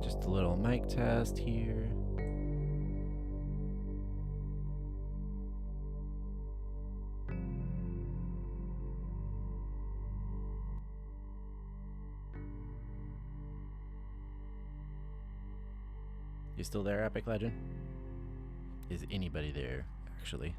Just a little mic test here. You still there, Epic Legend? Is anybody there, actually?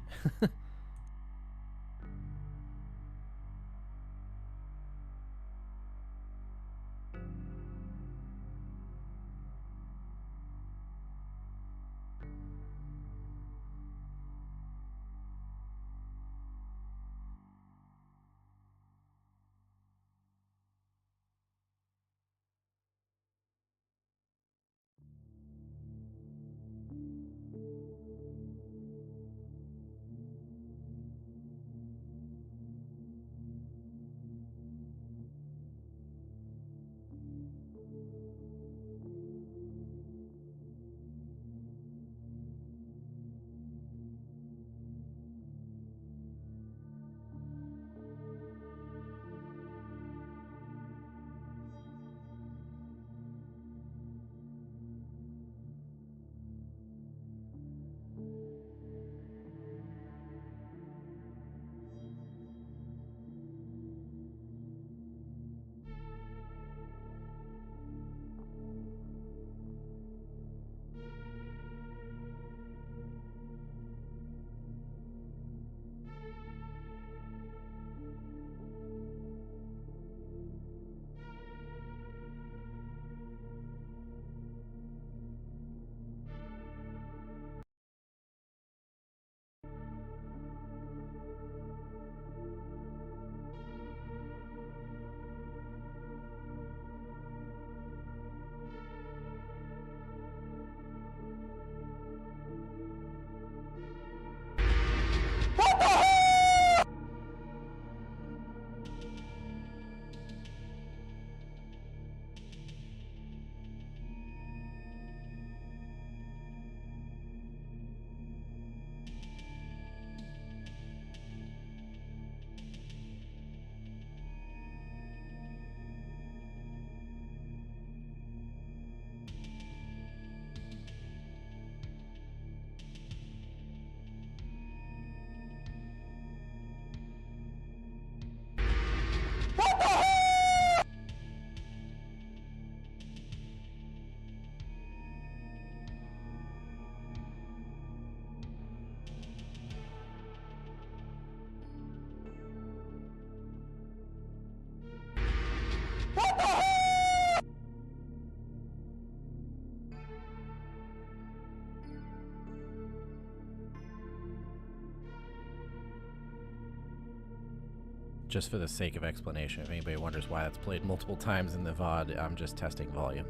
Just for the sake of explanation, if anybody wonders why that's played multiple times in the VOD, I'm just testing volume.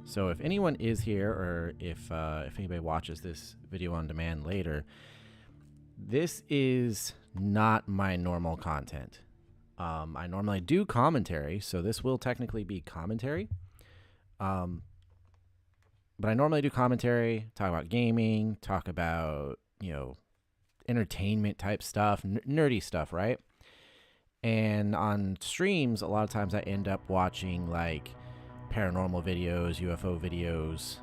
So if anyone is here, or if anybody watches this video on demand later, this is not my normal content. I normally do commentary, so this will technically be commentary. But I normally do commentary, talk about gaming, talk about, you know, entertainment type stuff, nerdy stuff, right? And on streams, a lot of times I end up watching like paranormal videos, UFO videos,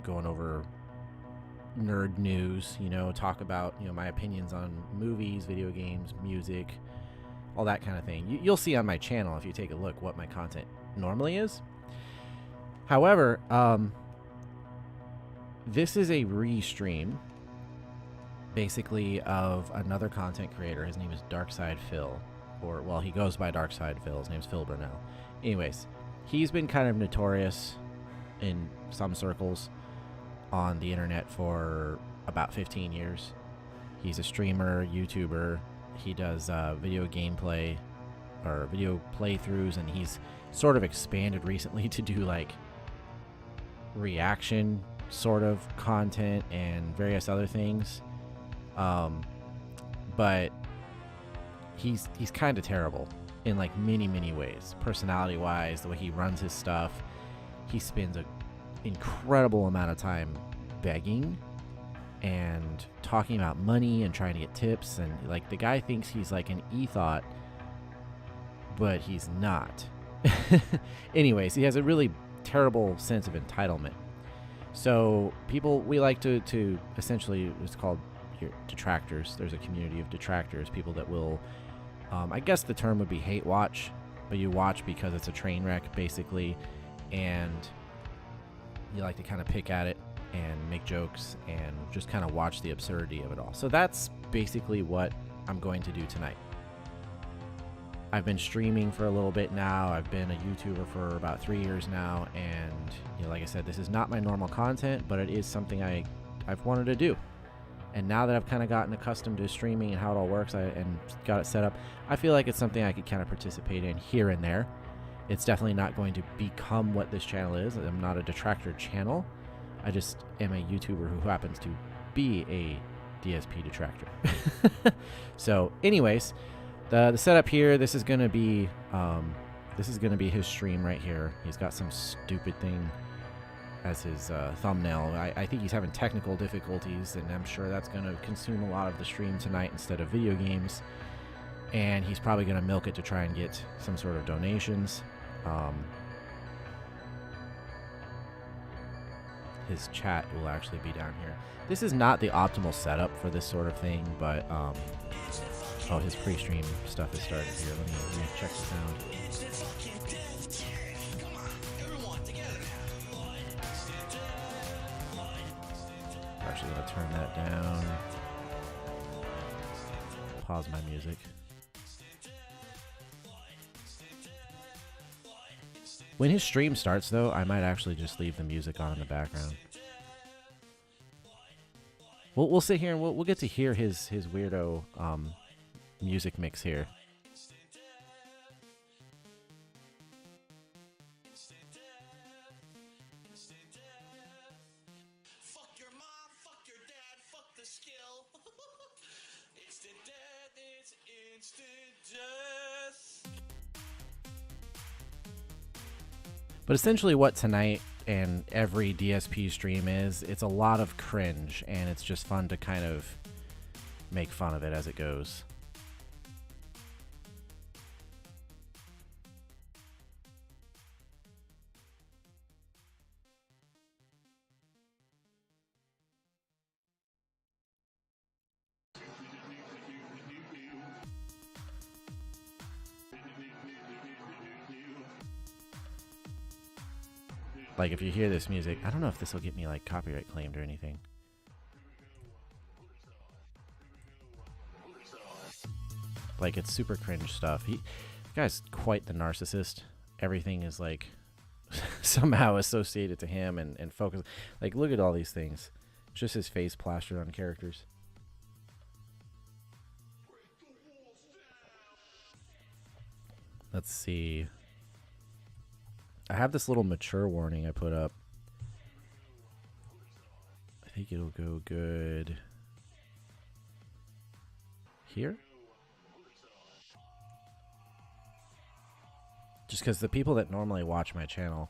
going over nerd news, you know, talk about, you know, my opinions on movies, video games, music, all that kind of thing. You'll see on my channel, if you take a look, what my content normally is. However, this is a ReeeeStream, basically, of another content creator. His name is Darkside Phil, or, well, he goes by Darkside Phil. His name's Phil Burnell. Anyways, he's been kind of notorious in some circles on the internet for about 15 years. He's a streamer, YouTuber. He does video gameplay or video playthroughs, and he's sort of expanded recently to do like reaction sort of content and various other things. but he's kind of terrible in like many ways. Personality wise, the way he runs his stuff, he spends an incredible amount of time begging and talking about money and trying to get tips, and like the guy thinks he's like an ethot, but he's not. Anyways, he has a really terrible sense of entitlement. So we like to essentially, it's called here detractors. There's a community of detractors, people that will, I guess the term would be hate watch, but you watch because it's a train wreck basically, and you like to kind of pick at it and make jokes and just kind of watch the absurdity of it all. So that's basically what I'm going to do tonight. I've been streaming for a little bit now. I've been a YouTuber for about 3 years now, and like I said, this is not my normal content, but it is something I've wanted to do. And now that I've kind of gotten accustomed to streaming and how it all works, and got it set up, I feel like it's something I could kind of participate in here and there. It's definitely not going to become what this channel is. I'm not a detractor channel. I just am a YouTuber who happens to be a DSP detractor. So anyways, the setup here, this is gonna be his stream right here. He's got some stupid thing as his thumbnail. I think he's having technical difficulties, and I'm sure that's gonna consume a lot of the stream tonight instead of video games. And he's probably gonna milk it to try and get some sort of donations. His chat will actually be down here. This is not the optimal setup for this sort of thing, but oh, his pre-stream stuff is started here. Let me check the sound. I'm actually gonna turn that down. Pause my music. When his stream starts, though, I might actually just leave the music on in the background. We'll sit here and we'll get to hear his weirdo music mix here. Fuck your mom, fuck your dad, fuck the skill. Instant death, it's instant death. But essentially what tonight and every DSP stream is, it's a lot of cringe, and it's just fun to kind of make fun of it as it goes. Like, if you hear this music, I don't know if this will get me, like, copyright claimed or anything. Like, it's super cringe stuff. The guy's quite the narcissist. Everything is, like, somehow associated to him and focused. Like, look at all these things. It's just his face plastered on characters. Let's see. I have this little mature warning I put up. I think it'll go good here. Just because the people that normally watch my channel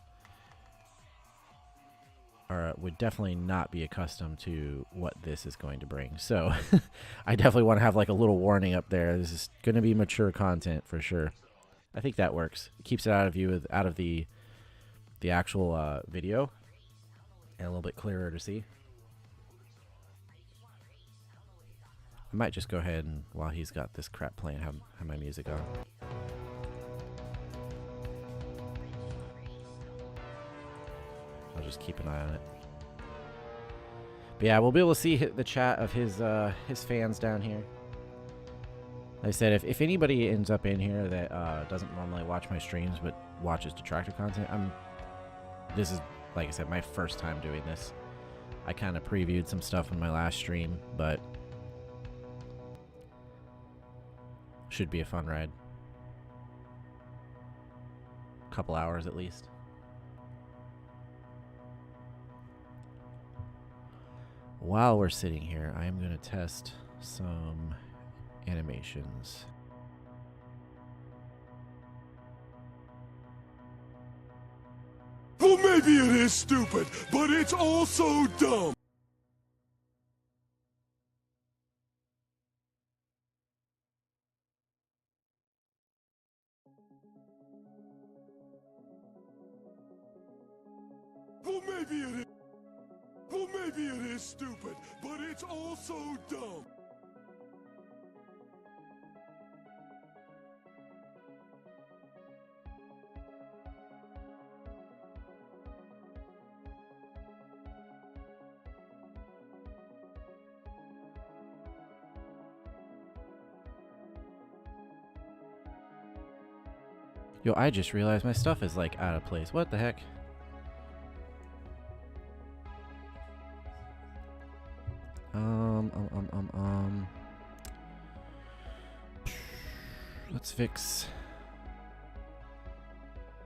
would definitely not be accustomed to what this is going to bring. So I definitely want to have like a little warning up there. This is going to be mature content for sure. I think that works. It keeps it out of view, out of the actual video, and a little bit clearer to see. I might just go ahead and, while he's got this crap playing, have my music on. I'll just keep an eye on it. But yeah, we'll be able to see the chat of his fans down here. Like I said, if anybody ends up in here that doesn't normally watch my streams but watches detractor content, this is, like I said, my first time doing this. I kind of previewed some stuff in my last stream, but should be a fun ride. Couple hours at least. While we're sitting here, I am going to test some animations. Well, maybe it is stupid, but it's also dumb. Well, maybe it is stupid, but it's also dumb. Yo, I just realized my stuff is like out of place. What the heck? Let's fix.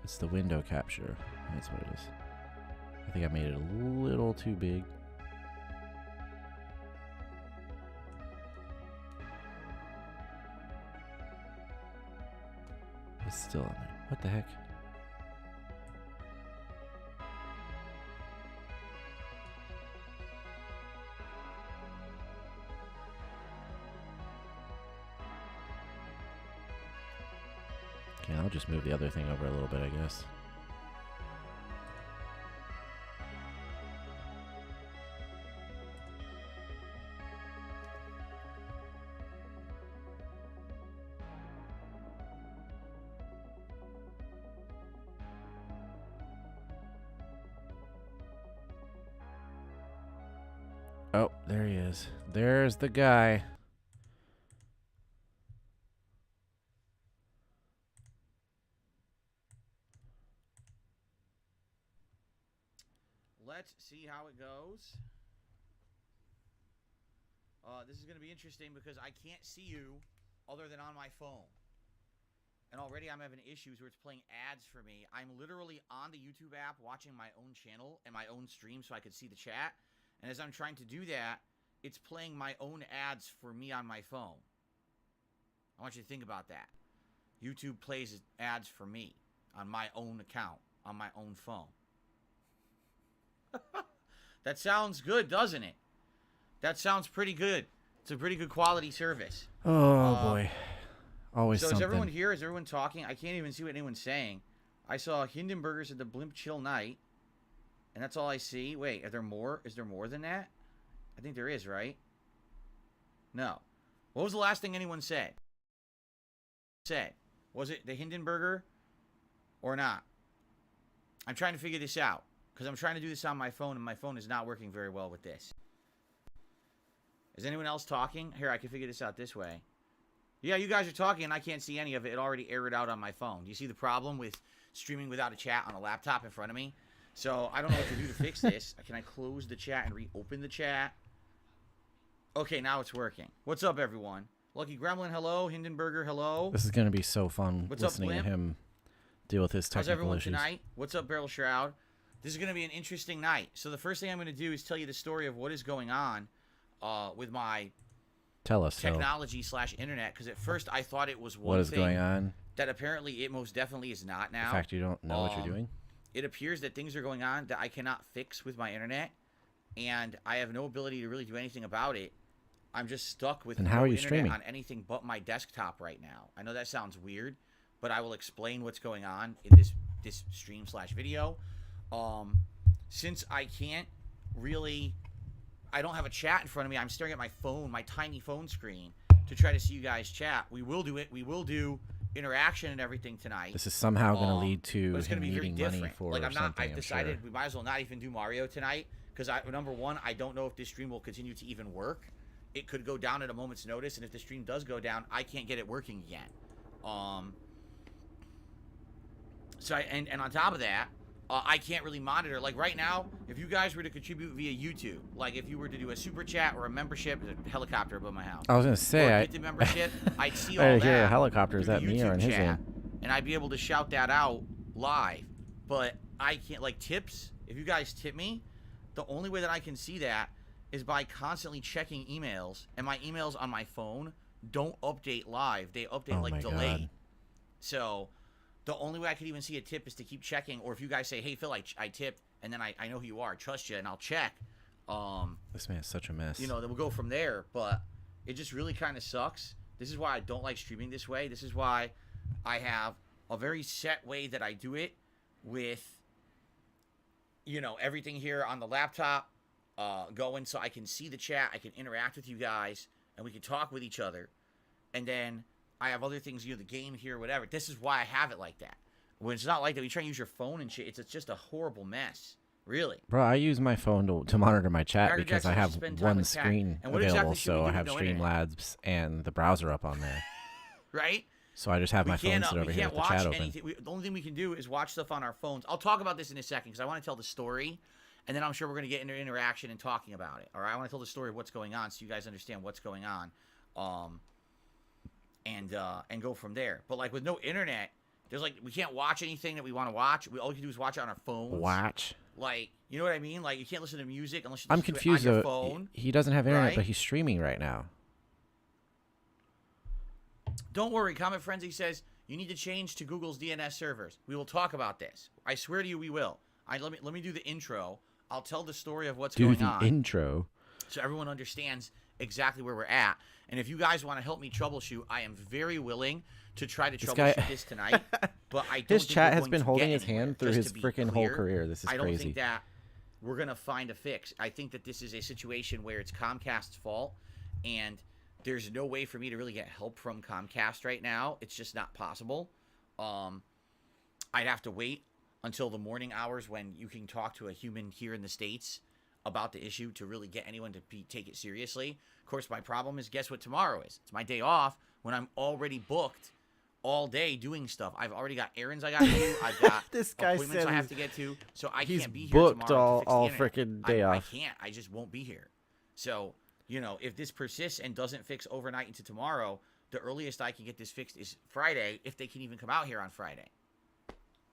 It's the window capture. That's what it is. I think I made it a little too big. It's still in there. What the heck? Okay, I'll just move the other thing over a little bit, I guess. Oh, there he is. There's the guy. Let's see how it goes. This is going to be interesting because I can't see you other than on my phone. And already I'm having issues where it's playing ads for me. I'm literally on the YouTube app watching my own channel and my own stream so I could see the chat. And as I'm trying to do that, it's playing my own ads for me on my phone. I want you to think about that. YouTube plays ads for me on my own account, on my own phone. That sounds good, doesn't it? That sounds pretty good. It's a pretty good quality service. Oh boy. Always so something. Is everyone here? Is everyone talking? I can't even see what anyone's saying. I saw Hindenburgers at the Blimp Chill Night. And that's all I see. Wait, are there more? Is there more than that? I think there is, right? No. What was the last thing anyone said? Was it the Hindenburger or not? I'm trying to figure this out because I'm trying to do this on my phone and my phone is not working very well with this. Is anyone else talking? Here, I can figure this out this way. Yeah, you guys are talking and I can't see any of it. It already aired out on my phone. Do you see the problem with streaming without a chat on a laptop in front of me? So I don't know what to do to fix this. Can I close the chat and reopen the chat? Okay, now it's working. What's up, everyone? Lucky Gremlin, hello. Hindenburger, hello. This is going to be so fun. What's listening up, to Blimp? him deal with his How's technical everyone issues. tonight? What's up, Barrel Shroud? This is going to be an interesting night. So the first thing I'm going to do is tell you the story of what is going on with my Tell us. technology / internet. Because at first I thought it was one What is thing going on? that apparently it most definitely is not now. The fact you don't know what you're doing? It appears that things are going on that I cannot fix with my internet. And I have no ability to really do anything about it. I'm just stuck with And how no are you internet streaming? on anything but my desktop right now. I know that sounds weird, but I will explain what's going on in this stream / video. Since I can't really, I don't have a chat in front of me. I'm staring at my phone, my tiny phone screen, to try to see you guys chat. We will do it. We will do interaction and everything tonight. This is somehow going to lead to but it's going him to be very needing money different. for Like something, I've decided sure. we might as well not even do Mario tonight because number one, I don't know if this stream will continue to even work. It could go down at a moment's notice, and if the stream does go down, I can't get it working again. And on top of that, I can't really monitor. Like right now, if you guys were to contribute via YouTube, like if you were to do a super chat or a membership, there's a helicopter above my house. I was going to say, or get the membership, I'd see all I that. hear a helicopter. Is through that the me or YouTube in his chat, room? and I'd be able to shout that out live. But I can't, like tips, if you guys tip me, the only way that I can see that is by constantly checking emails, and my emails on my phone don't update live. They update Oh like my delayed. God. So the only way I could even see a tip is to keep checking, or if you guys say, hey, Phil, I tipped, and then I know who you are, I trust you, and I'll check. This man's such a mess. You know, then we'll go from there. But it just really kind of sucks. This is why I don't like streaming this way. This is why I have a very set way that I do it with, you know, everything here on the laptop going so I can see the chat, I can interact with you guys, and we can talk with each other. And then I have other things, you know, the game here, whatever. This is why I have it like that. When it's not like that, you try and use your phone and shit, it's just a horrible mess. Really. Bro, I use my phone to monitor my chat Harry because I Jackson have spend time one with chat. screen And what available, exactly should we so do I with have no internet? Streamlabs and the browser up on there. Right? So I just have my phone can't, sit over we here can't with the watch chat open. anything. The only thing we can do is watch stuff on our phones. I'll talk about this in a second because I want to tell the story, and then I'm sure we're going to get into interaction and talking about it. All right, I want to tell the story of what's going on so you guys understand what's going on, and go from there. But like with no internet, there's like we can't watch anything that we want to watch. All we can do is watch it on our phones. Watch. Like, you know what I mean? Like you can't listen to music unless you I'm listen confused to it on though. your phone. He doesn't have internet, right? but he's streaming right now. Don't worry, Comet Frenzy says you need to change to Google's DNS servers. We will talk about this. I swear to you, we will. Let me do the intro. I'll tell the story of what's Do going the on, intro. so everyone understands exactly where we're at. And if you guys want to help me troubleshoot, I am very willing to try to troubleshoot this tonight. But I don't His think chat we're has going been to holding get his anywhere, hand through just his to be freaking whole clear. career. This is I don't crazy. think that we're gonna find a fix. I think that this is a situation where it's Comcast's fault, and there's no way for me to really get help from Comcast right now. It's just not possible. I'd have to wait until the morning hours when you can talk to a human here in the States about the issue to really get anyone to take it seriously. Of course, my problem is, guess what tomorrow is? It's my day off when I'm already booked all day doing stuff. I've already got errands I got to do. I've got This guy appointments said I have he's- to get to. So I he's can't be here booked tomorrow to all fix the internet. frickin' day I off. can't. I just won't be here. So, you know, if this persists and doesn't fix overnight into tomorrow, the earliest I can get this fixed is Friday, if they can even come out here on Friday.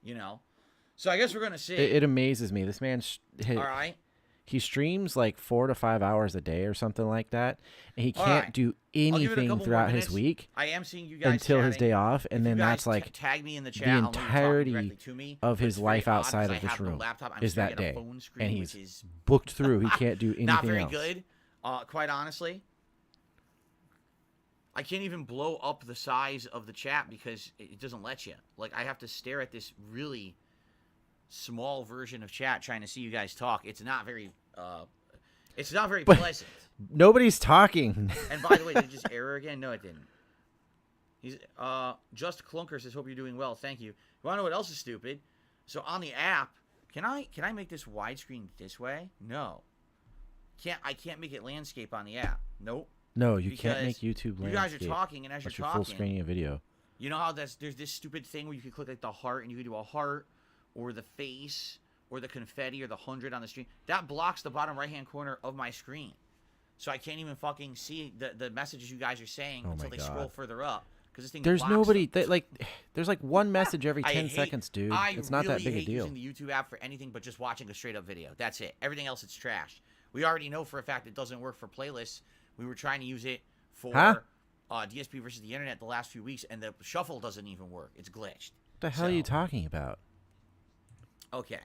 You know? So I guess we're going to see. It amazes me. This man, all right? he streams like 4 to 5 hours a day or something like that, and he All can't right. do I'll give it a anything couple more throughout minutes. his week I am seeing you guys until his chatting. day off, and If then you guys that's like tag me in the chat. the I'll know you're talking entirety directly to me, of but his it's very life odd outside 'cause of I this have no room laptop. I'm is staring that at a day, phone screen, and which he's is booked through. He can't do anything not very else. good, quite honestly. I can't even blow up the size of the chat because it doesn't let you. Like, I have to stare at this really small version of chat trying to see you guys talk. It's not very But- pleasant. Nobody's talking. And by the way, did it just error again? No, it didn't. He's Just Clunker says, "Hope you're doing well. Thank you." You want to know what else is stupid? So on the app, can I make this widescreen this way? No. I can't make it landscape on the app. Nope. No, you can't Because make YouTube landscape. You guys are talking, and as unless you're full talking, screening a video. you know how there's this stupid thing where you can click like the heart, and you can do a heart, or the face, or the confetti, or the 100 on the screen. That blocks the bottom right-hand corner of my screen. So I can't even fucking see the messages you guys are saying Oh until my they scroll God. further up. Because this thing There's blocks nobody them. there's like one message every I 10 hate- seconds, dude. I It's not really that big a hate deal. using the YouTube app for anything but just watching a straight up video. That's it. Everything else, it's trash. We already know for a fact it doesn't work for playlists. We were trying to use it for Huh? DSP versus the internet the last few weeks, and the shuffle doesn't even work. It's glitched. What the hell are you So- talking about? Okay.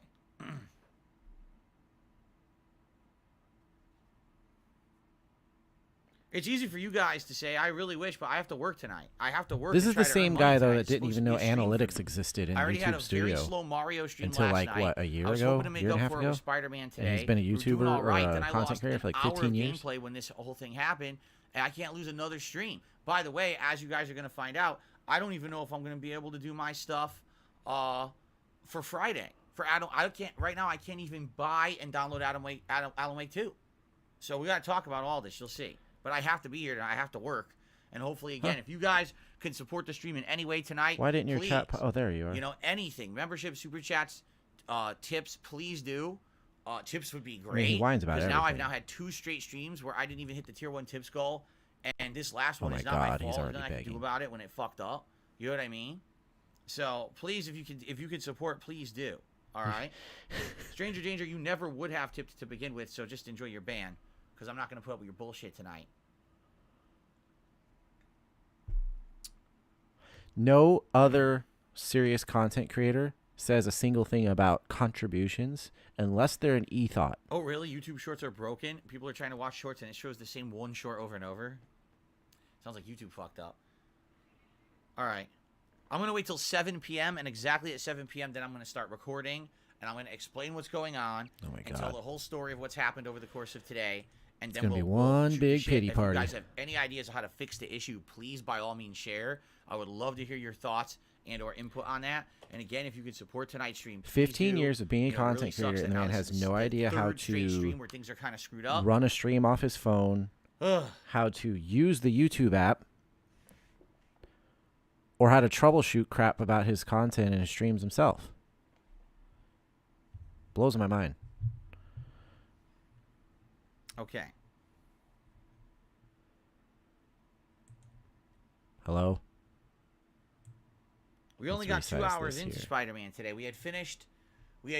It's easy for you guys to say, I really wish, but I have to work tonight. I have to work. This to is try the to same earn guy money though tonight. that It's didn't supposed even to know be a stream for analytics me. existed in I already had a YouTube very Studio slow Mario stream until last like night. what, a year I was ago, hoping to make year and a up half for it ago. with Spider-Man today. And he's been a We were doing YouTuber all right, or then a I content lost creator for an like hour 15 of years. gameplay when this whole thing happened, and I can't lose another stream. By the way, as you guys are going to find out, I don't even know if I'm going to be able to do my stuff for Friday. I can't right now. I can't even buy and download Alan Wake 2. So we got to talk about all this. You'll see. But I have to be here and I have to work. And hopefully, again, if you guys can support the stream in any way tonight, Why didn't your please, chat? Oh, there you are. you know, anything, membership, super chats, tips, please do. Tips would be great. he whines about because now I've everything. now had 2 straight streams where I didn't even hit the tier 1 tips goal, and this last Oh one my is not God, my he's fault. already Nothing I can do begging. about it when it fucked up. You know what I mean? So please, if you can support, please do. All right. Stranger Danger, you never would have tipped to begin with, so just enjoy your ban, because I'm not going to put up with your bullshit tonight. No other serious content creator says a single thing about contributions unless they're an e-thought. Oh, really? YouTube Shorts are broken? People are trying to watch shorts and it shows the same one short over and over? Sounds like YouTube fucked up. All right. I'm going to wait till 7 p.m. and exactly at 7 p.m. then I'm going to start recording and I'm going to explain what's going on. Oh my and God. tell the whole story of what's happened over the course of today. And then It's gonna be we'll one shoot the big shit. pity party. If you guys have any ideas of how to fix the issue, please by all means share. I would love to hear your thoughts and or input on that. And again, if you could support tonight's stream, 15 do. years of being a You know, it really content sucks creator, that and the now man this has is no the idea how third straight to stream where things are kind of screwed up. run a stream off his phone, Ugh. how to use the YouTube app, or how to troubleshoot crap about his content and his streams himself. Blows my mind. Okay. Hello? We only Let's got 2 resize hours this into here. Spider-Man today. We had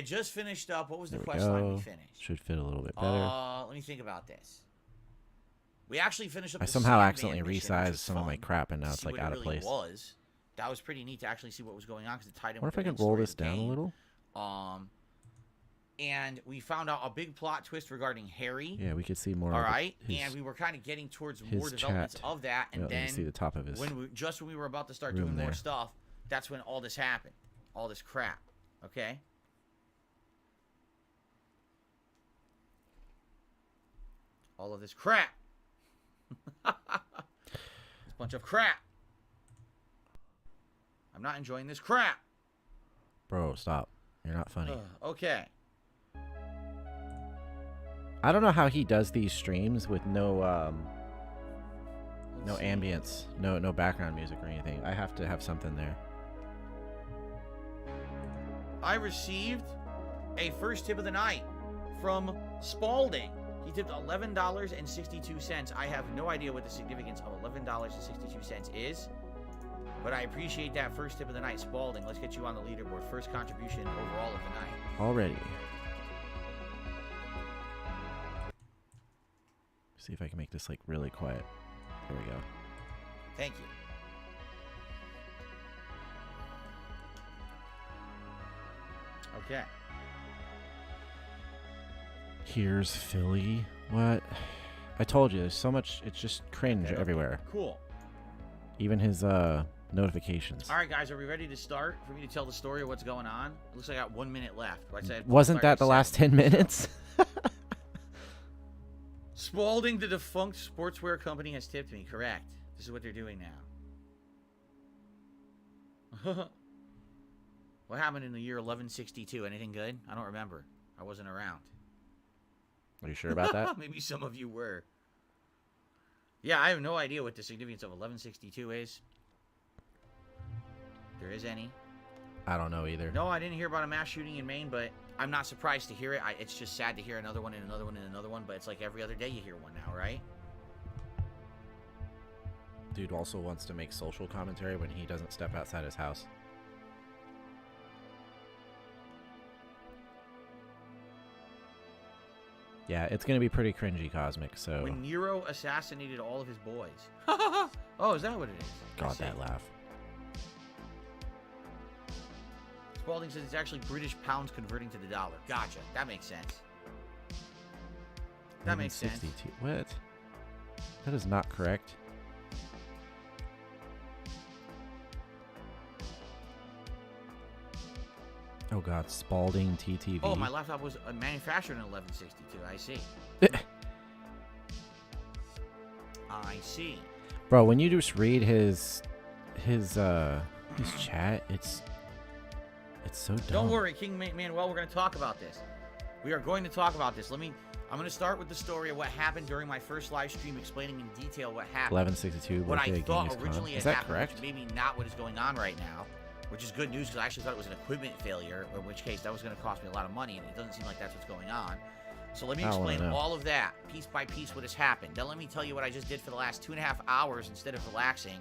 just finished up. What was the There we quest line we go. finished? Should fit a little bit better. Let me think about this. We actually finished up I the somehow Sandman accidentally mission, which resized was some of my fun crap, and now to it's see like what it out of really place. was. That was pretty neat to actually see what was going on because it tied in I wonder with if I the can main roll story this of the down a game. little. And we found out a big plot twist regarding Harry. Yeah, we could see more. All of right, his, and we were kind of getting towards his more developments chat. of that, and Yeah, let me see the then top of his. when we were about to start room doing more there. stuff, that's when all this happened, all this crap. Okay. All of this crap. This bunch of crap. I'm not enjoying this crap. Bro, stop. You're not funny. Okay. I don't know how he does these streams with no Let's see. ambience, no background music or anything. I have to have something there. I received a first tip of the night from Spalding. He tipped $11.62. I have no idea what the significance of $11.62 is, but I appreciate that first tip of the night, Spalding. Let's get you on the leaderboard. First contribution overall of the night. Already. See if I can make this like really quiet. There we go. Thank you. Okay. Here's Philly. What? I told you, there's so much. It's just cringe Okay. everywhere. Cool. Even his notifications. All right, guys, are we ready to start for me to tell the story of what's going on? It looks like I got 1 minute left. I said Wasn't that the last 10 minutes? Spalding, the defunct sportswear company, has tipped me. Correct. This is what they're doing now. What happened in the year 1162? Anything good? I don't remember. I wasn't around. Are you sure about that? Maybe some of you were. Yeah, I have no idea what the significance of 1162 is. If there is any. I don't know either. No, I didn't hear about a mass shooting in Maine, but I'm not surprised to hear it. It's just sad to hear another one and another one and another one, but it's like every other day you hear one now, right? Dude also wants to make social commentary when he doesn't step outside his house. Yeah, it's going to be pretty cringy, Cosmic, so... When Nero assassinated all of his boys. Oh, is that what it is? I God, see. that laugh. Spalding says it's actually British pounds converting to the dollar. Gotcha. That makes sense. That makes sense. 62. What? That is not correct. Oh God, Spalding TTV. Oh, my laptop was manufactured in 1162. I see. I see. Bro, when you just read his chat, it's so dumb. Don't worry, King Manuel, we're going to talk about this. We are going to talk about this. I'm going to start with the story of what happened during my first live stream, explaining in detail what happened. 1162. What I birthday thought Genghis Khan. originally Is had that happened, correct? which maybe not what is going on right now, which is good news because I actually thought it was an equipment failure, in which case that was going to cost me a lot of money, and it doesn't seem like that's what's going on. So let me I wanna explain know. all of that, piece by piece, what has happened. Then let me tell you what I just did for the last 2.5 hours instead of relaxing,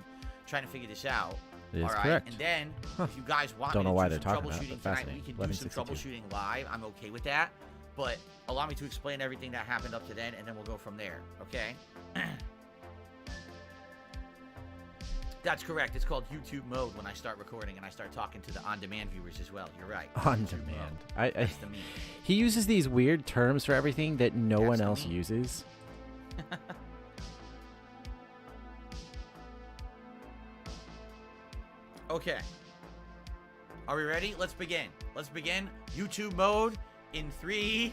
trying to figure this out. It is All right, correct. and then if you guys want Don't me know to why do they're some talking about it, troubleshooting but tonight, we fascinating. can do some 1162. troubleshooting live. I'm okay with that. But allow me to explain everything that happened up to then, and then we'll go from there. Okay? That's correct. It's called YouTube mode when I start recording and I start talking to the on-demand viewers as well. You're right. On YouTube demand. mode. That's the meme. He uses these weird terms for everything that no That's one the else meme. uses. Okay. Are we ready? Let's begin. Let's begin. YouTube mode in 3,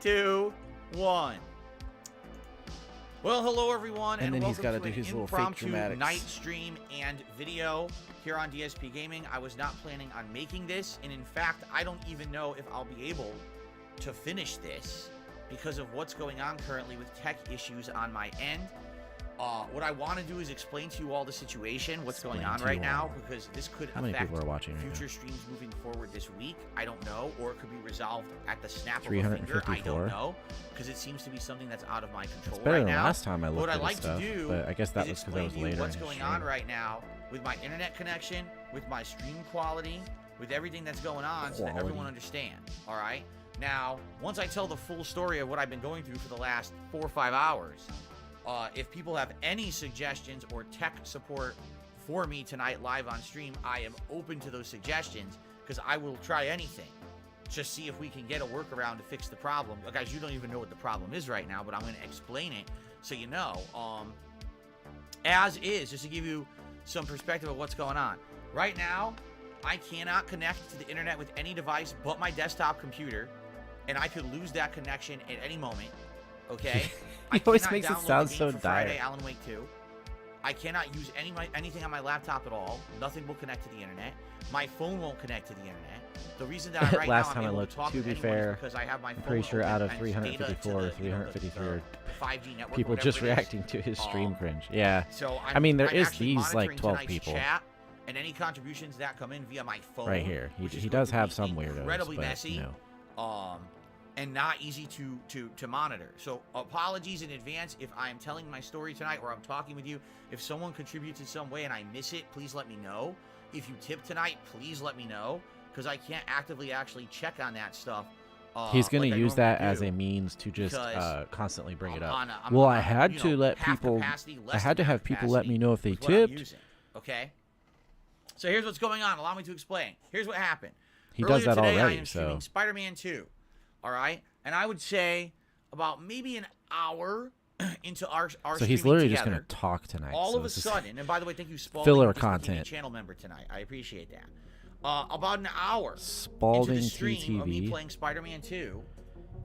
2, 1. Well, hello everyone, And then he's welcome gotta to do an his little fake impromptu dramatics. night stream and video here on DSP Gaming. I was not planning on making this, and in fact, I don't even know if I'll be able to finish this because of what's going on currently with tech issues on my end. What I want to do is explain to you all the situation, what's going Explain on to right you now, all. because this could How many affect people are watching right future now? streams moving forward this week. I don't know, or it could be resolved at the snap of a finger. I 354. don't know, because it seems to be something that's out of my control It's better right than now. last time I What looked I'd at like his stuff, to do but I guess that is was because I explain was to you later what's in his going on stream. right now with my internet connection, with my stream quality, with everything that's going on, so that Quality. everyone understands. All right. Now, once I tell the full story of what I've been going through for the last 4 or 5 hours, if people have any suggestions or tech support for me tonight live on stream, I am open to those suggestions because I will try anything. Just see if we can get a workaround to fix the problem. Guys, you don't even know what the problem is right now, but I'm going to explain it so you know. As is, just to give you some perspective of what's going on. Right now, I cannot connect to the internet with any device but my desktop computer, and I could lose that connection at any moment. Okay? He always cannot makes it download the sound game so for Friday, dire. Alan Wake 2. I cannot use anything on my laptop at all. Nothing will connect to the internet. My phone won't connect to the internet. The reason that I right Last now time I I'm able looked, to talk to to be anyone is fair, because I have my I'm phone pretty sure open out of and it's data to 354 or the, 353 are 5G network, people whatever just it is. reacting to his stream cringe. Yeah. So I mean, there I'm is actually these, like, monitoring 12 tonight's people. chat, and any contributions that come in via my phone. Right here. which is He going does to have be some weirdos, incredibly but, messy, you know. and not easy to monitor. So apologies in advance if I'm telling my story tonight or I'm talking with you. If someone contributes in some way and I miss it, please let me know. If you tip tonight, please let me know, because I can't actively actually check on that stuff. He's going like to I use that normally as do, a means to just because constantly bring it I'm up. on a- I'm Well, on I a, had you to know, let half people. capacity, I less had to than have half people let me capacity know if they is what I'm tipped. using, okay? So here's what's going on. Allow me to explain. Here's what happened. He Earlier does that today, I already, am streaming so Spider-Man 2. All right? And I would say about maybe an hour into our so he's streaming literally just together, going to talk tonight. all so of a this is- sudden, and by the way, thank you, Spalding, filler for just becoming content. a channel member tonight. I appreciate that. About an hour Spalding into the stream of me TTV. playing Spider-Man 2,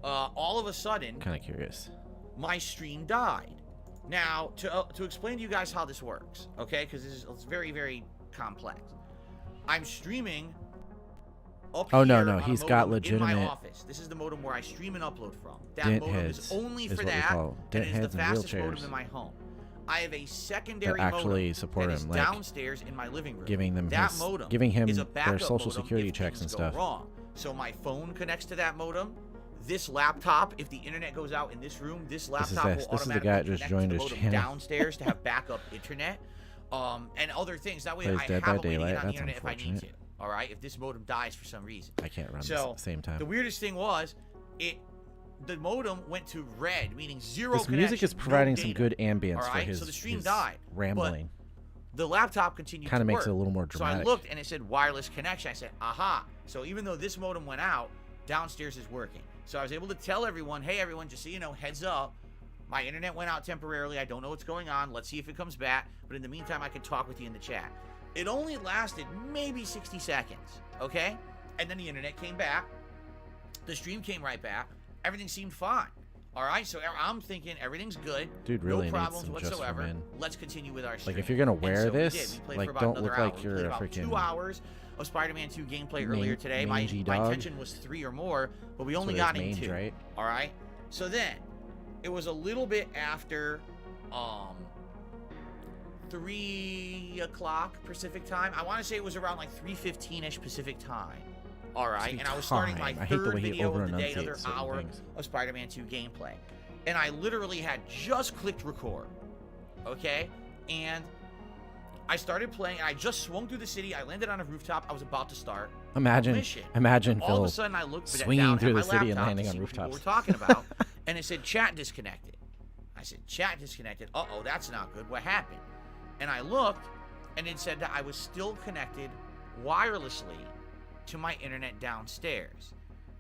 all of a sudden, Kind of curious. my stream died. Now, to explain to you guys how this works, okay? Because it's very, very complex. I'm streaming up Oh, no, here no, on a he's got modem in my legitimate office. This is the modem where I stream and upload from. That dent modem heads is only is for what we that, call and dent it is heads the and fastest modem wheelchairs in my home. I have a secondary that actually modem support that is him, like downstairs in my living room. giving them that his, modem giving him is a their backup social modem security if checks and things go stuff. wrong. So my phone connects to that modem. This laptop, if the internet goes out in this room, this laptop will This is the automatically guy that just connect joined to the his modem channel. downstairs to have backup internet, and other things. That way, Plays I Dead have by a way to Daylight. get on the That's internet if I need to. unfortunate. All right, if this modem dies for some reason. I can't run this So at the same time. the weirdest thing was, the modem went to red, meaning zero This music is connection, providing no some data. good ambience All for right, his, so the stream his died, rambling. The laptop continued Kind to of makes work. it a little more So I dramatic. looked and it said wireless connection. I said, aha. So even though this modem went out, downstairs is working. So I was able to tell everyone, hey, everyone, just so you know, heads up. My internet went out temporarily. I don't know what's going on. Let's see if it comes back. But in the meantime, I can talk with you in the chat. It only lasted maybe 60 seconds, okay? And then the internet came back. The stream came right back. Everything seemed fine. All right, so I'm thinking everything's good. Dude really no needs problems some Just for whatsoever. Men. Let's continue with our stream. Like, if you're gonna And wear so we this, did. We played like, for about don't another look hour. like We you're played a about freaking 2 hours of Spider-Man 2 gameplay earlier today. My mangy my dog. intention was 3 or more, but we That's only what got his in mange, 2. right? All right. So then, it was a little bit after 3 o'clock Pacific time. I want to say it was around like 3:15ish Pacific time. All right, and I was starting my Time. I hate the third way he video of the day, over-enunciates another certain hour things. of Spider-Man 2 gameplay. And I literally had just clicked record, okay? And I started playing, and I just swung through the city. I landed on a rooftop. I was about to start a Imagine mission. Imagine All of Phil a sudden, I looked swinging down through at my the city and laptop landing to on see what people rooftops. were talking about, and it said chat disconnected. I said, chat disconnected. Uh-oh, that's not good. What happened? And I looked, and it said that I was still connected wirelessly to my internet downstairs,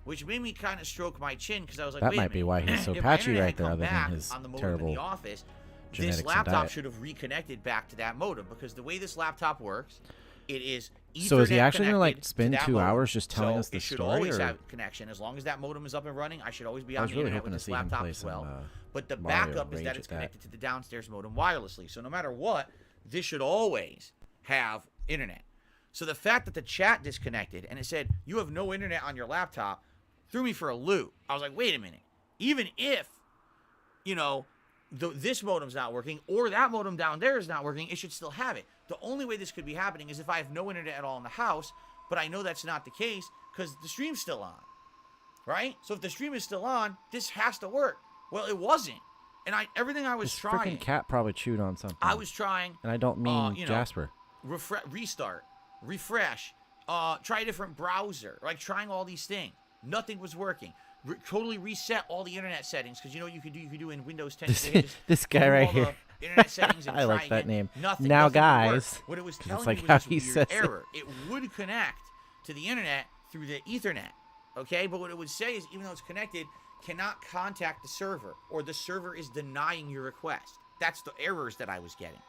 which made me kind of stroke my chin because I was like, That wait a might be minute. why he's so If my patchy internet right had there, come other back than his on the modem terrible in the office, genetics this and laptop diet. should have reconnected back to that modem, because the way this laptop works, it is Ethernet So is he actually gonna like connected to spend that 2 modem. hours just telling So us the it should story? always Or have connection. As long as that modem is up and running, I should always be I on was the really internet hoping with to this see him laptop play as some well. But the Mario backup is Rage that at it's that. connected to the downstairs modem wirelessly. So no matter what, this should always have internet. So the fact that the chat disconnected and it said, you have no internet on your laptop, threw me for a loop. I was like, wait a minute. Even if, you know, this modem's not working or that modem down there is not working, it should still have it. The only way this could be happening is if I have no internet at all in the house, but I know that's not the case because the stream's still on, right? So if the stream is still on, this has to work. Well, it wasn't. And everything I was This trying. freaking cat probably chewed on something. I was trying. And I don't mean you know, Jasper. Restart, refresh, try a different browser, like trying all these things. Nothing was working. Totally reset all the internet settings, because you know what you could do in Windows 10. This guy right here. Internet settings and I try like that again. name. Nothing, Now, nothing would work. guys, What it was 'cause telling it's like me how was he this says weird it. error. It would connect to the internet through the Ethernet, okay? But what it would say is, even though it's connected, cannot contact the server, or the server is denying your request. That's the errors that I was getting.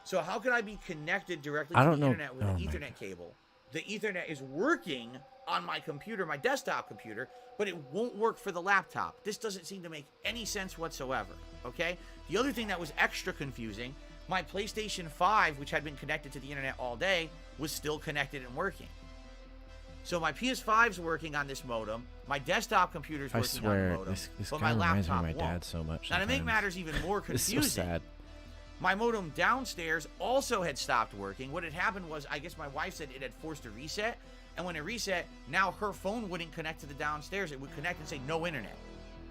So how could I be connected directly to the internet with an Ethernet cable? The Ethernet is working on my computer, my desktop computer, but it won't work for the laptop. This doesn't seem to make any sense whatsoever, okay? The other thing that was extra confusing, my PlayStation 5, which had been connected to the internet all day, was still connected and working. So my PS5's working on this modem, my desktop computer's I working on swear, the modem, this but guy my reminds me laptop of my won't. dad so much. Now, to make sometimes. matters even more It's confusing, so sad. my modem downstairs also had stopped working. What had happened was, I guess my wife said it had forced a reset, and when it reset, now her phone wouldn't connect to the downstairs. It would connect and say no internet.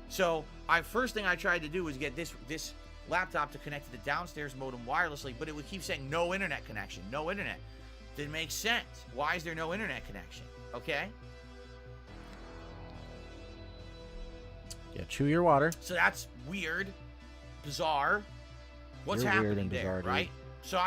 So first thing I tried to do was get this laptop to connect to the downstairs modem wirelessly, but it would keep saying no internet connection, no internet. Didn't make sense. Why is there no internet connection? Okay? Yeah, chew your water. So that's weird, bizarre. What's You're weird happening and there, bizarre, dude. right?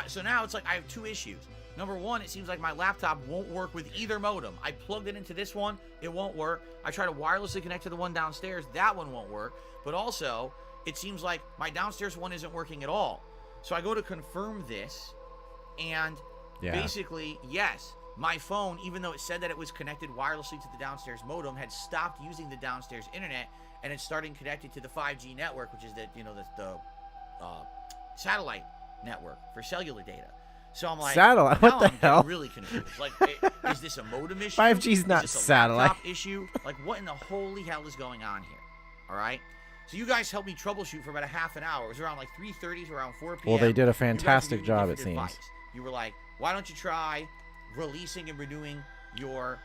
So now it's like I have two issues. Number one, it seems like my laptop won't work with either modem. I plugged it into this one, it won't work. I try to wirelessly connect to the one downstairs, that one won't work. But also, it seems like my downstairs one isn't working at all. So I go to confirm this, and basically, yes, my phone, even though it said that it was connected wirelessly to the downstairs modem, had stopped using the downstairs internet, and it's starting connected to the 5G network, which is the satellite network for cellular data. So I'm like, satellite? Now What the I'm hell? really confused. Like, is this a modem issue? 5G's not is this a satellite. laptop issue? Like, what in the holy hell is going on here? All right. So you guys helped me troubleshoot for about a half an hour. It was around like 3:30 to around 4 p.m. Well, they did a You guys were fantastic giving me job, it different seems. advice. You were like, why don't you try releasing and renewing your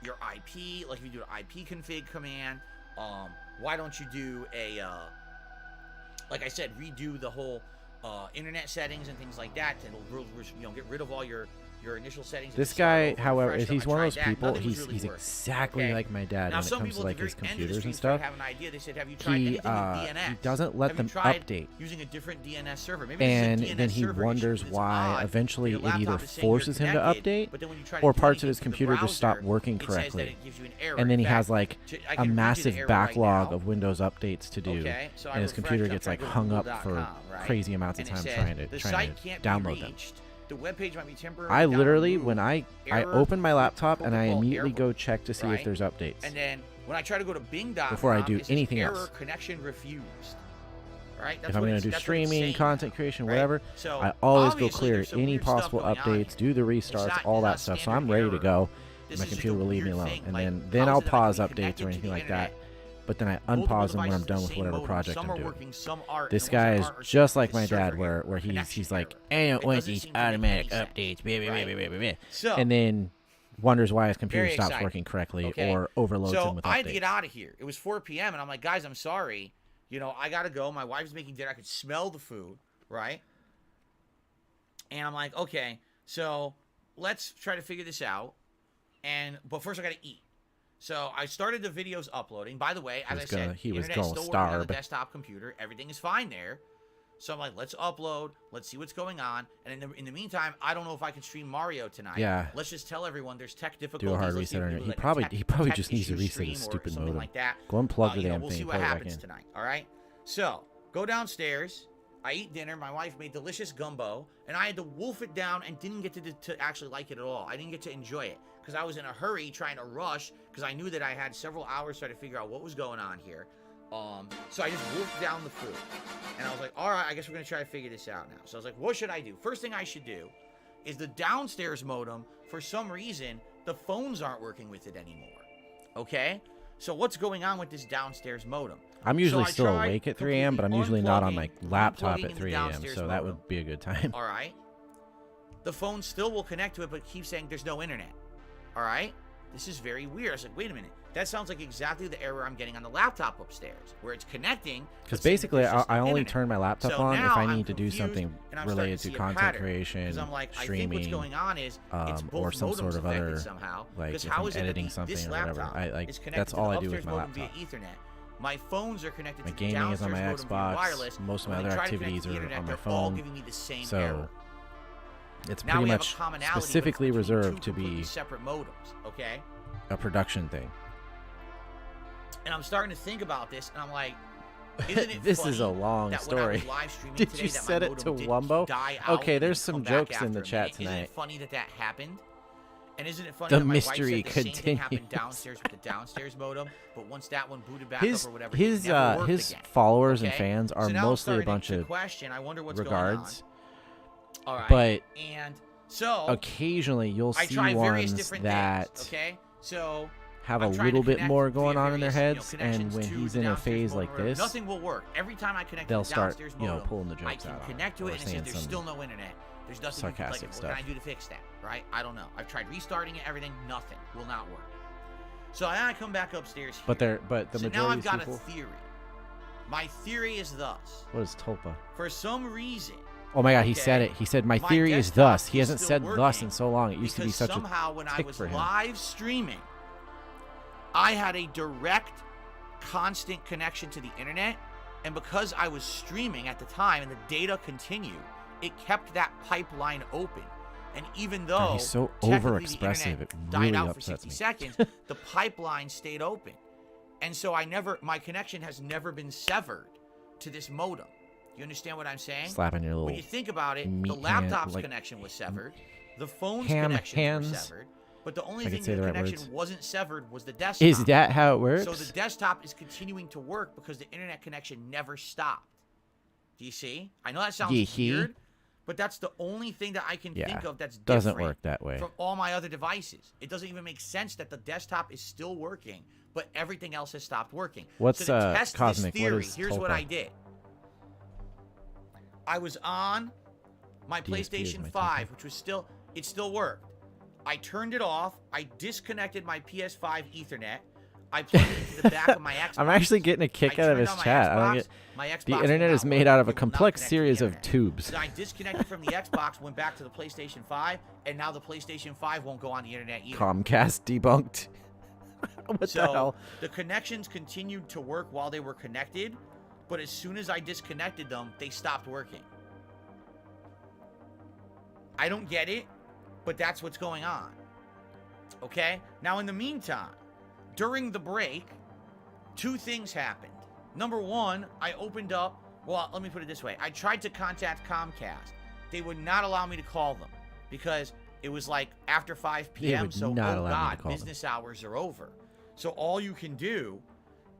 IP? Like, if you do an IP config command, why don't you do a like I said, redo the whole internet settings and things like that, and get rid of all your initial settings. This guy, however, he's one of those people. He's exactly like my dad when it comes to like his computers and stuff. Have an idea. They said, have you tried He anything with DNS? he doesn't let Have them you tried update. using a different DNS server? Maybe And it's a DNS then he server wonders issue, but it's why odd. eventually Your it either laptop is saying you're forces him to connected, update, but then when you try to or do parts of anything his through the computer just stop browser, working it says that correctly. it gives you an error. And then he In fact, has like I a can read you the massive error right backlog now. of Windows updates to do, Okay, so I and his refreshed, computer I'm gets trying like to hung go up to for google.com, right? crazy amounts of And it time says, trying the to site can't be download them. reached. The web page might be temporarily I literally, down, when I error, open my laptop and I protocol immediately error, go check to see if right? there's updates. And then when I try to go to Bing.com, Before I do it says anything error, else. connection refused. Right? That's If I'm what going it's- to do that's what it's streaming, saying content now, creation, right? whatever, So I always go obviously clear there's some any weird stuff possible going on updates, do the It's restarts, not- all it's not that stuff. So standard I'm ready to error. go. This My is just computer a will leave me weird alone, thing, and like, then how I'll is it that pause I can be updates connected or to anything the like that. internet? But then I Multiple unpause them when I'm devices, done the with same whatever modem, project some I'm are doing. working, some aren't, This and the ones guy that is aren't are just like it's my dad, server where error, he's connection like, error. I don't It want doesn't these seem to make automatic any sense, updates, blah, blah, blah, right? blah, blah, blah. So- and then wonders why his computer Very stops exciting. working correctly Okay. or overloads So him with I had to updates. get out of here. It was 4 p.m. and I'm like, guys, I'm sorry. I gotta go. My wife's making dinner. I could smell the food, right? And I'm like, okay, so let's try to figure this out. But first I gotta eat. So I started the videos uploading. By the way, as I said, he was internet's gonna still working on the starve. desktop computer. Everything is fine there. So I'm like, let's upload. Let's see what's going on. And in the meantime, I don't know if I can stream Mario tonight. Yeah. Let's just tell everyone there's tech difficulties. Do a hard Let's see reset if on it. people He let a probably tech just needs to issue reset stream his or stupid something modem. like that. Go unplug the damn We'll thing. see And what plug it back happens in. tonight. All right. So go downstairs. I eat dinner. My wife made delicious gumbo, and I had to wolf it down and didn't get to actually like it at all. I didn't get to enjoy it because I was in a hurry trying to rush because I knew that I had several hours to try to figure out what was going on here. So I just wolfed down the food, and I was like, all right, I guess we're gonna try to figure this out now. So I was like, what should I do? First thing I should do is the downstairs modem. For some reason, the phones aren't working with it anymore. Okay. So what's going on with this downstairs modem? I'm usually So I still tried awake at 3 a.m., but I'm usually not on my laptop at 3 a.m., so that would be a good time. All right. The phone still will connect to it, but keeps saying there's no internet. All right. This is very weird. I was like, wait a minute. That sounds like exactly the error I'm getting on the laptop upstairs, where it's connecting. Because basically, I only turn my laptop on if I need to do confused, something and I'm related to starting see a content pattern, creation, 'cause I'm like, I think streaming, what's going on is it's both or some sort modems of affected other, somehow. like 'Cause if how I'm is it that editing something this or whatever. laptop Like is connected that's to the all I do with upstairs my modem laptop. via Ethernet. My phones are connected My to the gaming is on my downstairs modem via Xbox. wireless. Most of my When I other try to connect activities to the are internet, on my they're all phone. giving me the same So error. it's Now pretty we have much a commonality, but it's specifically between two reserved to completely be separate modems. Okay. a production thing. And I'm starting to think about this, and I'm like, isn't it This funny is a long that when I was story. live streaming Did today you that my set it modem to didn't Wumbo? die out Okay, and there's then some come back jokes in after the a chat minute? Isn't tonight. it funny that happened? And isn't it funny The that my mystery wife said the same thing happened continues. downstairs with the downstairs modem, but once that one booted back His up or whatever, his it never worked his again. followers and Okay? fans are So now I'm mostly a starting bunch to of question. I wonder what's regards, going on. All right. but and so occasionally you'll I see try various ones different that things. Okay. So have I'm a trying little to bit connect more via going on in their various, heads, and connections when to he's the in a downstairs phase modem like or whatever. this, nothing will work. Every time I connect they'll to the start, downstairs you know, modem, pulling the I jokes can out on connect to or it, and it says saying there's some still no internet. There's nothing. sarcastic what stuff. can I do to fix that? Right? I don't know. I've tried restarting it, everything, nothing will not work. So then I come back upstairs here. But the so majority now I've of got people. a theory. My theory is thus: What is Tulpa? for some reason, Oh my God, he okay, said it. He said my my theory is desktop thus. He is hasn't still said thus working in so long. It used to be because such somehow a when I tick was for him. live streaming, I had a direct, constant connection to the internet, and because I was streaming at the time and the data continued, it kept that pipeline open. And even though God, he's so technically the overexpressive, internet it died really out for upsets 60 me. seconds, the pipeline stayed open. And so my connection has never been severed to this modem. You understand what I'm saying? Slapping your When little you think about it, meat the hand, laptop's like, connection was severed, the phone's ham connections hands. were severed, but the only I can thing say the the right connection words. wasn't severed was the desktop. Is that how it works? So the desktop is continuing to work because the internet connection never stopped. Do you see? I know that sounds Yee-hee. weird, but that's the only thing that I can think of that's doesn't different work that way. from all my other devices. It doesn't even make sense that the desktop is still working, but everything else has stopped working. What's, so to test Cosmic? this What theory, is here's what Tulpa? I did. I was on my DSP is PlayStation my 5, Tulpa. which was it still worked. I turned it off. I disconnected my PS5 Ethernet. I plugged it into the back of my Xbox. I'm actually getting a kick I out of turned his on my chat. I don't Xbox. get. My Xbox The will internet not is made work. out of a It will not complex connect to the series of internet. tubes. So I disconnected from the Xbox, went back to the PlayStation 5, and now the PlayStation 5 won't go on the internet either. Comcast debunked. What So the hell? the connections continued to work while they were connected, but as soon as I disconnected them, they stopped working. I don't get it, but that's what's going on. Okay? Now, in the meantime, during the break, two things happened. Number one, I opened up, well, let me put it this way. I tried to contact Comcast. They would not allow me to call them because it was like after 5 p.m. would So, not oh allow me to God, call them. business hours are over. So all you can do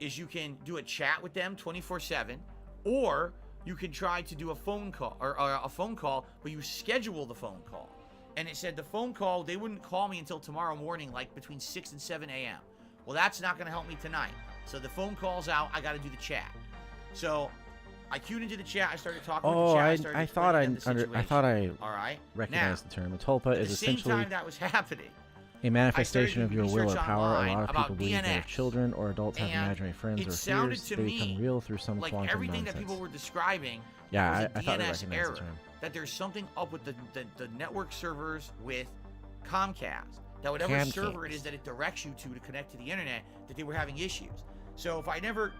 is you can do a chat with them 24/7, or you can try to do a phone call or a phone call, but you schedule the phone call. And it said the phone call, they wouldn't call me until tomorrow morning, like between 6 and 7 a.m. Well, that's not going to help me tonight. So the phone call's out. I got to do the chat. So I queued into the chat. I started talking with Oh, the chat. I started thought I explaining them the I thought I All right. recognized Now, the term. A tulpa at is the same essentially time that was happening, a manifestation of doing your will or research power. A online lot of about people believe that if DNS. children or adults have And imaginary friends it or sounded fears, to they me become real through some like quantum everything nonsense. that people were describing Yeah, was a I thought I DNS recognized the error. term. That there's something up with the network servers with Comcast. That whatever server it is that it directs you to connect to the internet, that they were having issues. So if I never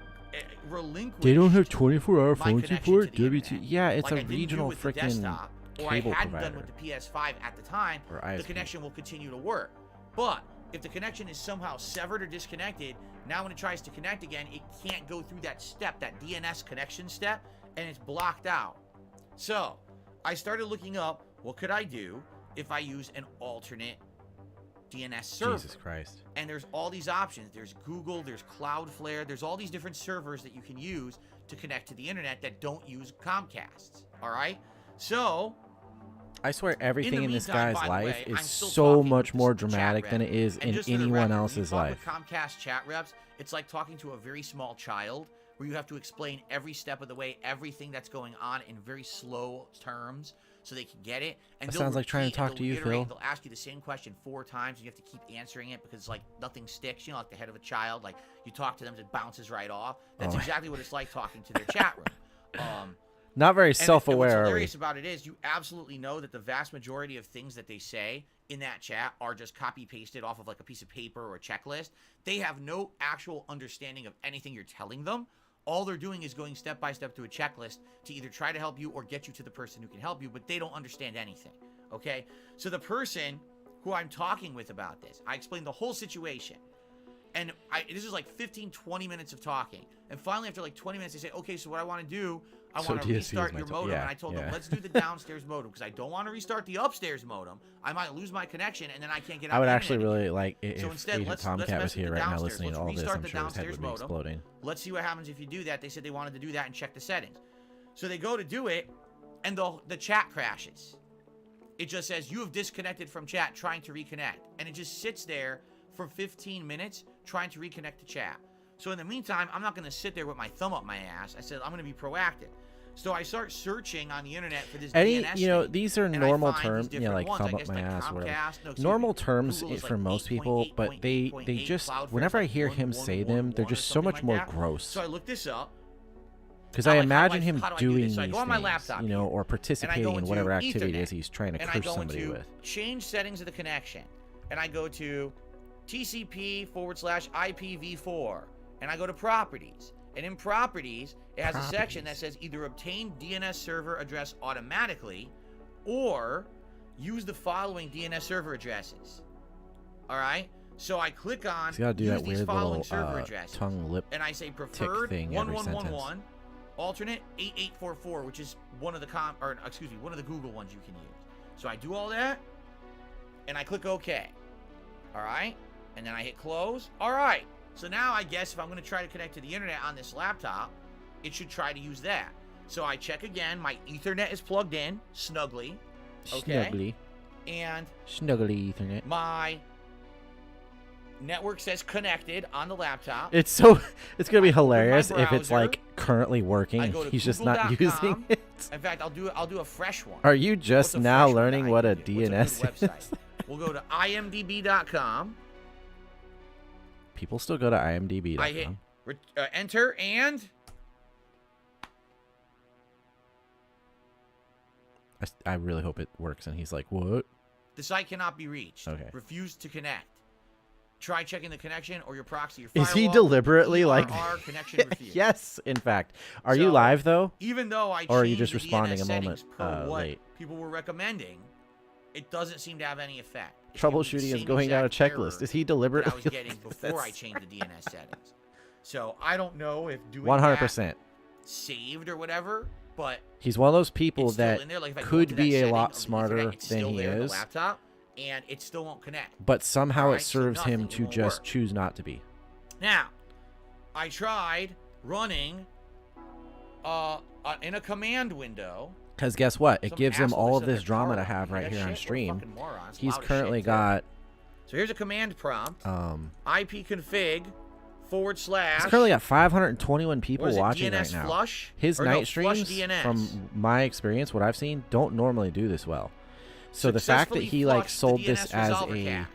relinquished. They don't have 24-hour my phone connection support. to the WT. internet. Yeah, it's Like I a didn't do regional with the freaking desktop, or I cable hadn't provider. done with the PS5 at the time. Or The ISP. connection will continue to work. But if the connection is somehow severed or disconnected, now when it tries to connect again, it can't go through that step, that DNS connection step, and it's blocked out. So I started looking up what could I do if I use an alternate DNS server. Jesus Christ. And there's all these options. There's Google, there's Cloudflare, there's all these different servers that you can use to connect to the internet that don't use Comcast's. All right? So I swear everything in this meantime, guy's by the life way, I'm is still so talking much with more the chat dramatic rep. than it is And in just for the anyone record, when you else's talk life. with Comcast chat reps, it's like talking to a very small child where you have to explain every step of the way, everything that's going on in very slow terms so they can get it. And That they'll sounds like trying to repeat and talk to they'll you, reiterate, Phil. They'll ask you the same question 4 times and you have to keep answering it because it's like nothing sticks, you know, like the head of a child. Like you talk to them, it bounces right off. That's Oh. exactly what it's like talking to their chat room. Not very And what's self-aware, are we? hilarious about it is you absolutely know that the vast majority of things that they say in that chat are just copy-pasted off of like a piece of paper or a checklist. They have no actual understanding of anything you're telling them. All they're doing is going step by step through a checklist to either try to help you or get you to the person who can help you, but they don't understand anything, okay? So the person who I'm talking with about this, I explained the whole situation. And this is like 15, 20 minutes of talking. And finally, after like 20 minutes, they say, okay, so what I want to do, I So want to DSP is restart my your to- modem. yeah, And I told them, yeah. let's do the downstairs modem because I don't want to restart the upstairs modem. I might lose my connection and then I can't get out I would the actually internet again. really like if So instead, Agent let's Tomcat mess was with here the right now downstairs. listening to Let's all this. restart I'm the sure his head downstairs would be modem. exploding. Let's see what happens if you do that. They said they wanted to do that and check the settings. So they go to do it, and the chat crashes. It just says, you have disconnected from chat, trying to reconnect. And it just sits there for 15 minutes trying to reconnect to chat. So in the meantime, I'm not going to sit there with my thumb up my ass. I said, I'm going to be proactive. So I start searching on the internet for this Any, DNS you know, thing, these are and I normal find terms, these you know, like different ones. thumb I up guess my like ass or whatever. Comcast, no, excuse Normal me, terms Google is for like most people, but they 8.8, just, Cloudflare's whenever I like hear him say 1.1, them, they're or just so something much like more that. gross. So I looked this up. Because I'm I like, imagine him how do I do doing this? these So I go on things, my laptop you know, here, or participating in into whatever activity Ethernet, it is he's trying to and I curse go somebody into with. change settings of the connection, and I go to TCP/IPv4, and I go to properties, and in properties it has a section that says either obtain DNS server address automatically or use the following DNS server addresses. All right, so I click on He's got to do use that these weird following little server addresses, tongue lip. and I say preferred thing every 1111, alternate 8844, which is one of the one of the Google ones you can use. So I do all that, and I click OK. All right, and then I hit close. All right, so now I guess if I'm going to try to connect to the internet on this laptop, it should try to use that. So I check again. My Ethernet is plugged in snugly. Okay. Snuggly. And Snuggly Ethernet. my network says connected on the laptop. It's so, it's going to be I open my hilarious if it's browser. like currently working I and go to he's just not Google.com. using it. In fact, I'll do a fresh one. Are you just What's a now fresh one learning that I what a can do? What's DNS good is? website? We'll go to imdb.com. People still go to imdb.com. I hit enter, and I really hope it works. And he's like, what? the site cannot be reached. Okay. Refuse to connect. Try checking the connection or your proxy or Is firewall. he deliberately like ERR connection refused. Yes, in fact. Are you So, live though? Even though I Or are you changed just the responding DNS a moment, settings per what late? people were recommending, it doesn't seem to have any effect. It's giving me the Troubleshooting is same going down a exact checklist. error Is he that I deliberately? was getting before I That's- changed the DNS settings. So I don't know if doing 100%. that saved or whatever, but He's one of those people it's still that in there. Like if I go could into that be a setting lot of the smarter Ethernet, it's than still he there in the is, laptop, and it still won't connect. but somehow Alright, it so serves him nothing, it to won't just work. choose not to be. Now, I tried running in a command window. Because guess what? It Some gives him asshole all that of said this their drama car to have off. right That here on shit? What stream. fucking morons. He's Loud as currently shit, too. got So here's a command prompt. ipconfig / he's currently got 521 people what is it, watching DNS right now. flush? His Or no, night flush streams, DNS. from my experience, what I've seen, don't normally do this well. So the fact that Successfully he like flushed the sold DNS this as resolver a cache.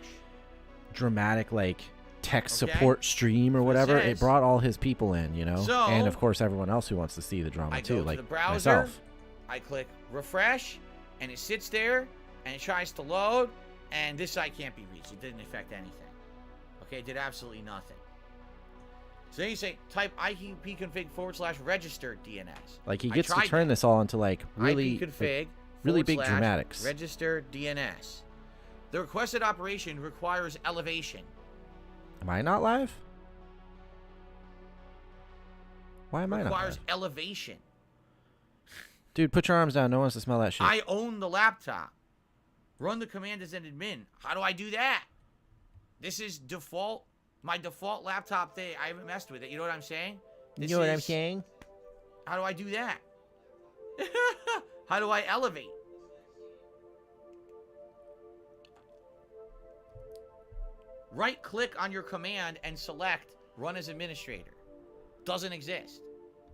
dramatic like tech Okay. support stream or So it whatever, it says- brought all his people in, you know, So, and of course everyone else who wants to see the drama I go too, to like the browser, myself. I click refresh, and it sits there, and it tries to load, and this site can't be reached. It didn't affect anything. Okay, it did absolutely nothing. So then you say type ipconfig/register DNS. Like he gets to turn this all into like really, ipconfig really big dramatics. register DNS. The requested operation requires elevation. Am I not live? Why am I not Requires live? elevation. Dude, put your arms down. No one wants to smell that shit. I own the laptop. Run the command as an admin. How do I do that? This is default. My default laptop thing. I haven't messed with it. You know what I'm saying? You know what I'm saying? How do I do that? How do I elevate? Right click on your command and select run as administrator. Doesn't exist.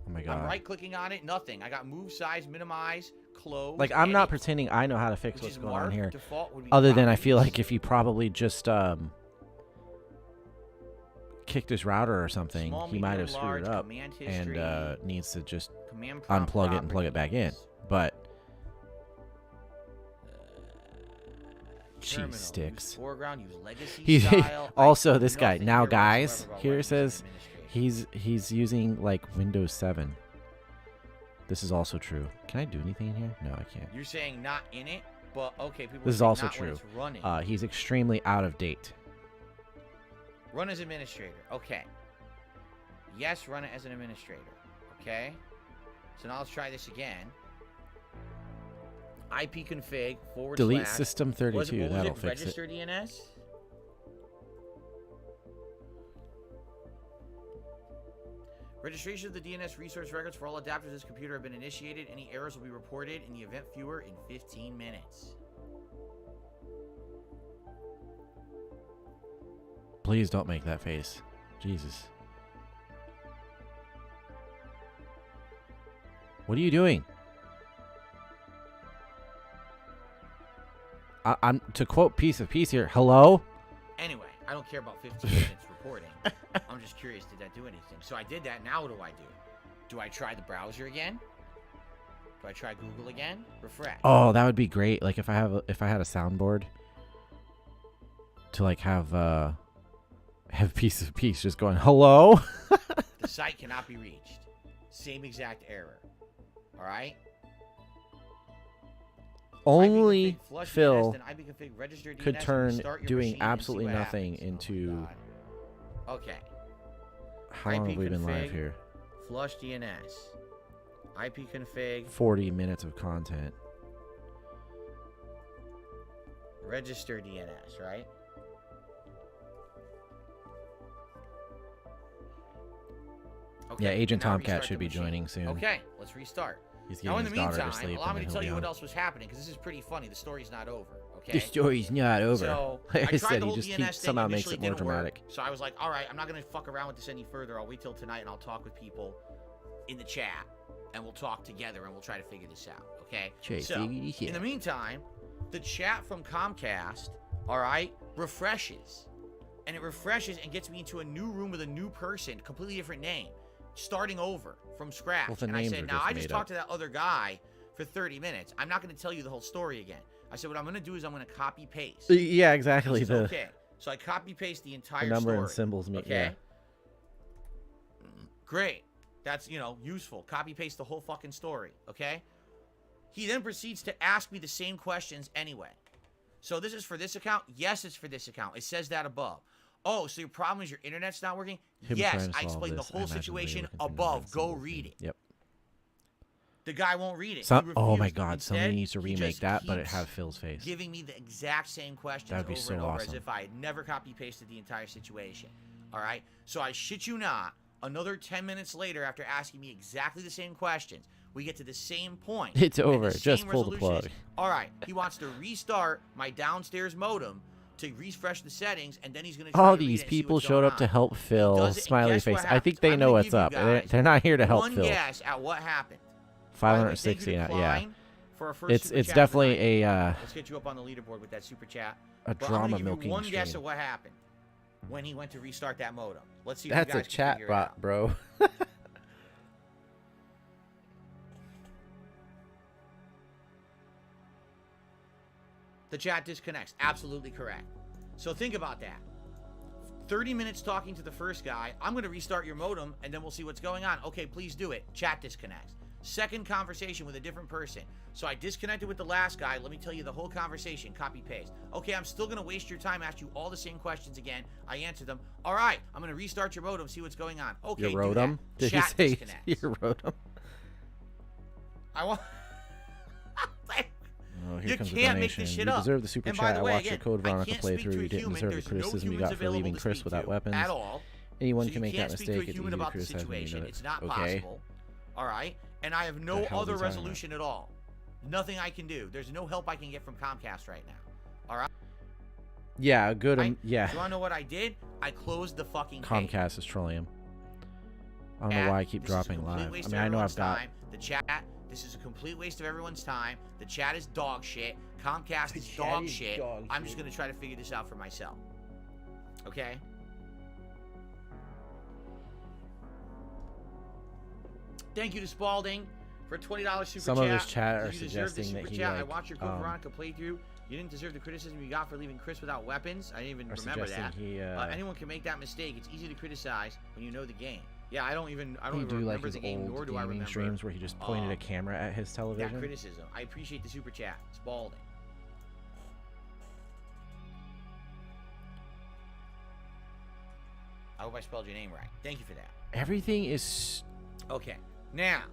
Oh my god. I'm right clicking on it, nothing. I got move size, minimize, close. Like I'm not edit, pretending I know how to fix which what's is going on mark, here. default would be Other than I feel properties. like if you probably just kicked his router or something, Small, he might medium, have screwed large, it up command and history, needs to just command prompt unplug it and plug it back in. properties. But Terminal, cheese sticks. Use foreground, use legacy He style. also I this guy nothing now here guys whatsoever about here running it as says administrator. he's using like Windows 7. This is also true. Can I do anything in here? No, I can't. You're saying not in it, but okay, people. This is say also not when true. it's running. He's extremely out of date. Run as administrator. Okay. Yes, run it as an administrator. Okay. So now let's try this again. ipconfig / Delete system 32. what was That'll it? fix Register it. DNS. Registration of the DNS resource records for all adapters of this computer have been initiated. Any errors will be reported in the event viewer in 15 minutes. Please don't make that face. Jesus. What are you doing? I'm to quote piece of piece here. Hello? Anyway, I don't care about 15 minutes reporting. I'm just curious, did that do anything? So I did that. Now what do I do? Do I try the browser again? Do I try Google again? Refresh. Oh, that would be great. Like if I had a soundboard to like have piece of piece just going, hello? The site cannot be reached. Same exact error. All right? Only ipconfig flush Phil DNS, then ipconfig register could DNS and turn restart your doing machine and see absolutely what nothing happens. into. Oh my God. Okay. How long have we been live ipconfig here? Flush DNS. ipconfig 40 minutes of content. register DNS, right? Okay, Yeah, Agent now Tomcat restart should the be machine. joining soon. Okay, let's restart. He's Now, getting in his the daughter to meantime, sleep. allow and me then to he'll tell be you what home. else was happening, because this is pretty funny. The story's not over, okay? The story's not over. So, Like I I tried said, the he whole just DNS keeps, thing, somehow makes initially it more didn't work. dramatic. So I was like, all right, I'm not going to fuck around with this any further. I'll wait till tonight, and I'll talk with people in the chat, and we'll talk together, and we'll try to figure this out, okay? So, in the meantime, the chat from Comcast, all right, refreshes. And it refreshes and gets me into a new room with a new person, completely different name, starting over from scratch. Well, the and I names said, are now just I just made talked up. to that other guy for 30 minutes. I'm not going to tell you the whole story again. I said, what I'm going to do is I'm going to copy paste. Yeah, exactly. Which is The, okay. So I copy paste the entire the number story. and symbols mean. Okay. Yeah. Great. That's, useful. Copy paste the whole fucking story. Okay. He then proceeds to ask me the same questions anyway. So this is for this account? Yes, it's for this account. It says that above. Oh, so your problem is your internet's not working? Him Yes, trying to I solve explained the this, I whole imagine they situation look into number above. and Go symbols read mean. it. Yep. The guy won't read it. So, He oh my refused. God! Instead, Somebody needs to he remake just that, but it keeps have Phil's face. giving me the exact same questions That would be over so and over awesome. as if I had never copy pasted the entire situation. All right. So I shit you not. Another 10 minutes later, after asking me exactly the same questions, we get to the same point. It's and over. the Just same pull the resolution is, plug. all right. He wants to restart my downstairs modem to refresh the settings, and then he's going to All these people showed up to help Phil. does it, and Smiley guess what face. I happens? think they I'm know gonna what's give you up. guys They're not here to help one Phil. guess at what happened. By the way, thank you to 560. Yeah. Klein for our first super It's chat definitely tonight. a Let's get you up on the leaderboard with that super chat. a But I'm drama gonna give milking you one guess stream. of what happened when he went to restart that modem. Let's see if That's you a guys can chat figure it bot, out. bro. The chat disconnects. Absolutely correct. So think about that. 30 minutes talking to the first guy. I'm going to restart your modem, and then we'll see what's going on. Okay, please do it. Chat disconnects. Second conversation with a different person. So I disconnected with the last guy. Let me tell you the whole conversation. Copy paste. Okay, I'm still going to waste your time, ask you all the same questions again. I answered them. All right, I'm going to restart your modem, see what's going on. Okay, you wrote them? Did Chat you say disconnects. you wrote them? I want... Oh, here you comes can't the make donation. this shit you up. deserve the super And by chat. the I way, watched again, your Code I Veronica can't speak playthrough. to a You didn't human. deserve the There's no criticism you humans got for available leaving to Chris speak without to weapons. at all. Anyone So can you make can't that speak to a mistake. It's human easy to about the criticize when you situation. know It's it. not Okay. possible. All right, and I have The no hell's he other talking resolution at all. Nothing I can do. There's no help I can get from Comcast right now. All right. Yeah, good. Yeah. You want to know what I did? I closed the fucking page. Comcast is trolling him. I don't know why I keep dropping live. I mean, I know I've got. The chat. This is a complete waste of everyone's time. The chat is dog shit. Comcast is dog shit. I'm just gonna try to figure this out for myself. Okay. Thank you to Spalding for $20 super chat. Some of his chat are You deserve the suggesting that super he, chat. I like, watched your Code Veronica playthrough. You didn't deserve the criticism you got for leaving Chris without weapons. I didn't even remember that. Anyone can make that mistake. It's easy to criticize when you know the game. Yeah, I don't even remember like his the game, nor old do I gaming remember streams where he just pointed a camera at his television. that criticism. I appreciate the super chat. Spalding. I hope I spelled your name right. Thank you for that. Everything is. Okay, now.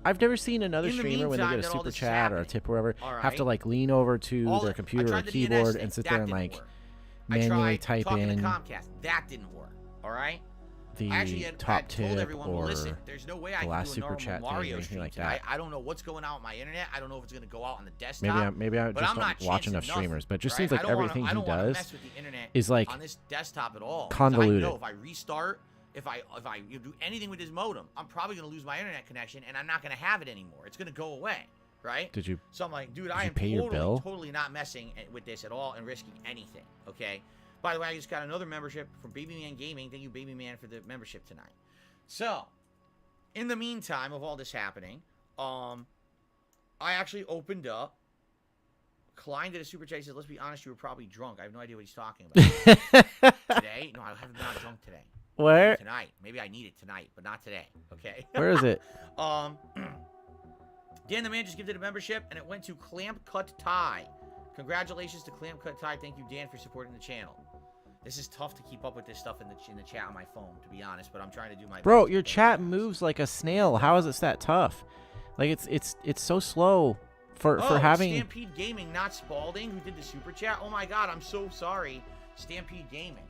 I've never seen another In the streamer when they meantime get a that all super this is chat or a happening, tip or whatever all have to right, like lean over to all their I computer or tried the DNS keyboard thing. and sit That there and didn't like work. manually I tried type talking in to Comcast. That didn't work. All right. the I actually had top told tip everyone, well, or listen, there's no way I the can last do a super normal chat thing or Mario anything stream like tonight. that. I don't know what's going on with my internet. I don't know if it's going to go out on the desktop. Maybe I but just I'm not don't watch enough chancing nothing, streamers, but it just right? seems like I don't everything wanna, he I don't wanna does mess with the internet is like on this desktop at all. convoluted. I know if I restart, if I do anything with this modem, I'm probably going to lose my internet connection, and I'm not going to have it anymore. It's going to go away, right? Did you? So I'm like, dude, Did I you am pay your bill? totally not messing with this at all and risking anything, okay? By the way, I just got another membership from Baby Man Gaming. Thank you, Baby Man, for the membership tonight. So, in the meantime of all this happening, I actually opened up. Klein did a super chat. He said, let's be honest, you were probably drunk. I have no idea what he's talking about. Today? No, I haven't been drunk today. Where? Tonight. Maybe I need it tonight, but not today. Okay? Where is it? Dan the Man just gifted a membership, and it went to Clamp Cut Tie. Congratulations to Clamp Cut Tie. Thank you, Dan, for supporting the channel. This is tough to keep up with this stuff in the chat on my phone, to be honest, but I'm trying to do my Bro, best. your chat moves like a snail. How is it that tough? Like it's so slow for having. Stampede Gaming, not Spalding, who did the super chat. Oh my God, I'm so sorry, Stampede Gaming.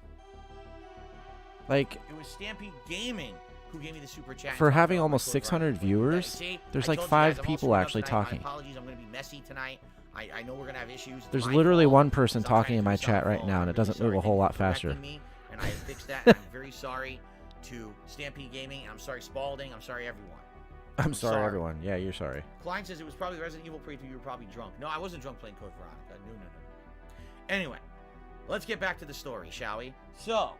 Like It was Stampede Gaming who gave me the super chat. for having almost 600 viewers. See, There's I like told you 5 guys, I'm all people screwed up actually tonight. My talking. apologies, I'm going to be messy tonight. I know we're going to have issues. It's There's my literally fault, one person because I'm talking trying in to my do this on chat my right phone. now, and I'm it doesn't really move a sorry. whole lot Thank you for faster. correcting me, and I fixed that. I'm very sorry to Stampede Gaming. I'm sorry, Spalding. I'm sorry, everyone. I'm sorry, everyone. Yeah, you're sorry. Klein says it was probably Resident Evil playthrough. You were probably drunk. No, I wasn't drunk playing Code Veronica. No. Anyway, let's get back to the story, shall we? So,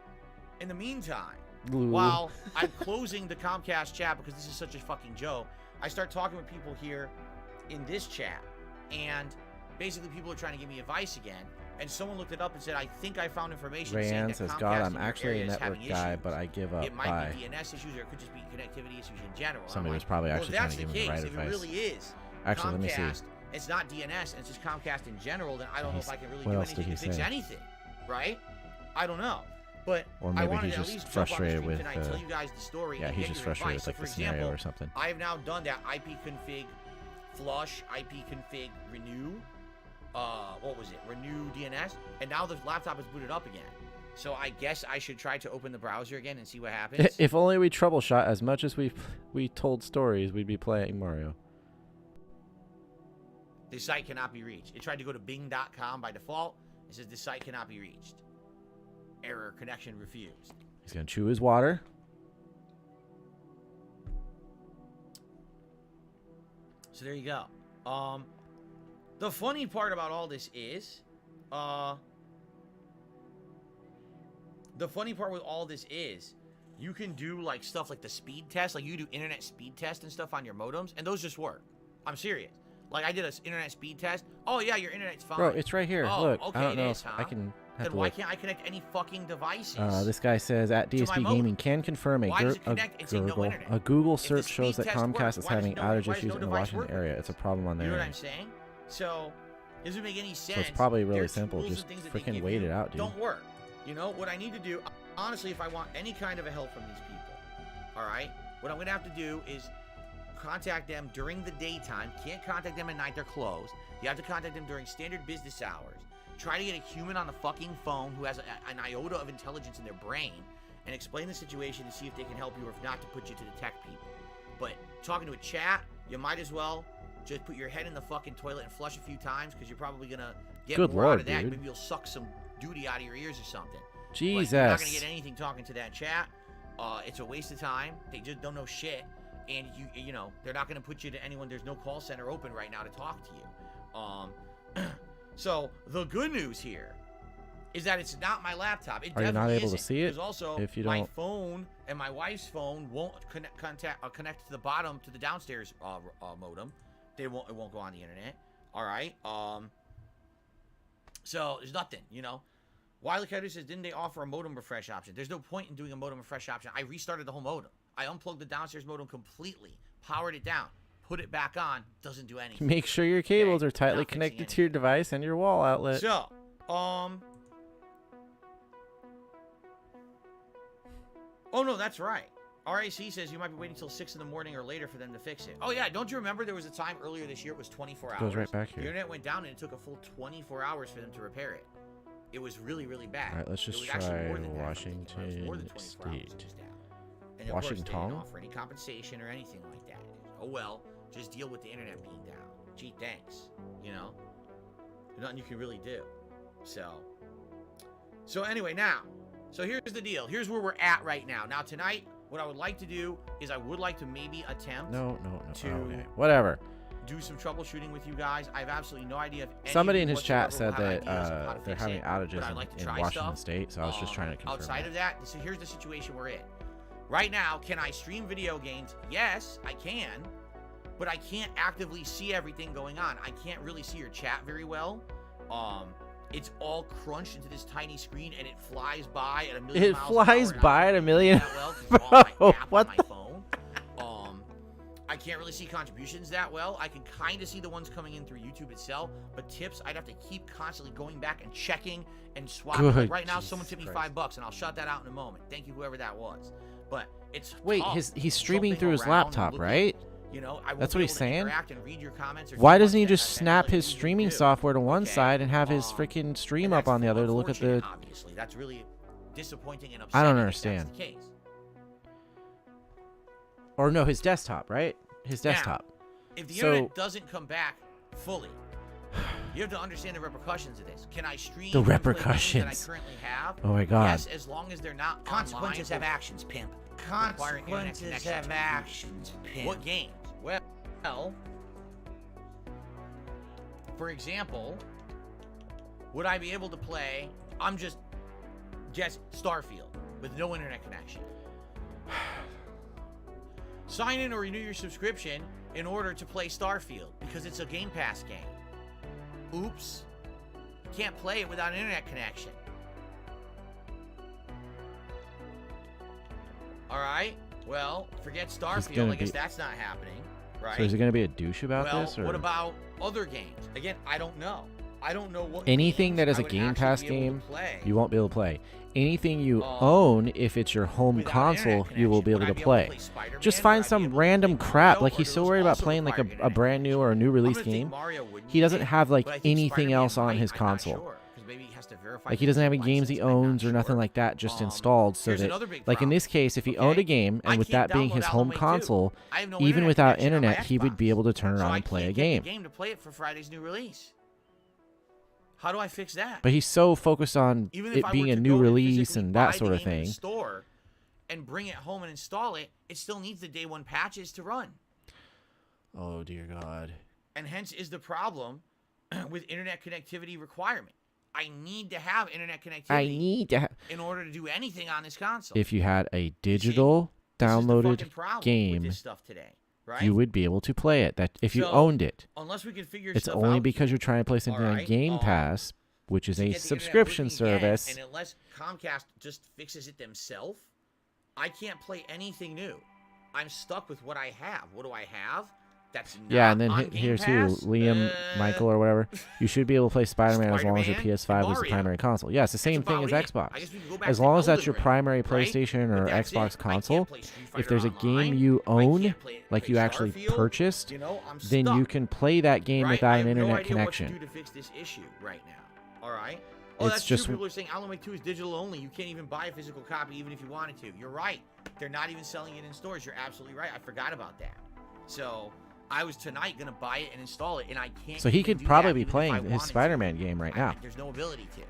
in the meantime, while I'm closing the Comcast chat because this is such a fucking joke, I start talking with people here in this chat, and basically people are trying to give me advice again. And someone looked it up and said, I think I found information saying Rayanne that says, Comcast God, I'm in your actually area a is network having guy, issues. but I give up. It might Bye. be DNS issues, or it could just be connectivity issues in general. And Somebody I'm was like, probably well, actually if trying that's to give the him the right case, if advice. it really is Actually, let me see. Comcast, it's not DNS, and it's just Comcast in general, then I don't know if I can really What do else did anything he to fix say? anything, right? I don't know. But Or I maybe wanted he's to at just least frustrated jump on the stream with, tonight, tell you guys the story. Yeah, and he's get just your frustrated advice. with like So, the for scenario example, or something. I have now done that ipconfig flush, ipconfig renew. What was it? Renew DNS, and now the laptop is booted up again. So I guess I should try to open the browser again and see what happens. If only we troubleshot as much as we told stories, we'd be playing Mario. This site cannot be reached. It tried to go to bing.com by default. It says this site cannot be reached. Error, connection refused. He's gonna chew his water. So there you go. The funny part about all this is, you can do like stuff like the speed test, like you do internet speed test and stuff on your modems, and those just work. I'm serious. Like I did an internet speed test. Oh yeah, your internet's fine. Bro, it's right here. Oh, Look, okay, I don't it know is, if I huh? can. Have then to why look. can't I connect any fucking devices? This guy says at To my DSP modem. Gaming can confirm Why does it connect and say no internet? a Google If the search shows speed that test Comcast works, is why does having no- outage why does issues no in the device Washington work with area. this? It's a problem on You their know what end. I'm saying? So, it doesn't make any sense. So it's probably really Their simple. tools and Just things that they freaking give wait you it out, dude. Don't work. You know what I need to do? Honestly, if I want any kind of a help from these people, all right, what I'm gonna have to do is contact them during the daytime. Can't contact them at night; they're closed. You have to contact them during standard business hours. Try to get a human on the fucking phone who has an iota of intelligence in their brain and explain the situation to see if they can help you, or if not, to put you to the tech people. But talking to a chat, you might as well just put your head in the fucking toilet and flush a few times, because you're probably gonna get Good more Lord, out of that. dude. Maybe you'll suck some duty out of your ears or something. Jesus. But you're not gonna get anything talking to that chat. It's a waste of time. They just don't know shit, and you know they're not gonna put you to anyone. There's no call center open right now to talk to you. So the good news here is that it's not my laptop. It Are you not definitely able to isn't, see it because also if you my don't- phone and my wife's phone won't connect to the bottom, to the downstairs modem. It won't go on the internet. All right. So there's nothing, you know. Wiley Cutter says, didn't they offer a modem refresh option? There's no point in doing a modem refresh option. I restarted the whole modem. I unplugged the downstairs modem completely, powered it down, put it back on. Doesn't do anything. Make sure your cables Okay, are tightly not fixing connected to your anything. device and your wall outlet. So, oh no, that's right. RAC says you might be waiting till 6 in the morning or later for them to fix it. Oh yeah, don't you remember there was a time earlier this year it was 24 hours? Goes right back The here. internet went down and it took a full 24 hours for them to repair it. It was really, really bad. All right, let's It just was actually try more than that, I think. It was more than Washington 24 hours it State. was down. And of course, they Washington? didn't offer any compensation or anything like that. Oh well, just deal with the internet being down. Gee, thanks. You know, there's nothing you can really do. So anyway, now, so here's the deal. Here's where we're at right now. Now tonight, what I would like to do is I would like to maybe attempt No. to Okay. Whatever. do some troubleshooting with you guys. I have absolutely no idea if any Somebody of in you his chat whatsoever said will have that ideas on how to they're fix having it, outages but I'd like to in try Washington stuff. State, so I was just trying to confirm Outside that. of that, so here's the situation we're in. Right now, can I stream video games? Yes, I can, but I can't actively see everything going on. I can't really see your chat very well. It's all crunched into this tiny screen, and it flies by at a million It miles an hour, flies and I by can't at a read million- that well 'cause it's all on my Bro, app what on my phone. I can't really see contributions that well. I can kind of see the ones coming in through YouTube itself, but tips, I'd have to keep constantly going back and checking and swapping. Like Good right now, Jesus someone tipped me Christ. $5, and I'll shut that out in a moment. Thank you, whoever that was. But it's Wait, tough he's streaming jumping through his around and laptop, looking. right? You know, I won't That's be what able he's to saying? interact and read your comments or Why do doesn't he much just that snap like his we usually streaming do. software to one Okay? side and have his Um, freaking stream and up on the that's other to look at the... unfortunate, obviously, that's really disappointing and I upsetting. don't if understand. That's the case. Or no, his desktop, right? His Now, desktop. If the So- internet doesn't come back fully, you have to understand the repercussions of this. Can I stream The and play games repercussions. that I currently have? Oh my God. Yes, as long as they're not Consequences online, have actions, pimp. requiring internet Consequences connection have to be actions, pimp. What games? Well, for example, would I be able to play? I'm just Starfield with no internet connection. Sign in or renew your subscription in order to play Starfield because it's a Game Pass game. Oops. Can't play it without an internet connection. Alright. Well, forget Starfield. gonna I guess be- that's not happening. Right? So is he going to be a douche about well, this? Or what about other games? Again, I don't know. I don't know what anything games that is I a would Game actually Pass be able to game, play you won't be able to play. Anything you Um, own, if it's your home without console, internet you will connection. be able Would to I be play. Spider-Man? Just Would I find be some able to random play crap. Mario? Like Or he's do so those worried about also playing like require a internet brand new or a new I'm release gonna think game. Mario wouldn't He doesn't be, have like but I think anything Spider-Man else on might. his I'm not console. sure, 'cause maybe he has to verify Like he doesn't have any his games he license, I'm not owns or nothing sure. like that just Um, installed. So here's that, another big like in problem, this case, if he owned okay? a game I and with can't that being download his Alan home Wake 2. console, I have no even internet without connection on my internet, he would Xbox. be able to turn So around I and play a can't get game. the game to play it for Friday's new release. How do I fix that? But he's so focused on Even if it I being were a to new go and release physically and buy that the sort of game in the thing. store and bring it home and install it, it still needs the day one patches to run. Oh dear God. And hence is the problem with internet connectivity requirement. I need to have internet connectivity I need to. in order to do anything on this console. If you had a digital This is the downloaded fucking problem with game, this stuff today, right? you would be able to play it. That if you So, owned it. Unless we can figure It's stuff only out because you're trying to play something on Alright, Game Pass. which is to a get the internet subscription working again, service. and unless Comcast just fixes it themselves, I can't play anything new. I'm stuck with what I have. What do I have? That's not Yeah, and then on here Game too, Pass? Liam, Michael, or whatever. You should be able to play Spider-Man as long as your Spider-Man PS5 and is the Mario. primary console. Yeah, it's the same thing as about it. Xbox. I guess we can go back As to long as that's Elden your Ring, primary right? PlayStation But or that's it. Xbox I can't console, play Street if Fighter there's a Online. game you I own, can't play like you actually Starfield. purchased, You know, I'm then you stuck, can play that game right? without I an have no internet idea connection. What to do to fix this issue right now. All right. Oh, It's that's just- true. People are saying Alan Wake 2 is digital only. You can't even buy a physical copy even if you wanted to. You're right. They're not even selling it in stores. You're absolutely right. I forgot about that. So I was tonight going to buy it and install it, and I can't. So he even could do probably that be even if I playing his wanted to. Spider-Man game right now. There's no ability to.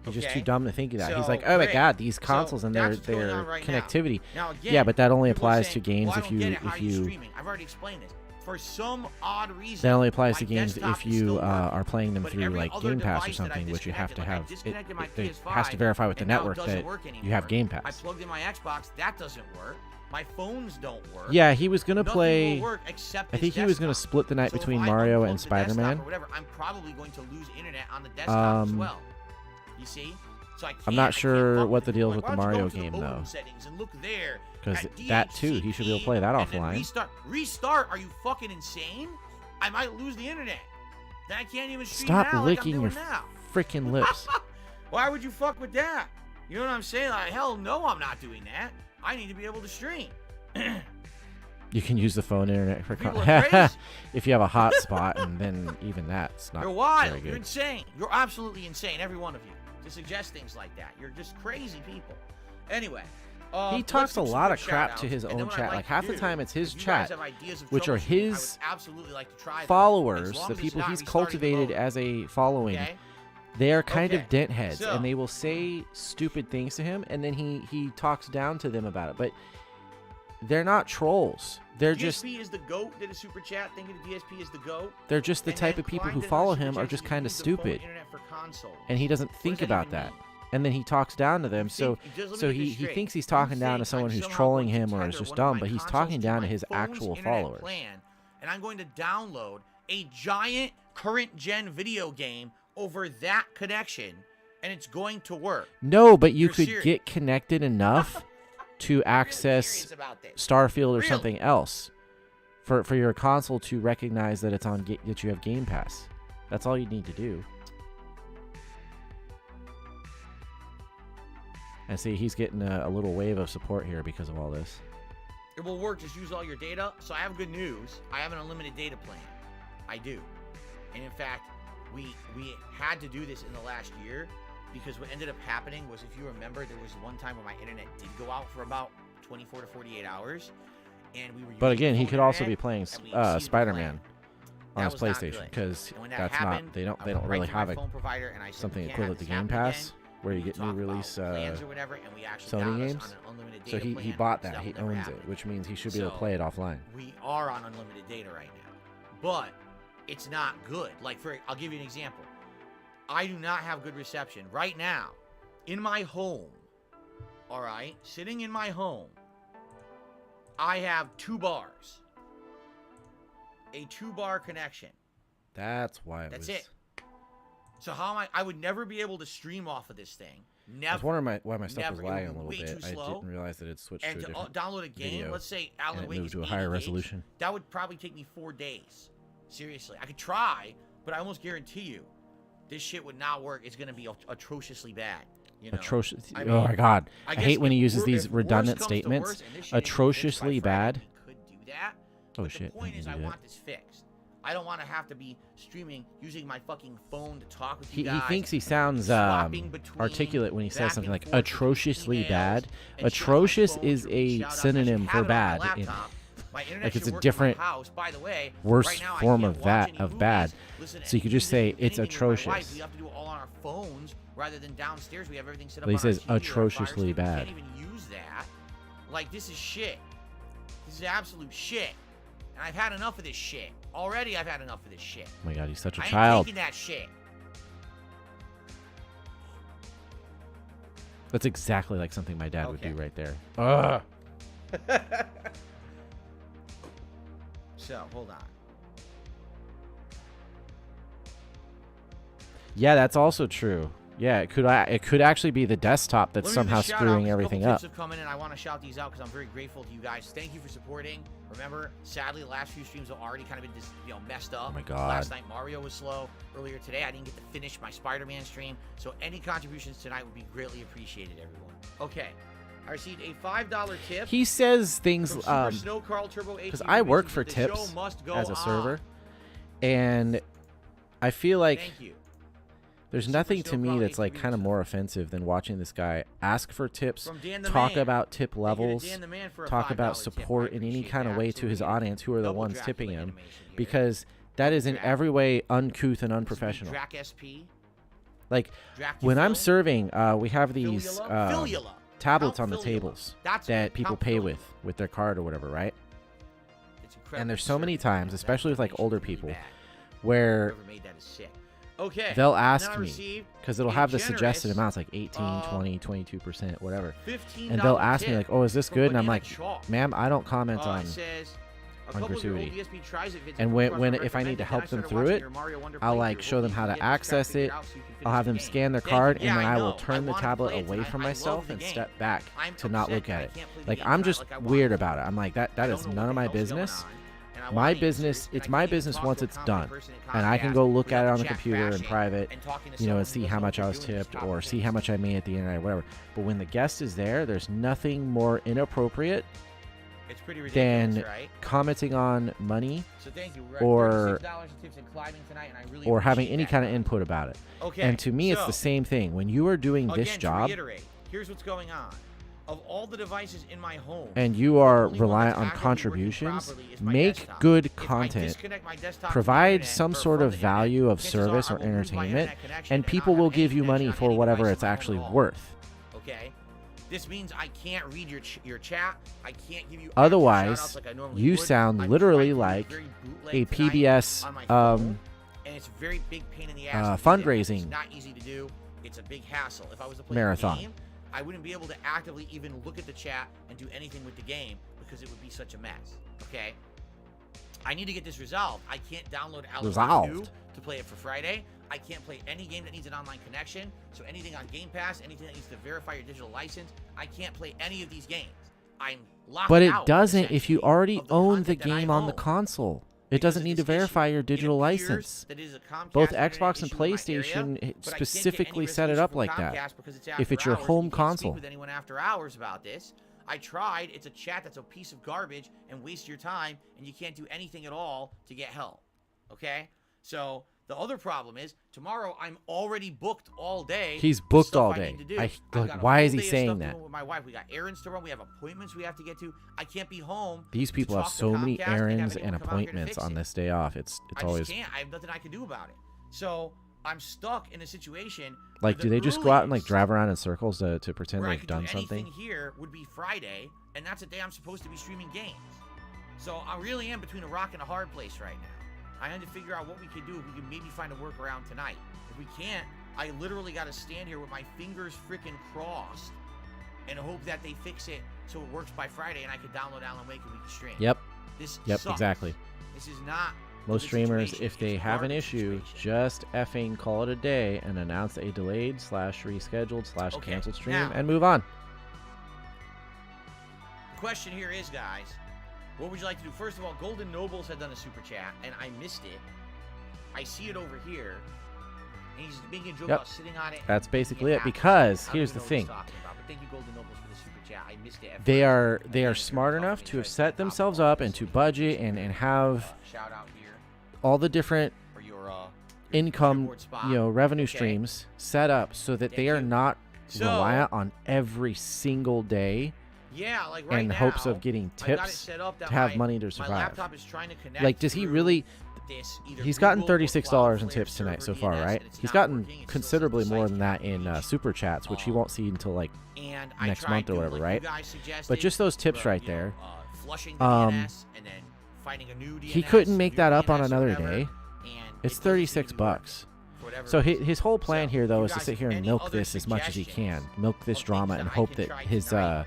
He's just Okay? too dumb to think of that. He's So, like, oh my great. god, these So, consoles and their that's what's going on right now. connectivity. Now, again, Yeah, but that only people are applies saying, to games well, I if don't get you it. How if are you you streaming? I've already explained this. For some odd reason, that only applies to my games desktop if is you still working, are playing them but through every like other Game Pass or device that I something, which you have to disconnected, like I have. disconnected my It has to PS5, verify with the and now it network doesn't that work you have anymore. Game I Pass. plugged in my Xbox. That doesn't work. My phones don't work. Yeah, he was gonna Nothing play. will work except I think this he was gonna desktop. split the night So if between I Mario unplug and the desktop Spider-Man. or whatever, I'm probably going to lose internet on the desktop as well. You see? So I'm not sure fuck what the it. deal is Like, with the why don't you Mario go to the game, modem though. settings and look there 'Cause at that, too, he should be able to play that DHCP, and then offline. Restart? Are you fucking insane? I might lose the internet. Then I can't even stream Stop now licking your like I'm doing now. freaking lips. Why would you fuck with that? You know what I'm saying? Like, hell no, I'm not doing that. I need to be able to stream. You can use the phone internet for People are crazy. if you have a hotspot, and then even that's not You're very wild. good. You're insane. You're absolutely insane, every one of you, to suggest things like that. You're just crazy people. Anyway. He let's talks do a some lot good of crap to shout-outs, his and then own what I'd chat. like Like to half the do, time it's his if you guys chat, have ideas of which are troubleshooting, I his would absolutely like to try them, followers, as long the as it's people not he's restarting the cultivated mode. as a following. Okay? They are kind of Okay. dent heads, So- and they will say stupid things to him, and then he talks down to them about it. But they're not trolls. They're just DSP is the GOAT, did a super chat thinking the DSP is the GOAT. they're just the And type then of people Klein who did follow another him super are chat just saying kind of use the phone stupid, internet for console. and he doesn't What think does that about even that. mean? And then he talks down to them. You So think- just let so me get he this straight. thinks he's You talking down to think someone I'm who's somehow trolling going to him or is tether just one of dumb, my but he's consoles talking down to my his phone's actual internet followers. plan, and I'm going to download a giant current gen video game over that connection, and it's going to work. No, but you You're could serious. get connected enough to Really access serious about this. Starfield or Really? something else for your console to recognize that it's on that you have Game Pass. That's all you need to do. And see, he's getting a little wave of support here because of all this. It will work. Just use all your data. So I have good news. I have an unlimited data plan. I do. And in fact, we had to do this in the last year because what ended up happening was, if you remember, there was one time when my internet did go out for about 24 to 48 hours, and we were. But using again, he phone could also be internet, playing and we exceeded the Spider-Man plan. on That his was not PlayStation good. because And when that that's happened, not they I don't went right really to my have a phone provider and I said, something "We can't equivalent to have this Game happen Pass again." where you We get new talked about release plans or whatever, and we actually Sony got us games. on an unlimited So data he plan, bought so that. He will never owns it, happen. which means he should be able to So, play it offline. We are on unlimited data right now, but it's not good. Like, I'll give you an example. I do not have good reception right now in my home. All right, sitting in my home, I have 2 bars, a 2-bar connection. That's why That's it. So how am I would never be able to stream off of this thing. Never. I was wondering why my stuff Never. was It would lagging a be little way bit. too I slow. didn't realize that it switched And to a to different download a game, video, let's say and Alan it Wake moved is to a 80 higher gigs, resolution. that would probably take me 4 days. Seriously. I could try, but I almost guarantee you this shit would not work. It's going to be atrociously bad. You know? Atrocious. I Oh mean, my god. I guess hate when he if uses wor- these if worse redundant comes to statements. worse and this shit ain't fixed by Atrociously Friday, bad. we could do that. Oh But shit. The point I is, can I do that. want this fixed. I don't want to have to be streaming using my fucking phone to talk with He you guys. thinks he sounds swapping between articulate when he says back something and like forth with atrocciously emails bad. and shit on my Atrocious phone is to a reach out. I should synonym have for it on my bad. laptop. My internet Like it's should a work in my different, house. By the way, worse right now I form can't of watch that any of movies, bad. listen to So you could any just say music, it's anything with my wife. atrocious. We have to do it all on our phones rather than downstairs. We have everything set up But he on our says TV or our Fire atrociously Stick. We bad. can't even use that. Like, this is shit. This is absolute shit. And I've had enough of this shit. Already I've had enough of this shit. Oh my god, he's such a I ain't child. taking that shit. That's exactly like something my dad would Okay. do right there. Ugh. So, hold on. Yeah, that's also true. Yeah, it could actually be the desktop that's Let me do somehow the shout-out, screwing 'cause a couple everything tips up. have come in, and I want to shout these out because I'm very grateful to you guys. Thank you for supporting. Remember, sadly, the last few streams have already kind of been messed up. Oh my God. Last night Mario was slow. Earlier today, I didn't get to finish my Spider-Man stream. So any contributions tonight would be greatly appreciated, everyone. Okay. I received a $5 tip. He says things from Super Snow Carl Turbo because 18, I who work mentions for that the show tips must go as a on. server, and I feel like Thank you. there's Super nothing Snow to me Carl that's like 18 kind of mentions more offensive than watching this guy ask for tips, From Dan the talk Man. about tip Thank you to levels, Dan the Man for a talk about $5 tip. support I in any appreciate kind of that. way So to we his get audience who are the double ones Dracula tipping him, animation here. because that is in Drac. every way uncouth and This would be unprofessional. Drac SP. Like Dracula. when I'm serving, we have these Filiula. tablets Count on the Filiula. tables That's that right, people Count pay Filiula. with their card or whatever, right? It's incredible. And there's so many Serving times, that especially with like animation older is really people, bad. where Whoever made that is sick. Okay. they'll and ask then I me, received because it'll a have the suggested generous, amounts like 18, 20, 22%, whatever. $15 And they'll ask me tip like, "Oh, is this from good?" And I'm Banana like, Chalk. "Ma'am, I don't comment It on." says, a on couple of your old gratuity. ESP tries it, And Vince, when Cross if I need to recommended, help then I them started through watching it, your Mario Wonder I'll playthrough. like show them Hopefully how you to get this crap access figured it. out so you can I'll finish have the them game. scan their Thank card, you. and then Yeah, I will know. turn the wanted to tablet play it away tonight. from I myself love the and game. step back I'm to not upset look that at I it. can't play the Like game I'm tonight just like I weird wanted. about it. I'm like that I is don't know none of what my the hell's going business. on, and I My want business, answers, it's and I my can't even business talk once to a it's competent done. person in And I can Comcast go look at without it on the the chat computer in crashing private, and talking to you know, someone and who see doesn't how know much what I they're was doing and tipped stop or the see things. how much I made at the end or whatever. But when the guest is there, there's nothing more inappropriate It's pretty ridiculous, than right? commenting on money So thank you. We're or- at $36 in tips and climbing tonight, and I really or having appreciate any that, kind of guys. input about it. Okay. And to me, it's so, the same thing. When you are doing again, this to job reiterate, here's what's going on. Of all the devices in my home, and you the are only one reliant that's on actively working contributions, properly is my make desktop. good If I content, disconnect my desktop from the provide internet some or sort from of the internet, value of chances are service I or will lose my entertainment, internet connection and not people have will any give you connection money on for any whatever device it's in my home actually at all. worth. Okay? This means I can't read your chat. I can't give you actual Otherwise, shout-outs like I normally you would. sound I'm literally trying to do like very bootleg a tonight PBS on my phone, and it's a very big pain in the ass to do that. fundraising It's not easy to do. It's a big hassle. If I was to play marathon. a game, I wouldn't be able to actively even look at the chat and do anything with the game because it would be such a mess. Okay? I need to get this resolved. I can't download Alan Wake 2 to play it for Friday. I can't play any game that needs an online connection. So anything on Game Pass, anything that needs to verify your digital license, I can't play any of these games. I'm locked But it out, doesn't if you essentially, already of the own the content that I game on the own. console. It Because doesn't of need to this issue. verify your It digital appears license. that it is a Comcast Both internet Xbox and issue in my area, PlayStation but I can't get any specifically set it resolution up from like that. Comcast because it's If it's after your hours and home you can't console. speak with anyone after hours about this. I tried. It's a chat that's a piece of garbage and waste your time, and you can't do anything at all to get help. Okay? So the other problem is tomorrow I'm already booked all day. He's with booked stuff all I day. need to do. I- I've like, got a why is full he day of saying stuff that? doing with my wife. We got errands to run. We have appointments we have to get to. I can't be home. These to people have talk to so many Comcast and have errands anyone and come out here to appointments fix on it. this day off. It's I just always can't. I have nothing I can do about it. So I'm stuck in a situation. like, where do the they just go out and like earliest drive around in circles to pretend where I they've could done do something? anything here would be Friday, and that's a day I'm supposed to be streaming games. So I really am between a rock and a hard place right now. I had to figure out what we could do if we could maybe find a workaround tonight. If we can't, I literally got to stand here with my fingers freaking crossed and hope that they fix it so it works by Friday and I could download Alan Wake and we can stream. Yep. This Yep, sucks. exactly. This is not a Most good streamers, situation. if they It's a have an garbage issue, situation. just effing call it a day and announce a delayed / rescheduled / Okay, canceled stream now- and move on. The question here is, guys, what would you like to do? First of all, Golden Nobles had done a super chat, and I missed it. I see it over here, and he's making a joke Yep. about sitting on it. and That's making basically it. happen. Because I don't here's even the know what thing: he's talking about, but thank you, Golden Nobles, for the super chat. I missed it. At they first. are I they are didn't smart hear it enough talking, to so I have just set went off themselves on up this and to super budget and have shout out here all the different for your income, leaderboard spot. revenue Okay. streams set up so that Thank they are you. not So, reliant on every single day yeah, like right in now, hopes of getting I got it tips set up that to have my- money to My survive. laptop is trying to connect. Like, does he through really? this, either He's gotten Google or $36 in Cloudflare tips tonight so server far, DNS, right? and it's He's not gotten working. It still says considerably the more site's than that in confirmation. super chats, which you won't see until like And I next tried month or doing whatever, what right? you guys suggested, But just those tips for, right you know, there. Flushing the Um, DNS and then finding a new DNS. He couldn't make new that up on DNS or another whatever, day. and It's it doesn't seem to $36 be working bucks. for whatever So reason. his whole plan So, here, though, you is to guys sit here have and any milk other this as much as he can, suggestions milk of this things drama, that and I hope can that try his tonight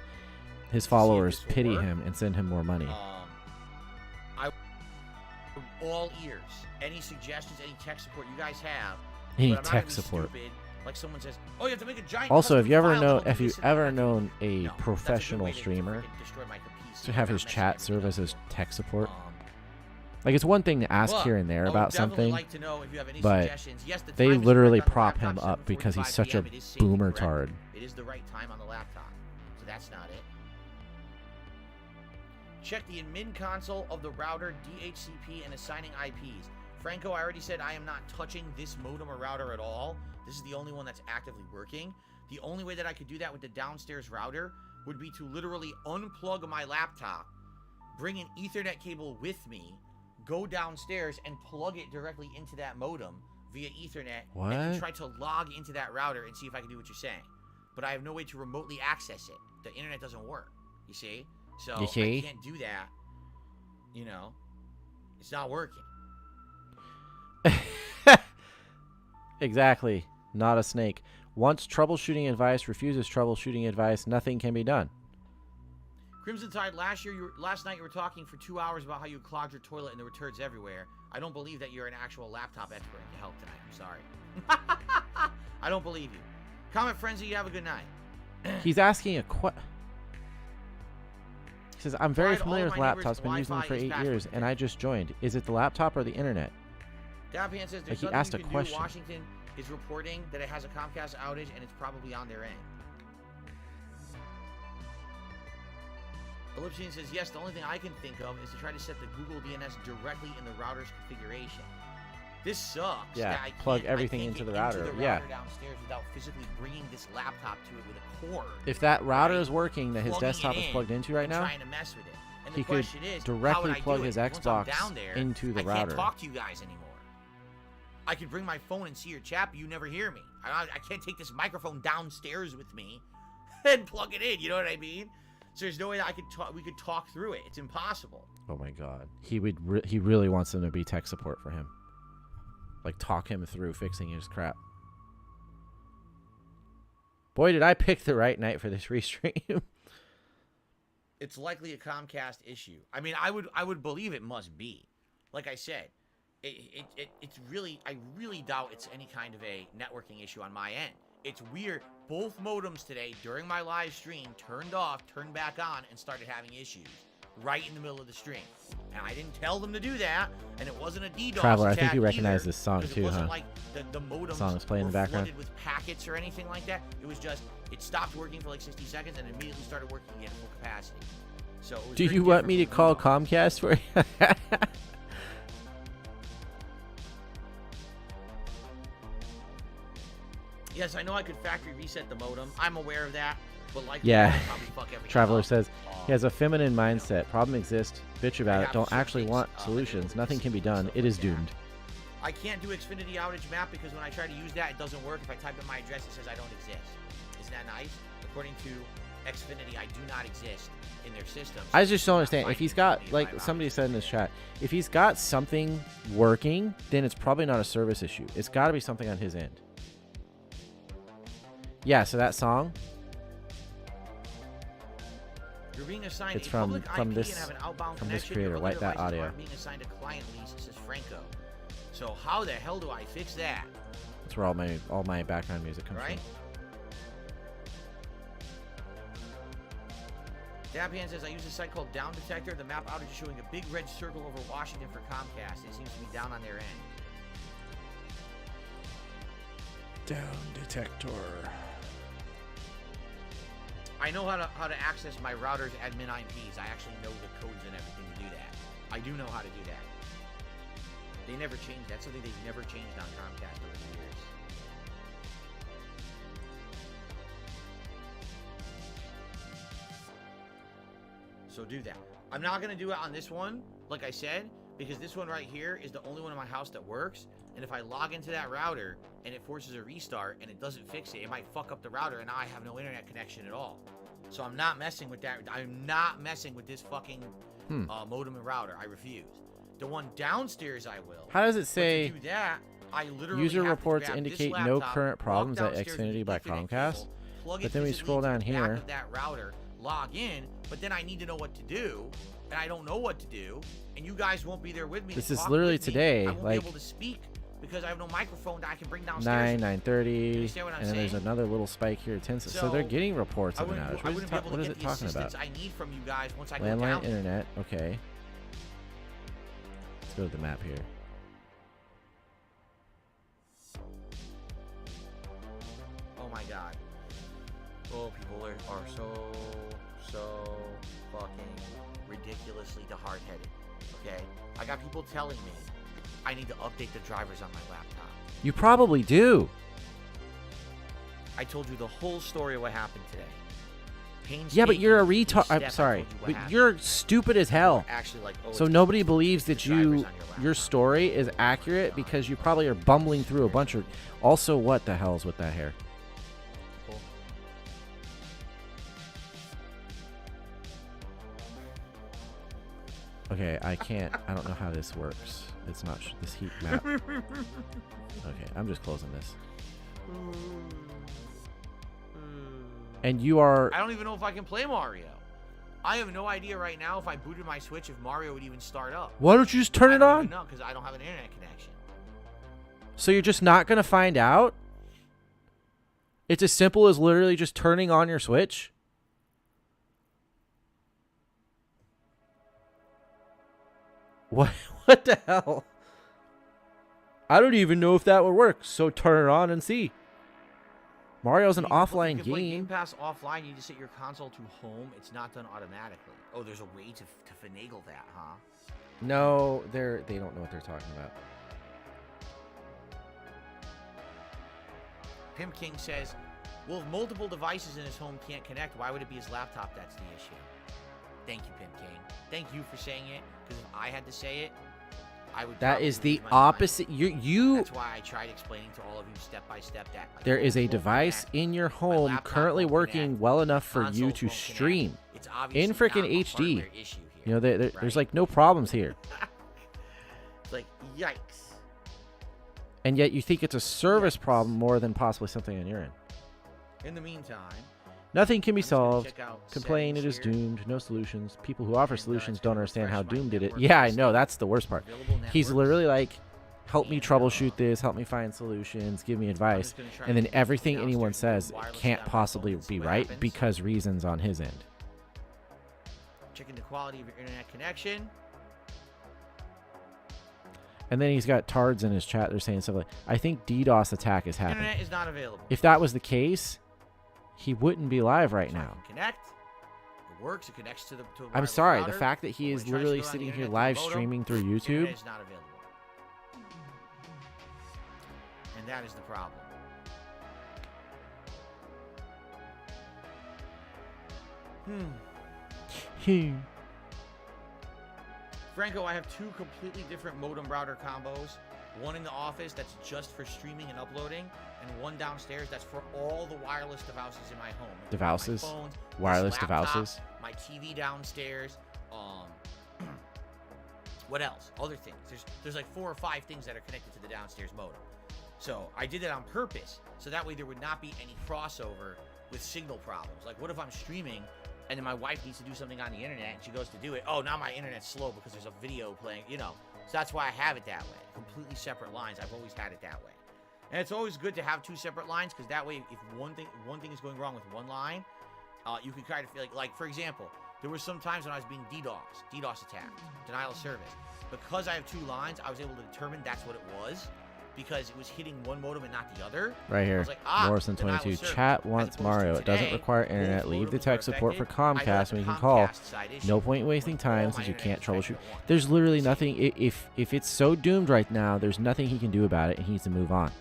his to see if followers this will pity work? him and send him more money. I'm all ears. Any suggestions, any tech support you guys have, He But I'm not tech gonna be support. stupid, like someone says, oh, you have to make a giant. Also, custom have you ever file know that'll if do you this and ever that. known a No, that's a good professional way to streamer freaking destroy my PC. to have I'm his not chat messing serve as everything his up. tech support? Um, Like, it's one thing to ask but here and there I would about definitely something, like to know if you have any but suggestions. Yes, the they time is literally correct on the prop him laptop, up because he's 7:45 such a PM. It is safety boomer correct. tard. It is the right time on the laptop, so that's not it. Check the admin console of the router, DHCP, and assigning IPs. Franco, I already said I am not touching this modem or router at all. This is the only one that's actively working. The only way that I could do that with the downstairs router would be to literally unplug my laptop, bring an Ethernet cable with me, go downstairs and plug it directly into that modem via Ethernet, and then What? try to log into that router and see if I can do what you're saying. But I have no way to remotely access it. The internet doesn't work. You see? So You see? I can't do that. You know, it's not working. Exactly. Not a snake. Wants troubleshooting advice, refuses troubleshooting advice. Nothing can be done. Crimson Tide, last night you were talking for 2 hours about how you clogged your toilet and there were turds everywhere. I don't believe that you're an actual laptop expert and can help tonight. I'm sorry. I don't believe you. Comment Frenzy, you have a good night. He's asking a question. He says, I'm very Fried, all familiar of with my neighbors' laptops, been using them Wi-Fi for is 8 password years, and I just joined. Is it the laptop or the internet? Dapian says there's he nothing asked you a can question. do. Washington is reporting that it has a Comcast outage and it's probably on their end. Ellipsian says, yes, the only thing I can think of is to try to set the Google DNS directly in the router's configuration. This sucks. Yeah, that I plug can't- everything I can't into get the router. Yeah. downstairs without physically bringing this laptop to it with a cord. If that router Right. is working that his Plugging it desktop is in plugged into right and now, trying to mess with it. And he the could question is, how would directly I do plug it? his Once I'm Xbox down there, into the I router. can't talk to you guys anymore. I could bring my phone and see your chat, but you never hear me. I can't take this microphone downstairs with me and plug it in. You know what I mean? So there's no way that I could talk. We could talk through it. It's impossible. Oh my god. He really wants them to be tech support for him. Like, talk him through fixing his crap. Boy, did I pick the right night for this restream. It's likely a Comcast issue. I mean, I would believe it must be. Like I said, it's really, I really doubt it's any kind of a networking issue on my end. It's weird. Both modems today during my live stream turned off, turned back on, and started having issues right in the middle of the stream. And I didn't tell them to do that, and it wasn't a DDoS Traveler, I think attack you recognize either, this song because too, it wasn't huh? like the modems Song's playing in were the background. flooded with packets or anything like that. It was just, it stopped working for like 60 seconds and immediately started working again at full capacity. So it was Do very you want different me to from call DDoS. Comcast for you? Yes, I know I could factory reset the modem. I'm aware of that, but like, Yeah. probably fuck everything Traveler up. says he has a feminine mindset. Problem exists. Bitch about it. have Don't certain actually things, want that solutions. it Nothing can be and done. stuff It like is that. doomed. I can't do Xfinity outage map because when I try to use that, it doesn't work. If I type in my address, it says I don't exist. Isn't that nice? According to Xfinity, I do not exist in their system. I just don't Not understand. If finding he's got, Xfinity like live somebody outage. said in this chat, if he's got something working, then it's probably not a service issue. It's got to be something on his end. Yeah, so that song, You're being assigned It's a from- public from IP this- and have an outbound from this connection. creator. Your Wipe other that devices audio. aren't being assigned a client lease, says Franco. So how the hell do I fix that? that's where all my background music comes Right? Dapian says, I use a site called Down Detector. The map outage is showing a big red circle over Washington for Comcast. It seems to be down on their end. from. Down detector. I know how to access my router's admin IPs. I actually know the codes and everything to do that. I do know how to do that. They never changed. That's something they've never changed on Comcast over the years. So do that. I'm not going to do it on this one, like I said, because this one right here is the only one in my house that works. And if I log into that router and it forces a restart and it doesn't fix it, it might fuck up the router and now I have no internet connection at all. So I'm not messing with that. I'm not messing with this fucking modem and router. I refuse. The one downstairs I will. How does it But say to do that, I literally user have to reports grab this indicate no laptop, current walk problems at downstairs with Xfinity the by Ethernet Comcast? cable, plug But it then we physically scroll into down the back here. of that router, log in, but then I need to know what to do, and I don't know what to do, and you guys won't be there with me. This to is talk literally with me. today, I won't like, be able to speak because I have no microphone that I can bring downstairs. 9:30. You understand what I'm and then there's saying? another little spike here at 10. So they're getting reports I of an wouldn't, outage. I wouldn't be able What to is get it the talking assistance about? I need from you guys once I go Landline down. internet. Okay. Let's go to the map here. Oh my god. Oh, people are so fucking ridiculously hard-headed. Okay? I got people telling me I need to update the drivers on my laptop. You probably do. I told you the whole story of what happened today. Yeah, but you're a Painstaking retard. step, I'm I sorry, told you what but happened. you're stupid as hell. Actually, like, oh, So it's nobody believes that the drivers on your laptop. story is accurate because you probably are bumbling through a bunch of. Also, what the hell's with that hair? Cool. Okay, I can't. I don't know how this works. It's not this heat map. Okay, I'm just closing this. And you are. I don't even know if I can play Mario. I have no idea right now if I booted my Switch if Mario would even start up. Why don't you just turn it on? No, because I don't have an internet connection. So you're just not gonna find out? It's as simple as literally just turning on your Switch? What? What the hell? I don't even know if that would work. So turn it on and see. Mario's an offline you can play Game game. Pass offline. You just set your console to home. It's not done automatically. Oh, there's a way to finagle that, huh? No, they don't know what they're talking about. Pimp King says, well, if multiple devices in his home can't connect, why would it be his laptop that's the issue? Thank you, Pimp King. Thank you for saying it, because if I had to say it, I would. That is the lose my mind. opposite. You. That's why I tried explaining to all of you step by step that like, There is a phones won't device connect, in your my home laptop currently won't working connect, well enough for you consoles to won't connect. stream It's obviously in freaking not a HD. hardware issue here, You know, there's right? like no problems here. It's like, yikes. And yet you think it's a service problem more than possibly something on your end. In the meantime, Nothing can be I'm just gonna solved. check out Complain it is settings here. doomed. No solutions. People who offer And, solutions it's don't gonna understand how refresh my doomed it is. network Yeah, I list. know. That's the worst part. Available He's networks. literally like, help me And, troubleshoot this. Help me find solutions. Give me I'm advice. just gonna try And to then get everything downstairs anyone and do says wireless can't down my possibly phone and see be what right happens. because reasons on his end. Checking the quality of your internet connection. And then he's got tards in his chat. They're saying stuff like, I think DDoS attack is happening. Internet is not available. If that was the case, he wouldn't be live right So I now. can connect. It works. It connects to the. To a I'm wireless sorry. router, The fact that but he when is it tries to literally go on the sitting here internet live through the modem, streaming through the YouTube. internet is not available. And that is the problem. Franco, I have two completely different modem router combos. One in the office that's just for streaming and uploading, and one downstairs that's for all the wireless devices in my home. Devices? My phones, this Wireless laptop, devices? my TV downstairs. What else? Other things. There's like 4 or 5 things that are connected to the downstairs modem. So I did that on purpose, so that way there would not be any crossover with signal problems. Like, what if I'm streaming and then my wife needs to do something on the internet and she goes to do it? Oh, now my internet's slow because there's a video playing, you know. So that's why I have it that way. Completely separate lines. I've always had it that way. And it's always good to have 2 separate lines, because that way if one thing is going wrong with one line, you can kind of feel like for example, there were some times when I was being DDoS attacked, denial of service. Because I have 2 lines, I was able to determine that's what it was, because it was hitting one modem and not the other. Right I here. was like, Morrison denial of 22. service. Chat As wants opposed to Mario. It doesn't today, require both internet. Leave the modems tech were support for affected. I know Comcast that's when a you can call. Comcast side issue. No point wasting All time my since you internet can't is affected troubleshoot. at once. There's literally nothing. If it's so doomed right now, there's nothing he can do about it, and he needs to move on.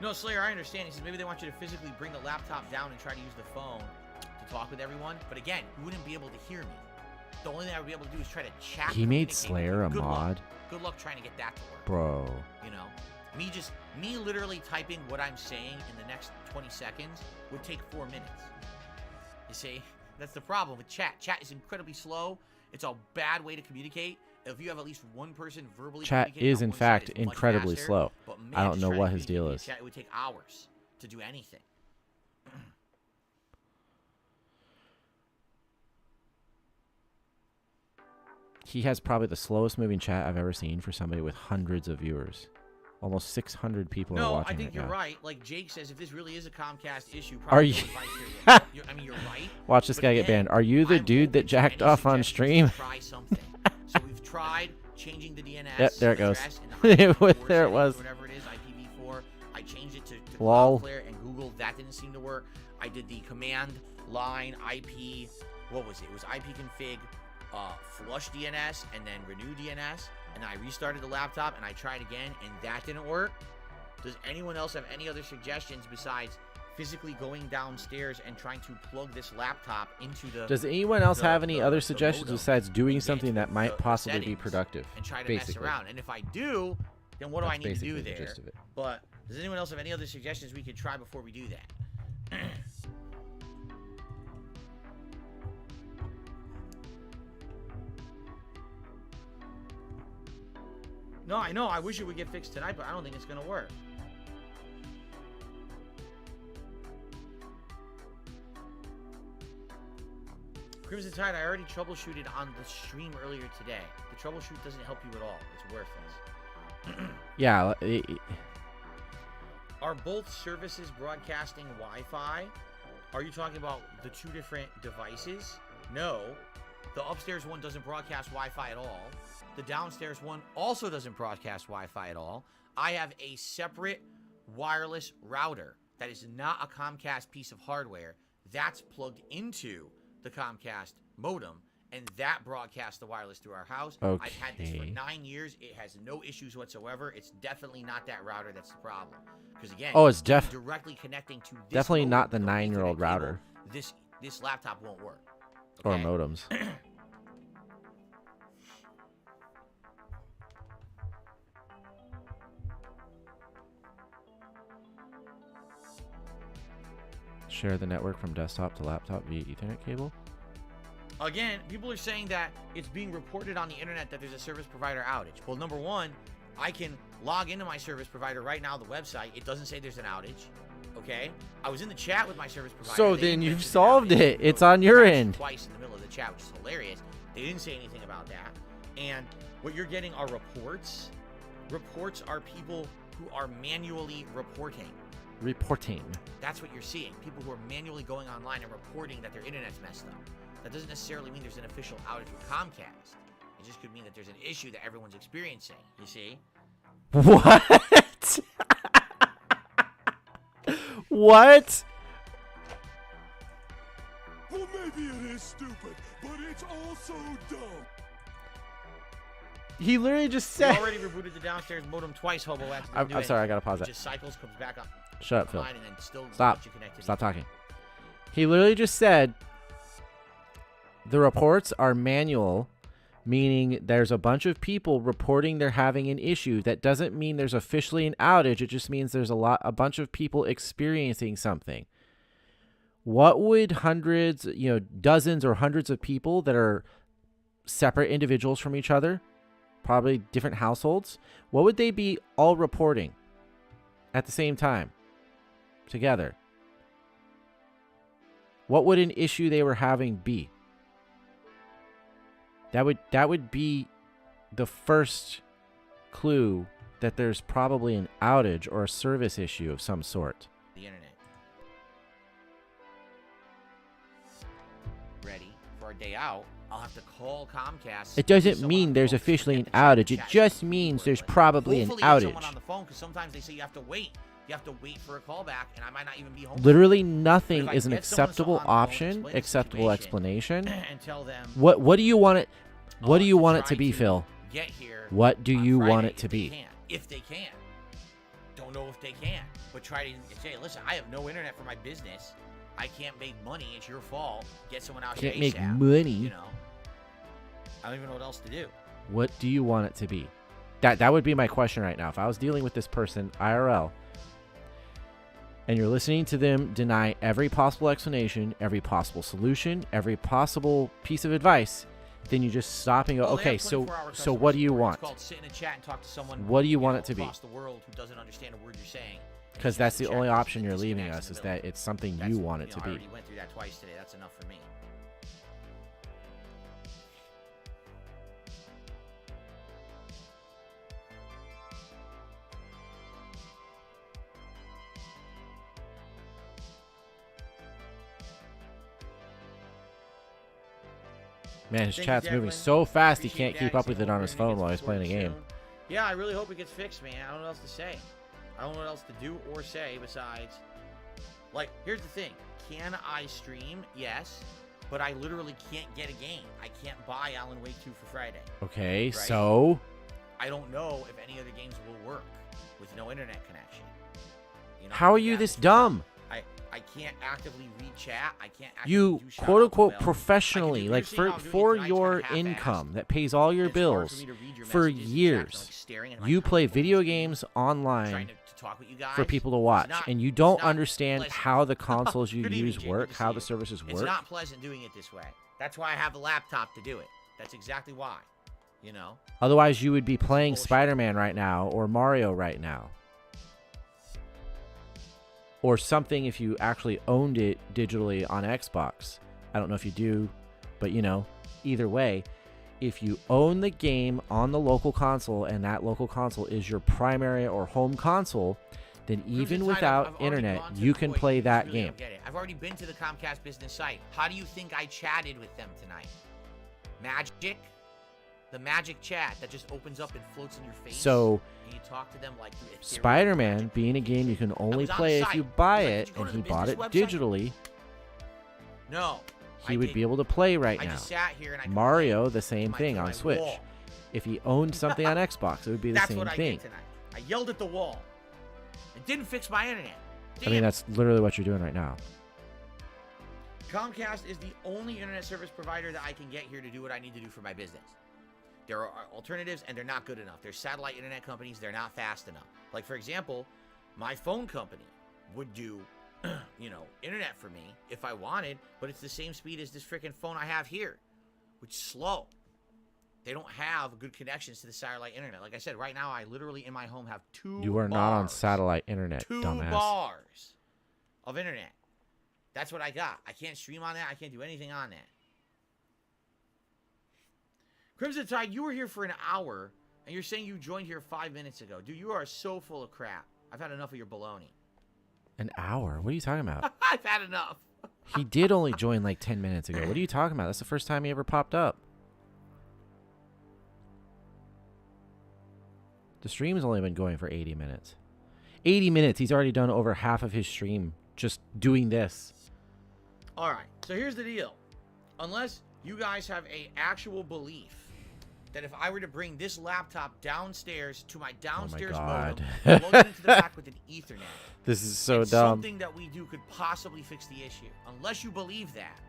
No, Slayer, I understand. He says maybe they want you to physically bring the laptop down and try to use the phone to talk with everyone. But again, you wouldn't be able to hear me. The only thing I would be able to do is try to chat. He made communicate. Slayer a Good luck. mod? Good luck trying to get that to work. Bro. You know, me literally typing what I'm saying in the next 20 seconds would take 4 minutes. You see, that's the problem with chat. Chat is incredibly slow. It's a bad way to communicate. If you have at least one person verbally Chat communicating is on in one side, fact it's much incredibly faster. slow. But man, I don't just know trying what to his deal communicate is. in chat, it would take hours to do anything. He has probably the slowest moving chat I've ever seen for somebody with hundreds of viewers. Almost 600 people are No, watching I think right you're now. right. Like Jake says, if this really is a Comcast issue, Are probably you- don't invite here. I mean, you're right. Watch this But guy get again, banned. Are you the I'm dude that open to jacked any off on suggestions stream? to try something. So we've tried changing the DNS. Yep, there it goes. address and the IPv4 There it settings, was. Whatever it is, IPv4. I changed it to Lol. Cloudflare and Google. That didn't seem to work. I did the command line IP. What was it? It was ipconfig flush DNS and then renew DNS. And I restarted the laptop and I tried again and that didn't work. Does anyone else have any other suggestions besides physically going downstairs and trying to plug this laptop into the Does anyone else have any other suggestions modem besides doing and something that might the possibly be settings productive? and try to Basically. mess around? And if I do, then what do I That's need to do basically the there? gist of it. But does anyone else have any other suggestions we could try before we do that? No, I know. I wish it would get fixed tonight, but I don't think it's going to work. Crimson Tide, I already troubleshooted on the stream earlier today. The troubleshoot doesn't help you at all. It's worthless. Yeah. Are both services broadcasting Wi-Fi? Are you talking about the two different devices? No. The upstairs one doesn't broadcast Wi-Fi at all. The downstairs one also doesn't broadcast Wi-Fi at all. I have a separate wireless router that is not a Comcast piece of hardware. That's plugged into the Comcast modem, and that broadcasts the wireless through our house. Okay. I've had this for 9 years. It has no issues whatsoever. It's definitely not that router that's the problem. Because again, Oh, it's directly connecting to this definitely modem not the with an 9-year-old Ethernet cable, router. This laptop won't work. Or Okay? modems. Share the network from desktop to laptop via Ethernet cable. Again, people are saying that it's being reported on the internet that there's a service provider outage. Well, number one, I can log into my service provider right now, the website. It doesn't say there's an outage. Okay? I was in the chat with my service provider. So They then didn't you've mention solved an outage. it. No, It's on your crashed end. Twice in the middle of the chat, which is hilarious. They didn't say anything about that. And what you're getting are reports. Reports are people who are manually reporting. Reporting. That's what you're seeing. People who are manually going online and reporting that their internet's messed up. That doesn't necessarily mean there's an official outage with Comcast. It just could mean that there's an issue that everyone's experiencing. You see? What? What? Well, maybe it is stupid, but it's also dumb. He literally just We said. already rebooted the downstairs modem twice, Hobo. Wax didn't I'm do sorry, I anything. gotta pause It that. just cycles, comes back on. Shut up, Phil. online, and then still Stop. lets you connect to Stop the- talking. He literally just said the reports are manual, meaning there's a bunch of people reporting they're having an issue. That doesn't mean there's officially an outage. It just means there's a bunch of people experiencing something. What would hundreds, dozens or hundreds of people that are separate individuals from each other, probably different households, what would they be all reporting at the same time together? What would an issue they were having be? That would be the first clue that there's probably an outage or a service issue of some sort. The internet. Ready for our day out. I'll have to call Comcast. It doesn't Someone mean on the there's phone to officially get an the chat outage. It chat just to means work, there's but probably an hopefully it's someone outage. on the phone, because sometimes they say you have to wait. You have to wait for a call back, and I might not even be home. Literally nothing But if I is an get someone acceptable on the phone, option, explain the acceptable situation, explanation. and tell them What do you want it? What do you want it try to be, Phil? Get here. What do on you want Friday it to if they be? can. If they can. Don't know if they can. But try to say, listen, I have no internet for my business. I can't make money. It's your fault. Get someone out Can't here make ASAP, money. You know. I don't even know what else to do. What do you want it to be? That would be my question right now. If I was dealing with this person IRL, and you're listening to them deny every possible explanation, every possible solution, every possible piece of advice, then you just stop and go, Well, they okay, have so 24-hour so customer what do you support. want? It's called sit in a chat and talk to someone. What do you want know, it to be? across the world who doesn't understand a word you're saying. Because It's that's just the a only chat. option you're It's leaving disconnects us, in is the middle. that it's something That's- you want it to I be. already went through that twice today. That's enough for me. Man, his Thank you, chat's moving Devlin. so fast he Appreciate can't keep that. up with it on his phone while he's playing a game. Yeah, I really hope it gets fixed, man. I don't know what else to say. I don't know what else to do or say besides, like, here's the thing. Can I stream? Yes. But I literally can't get a game. I can't buy Alan Wake 2 for Friday. Okay, Right? so I don't know if any other games will work with no internet connection. You know, how are you this dumb? I can't actively read chat. I can't actively You do shout quote out unquote to Bell. professionally, like for your income that pays all your bills for years, you play video games online for people to watch, and you don't understand how the consoles you use work, how the services work. It's not pleasant doing it this way. That's why I have the laptop to do it. That's exactly why. You know. Otherwise, you would be playing Spider-Man right now or Mario right now. Or something if you actually owned it digitally on Xbox. I don't know if you do, but you know, either way, if you own the game on the local console and that local console is your primary or home console, then even without internet, you can play that game. I've already been to the Comcast business site. How do you think I chatted with them tonight? Magic? The magic chat that just opens up and floats in your face. So, and you talk to them like Spider-Man being a game you can only play if you buy it, and he bought it digitally, no, he would be able to play right now. Just sat here and I Mario, the same thing on Switch. If he owned something on Xbox, it would be the same thing. That's what I did tonight. I yelled at the wall. It didn't fix my internet. I mean, that's literally what you're doing right now. Comcast is the only internet service provider that I can get here to do what I need to do for my business. There are alternatives, and they're not good enough. There's satellite internet companies. They're not fast enough. Like, for example, my phone company would do, you know, internet for me if I wanted, but it's the same speed as this freaking phone I have here, which is slow. They don't have good connections to the satellite internet. Like I said, right now, I literally in my home have You are not on satellite internet, dumbass. 2 bars of internet. That's what I got. I can't stream on that. I can't do anything on that. Crimson Tide, you were here for an hour, and you're saying you joined here 5 minutes ago. Dude, you are so full of crap. I've had enough of your baloney. An hour? What are you talking about? I've had enough. He did only join like 10 minutes ago. What are you talking about? That's the first time he ever popped up. The stream's only been going for 80 minutes. 80 minutes. He's already done over half of his stream just doing this. All right. So here's the deal. Unless you guys have a actual belief that if I were to bring this laptop downstairs to my downstairs modem, plug it into the back with an Ethernet, this is so dumb. Something that we do could possibly fix the issue. Unless you believe that,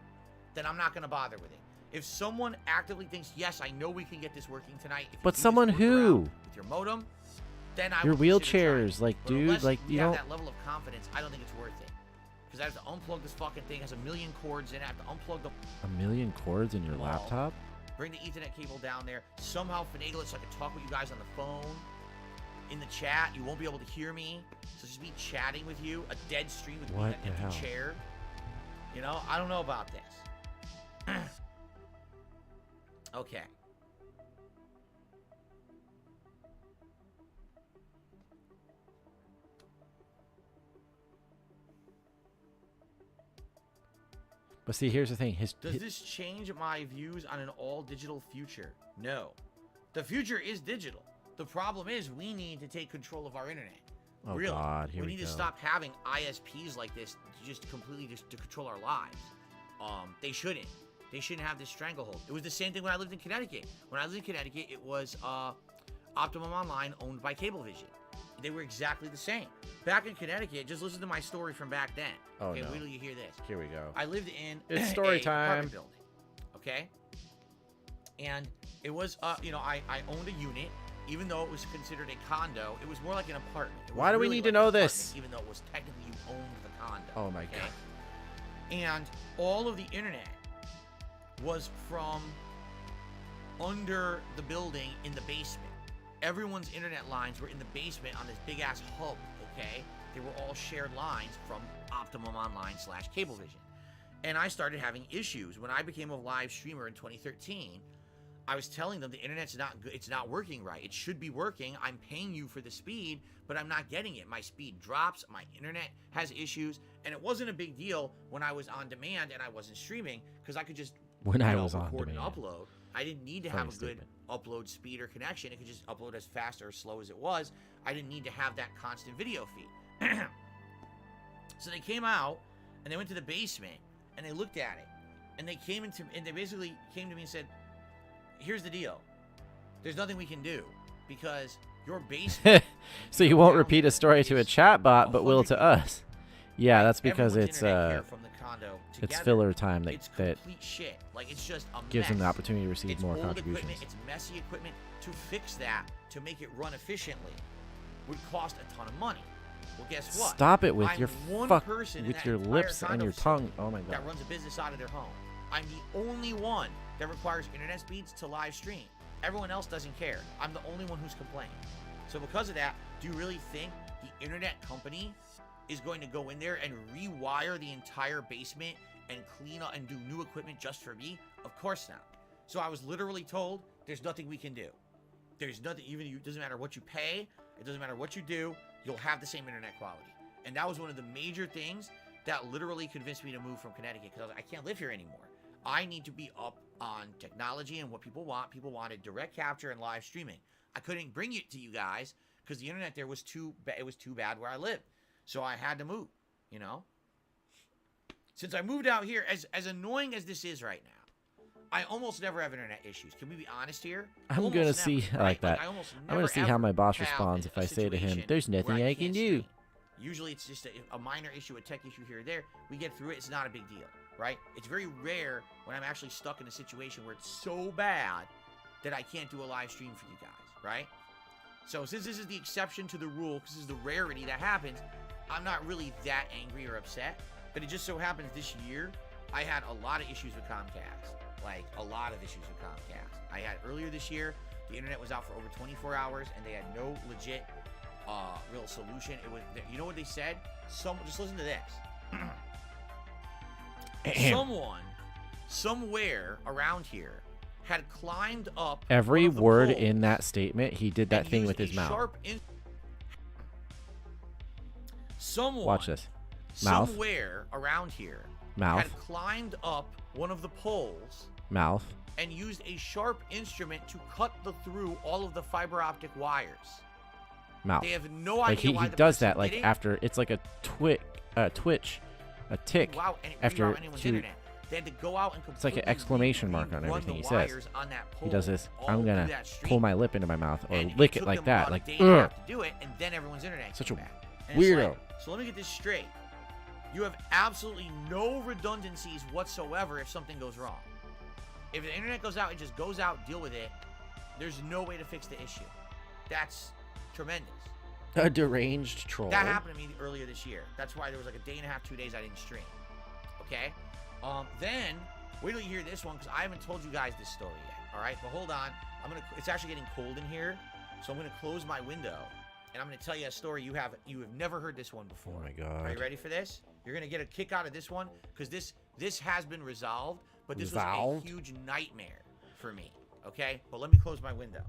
then I'm not going to bother with it. If someone actively thinks, yes, I know we can get this working tonight. If but someone who? With your modem, then I your would wheelchairs, like, but dude, like, you have don't. that level of confidence, I don't think it's worth it. Because I have to unplug this fucking thing. It has a million cords in it. I have to unplug the. A million cords in your laptop? Bring the Ethernet cable down there. Somehow finagle it so I can talk with you guys on the phone. In the chat, you won't be able to hear me. So just me chatting with you. A dead stream with me in an empty chair. You know, I don't know about this. Okay. But see, here's the thing. Does this change my views on an all-digital future? No. The future is digital. The problem is we need to take control of our internet. Oh, really. God, here we need go. to stop having ISPs like this to just completely to control our lives. They shouldn't. They shouldn't have this stranglehold. It was the same thing when I lived in Connecticut. When I lived in Connecticut, it was Optimum Online owned by Cablevision. They were exactly the same. Back in Connecticut, just listen to my story from back then. Oh, okay, no. wait till you hear this. Here we go. I lived in it's story time. Apartment building. Okay? And it was, you know, I owned a unit. Even though it was considered a condo, it was more like an apartment. Why do we need to know this? Even though it was technically you owned the condo. Oh, my God. And all of the internet was from under the building in the basement. Everyone's internet lines were in the basement on this big-ass hub, okay? They were all shared lines from Optimum Online / Cablevision. And I started having issues. When I became a live streamer in 2013, I was telling them the internet's not good. It's not working right. It should be working. I'm paying you for the speed, but I'm not getting it. My speed drops. My internet has issues. And it wasn't a big deal when I was on demand and I wasn't streaming because I could just When I you know, was on record and demand. upload. I didn't need to Funny have a good statement. upload speed or connection. It could just upload as fast or as slow as it was. I didn't need to have that constant video feed. So they came out and they went to the basement and they looked at it and they basically came to me and said, "Here's the deal. There's nothing we can do because your basement." So you won't down repeat here a story to a is chatbot, but will 100 to us. Yeah, Right, that's because everyone's it's internet here from the condo it's together, filler time it's that complete shit. Like it's just a gives them the mess. opportunity to receive It's more old contributions. equipment, it's messy equipment. To fix that, to make it run efficiently, would cost a ton of money. Well, guess what? Stop it with I'm your one fuck person in with that your entire lips and condo your facility tongue. Oh my god. that runs a business out of their home. I'm the only one that requires internet speeds to live stream. Everyone else doesn't care. I'm the only one who's complaining. So because of that, do you really think the internet company is going to go in there and rewire the entire basement and clean up and do new equipment just for me? Of course not. So I was literally told there's nothing we can do. There's nothing, it doesn't matter what you pay, it doesn't matter what you do, you'll have the same internet quality. And that was one of the major things that literally convinced me to move from Connecticut, because I can't live here anymore. I need to be up on technology and what people want. People wanted direct capture and live streaming. I couldn't bring it to you guys because the internet there was too bad where I lived. So I had to move, you know? Since I moved out here, as annoying as this is right now, I almost never have internet issues. Can we be honest here? I'm Almost gonna never, see I right? like that. I almost I'm gonna never, see how ever my boss have responds if a I say to him, situation "There's where nothing I can can't do." stream. Usually it's just a minor issue, a tech issue here or there. We get through it. It's not a big deal, right? It's very rare when I'm actually stuck in a situation where it's so bad that I can't do a live stream for you guys, right? So since this is the exception to the rule, because this is the rarity that happens, I'm not really that angry or upset. But it just so happens this year, I had a lot of issues with Comcast. Like, a lot of issues with Comcast. I had earlier this year, the internet was out for over 24 hours, and they had no legit, real solution. It was, you know what they said? Just listen to this. Someone, somewhere around here, had climbed up Every one of the word poles in that statement, he did that and thing used with his a mouth. sharp Someone, Watch this. Mouth. somewhere around here, Mouth. had climbed up one of the poles Mouth. and used a sharp instrument to cut through all of the fiber optic wires. Mouth. They have no Like idea why he the does person that like did it. after it's like a twitch, a tick Wow, and it after reroute anyone's to internet. They had to go out and It's like an exclamation mark on everything he says. He does this. I'm gonna pull my lip into my mouth or lick it like that, like to do it, and then everyone's internet. Such came a back. And it's weirdo. like, so let me get this straight. You have absolutely no redundancies whatsoever if something goes wrong. If the internet goes out, it just goes out. Deal with it. There's no way to fix the issue. That's tremendous. A deranged troll. That happened to me earlier this year. That's why there was like a day and a half, 2 days I didn't stream. Okay? Then, wait till you hear this one, because I haven't told you guys this story yet. Alright? But hold on. It's actually getting cold in here, so I'm gonna close my window, and I'm gonna tell you a story you have never heard this one before. Oh my god. Are you ready for this? You're gonna get a kick out of this one, because this has been resolved, but this was a huge nightmare for me. Okay? But let me close my window.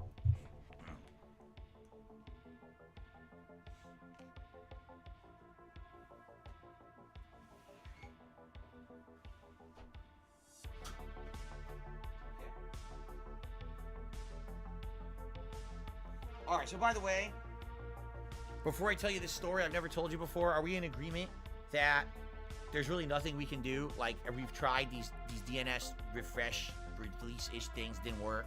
All right, so by the way, before I tell you this story, I've never told you before, are we in agreement that there's really nothing we can do? Like, we've tried these DNS refresh release-ish things, didn't work.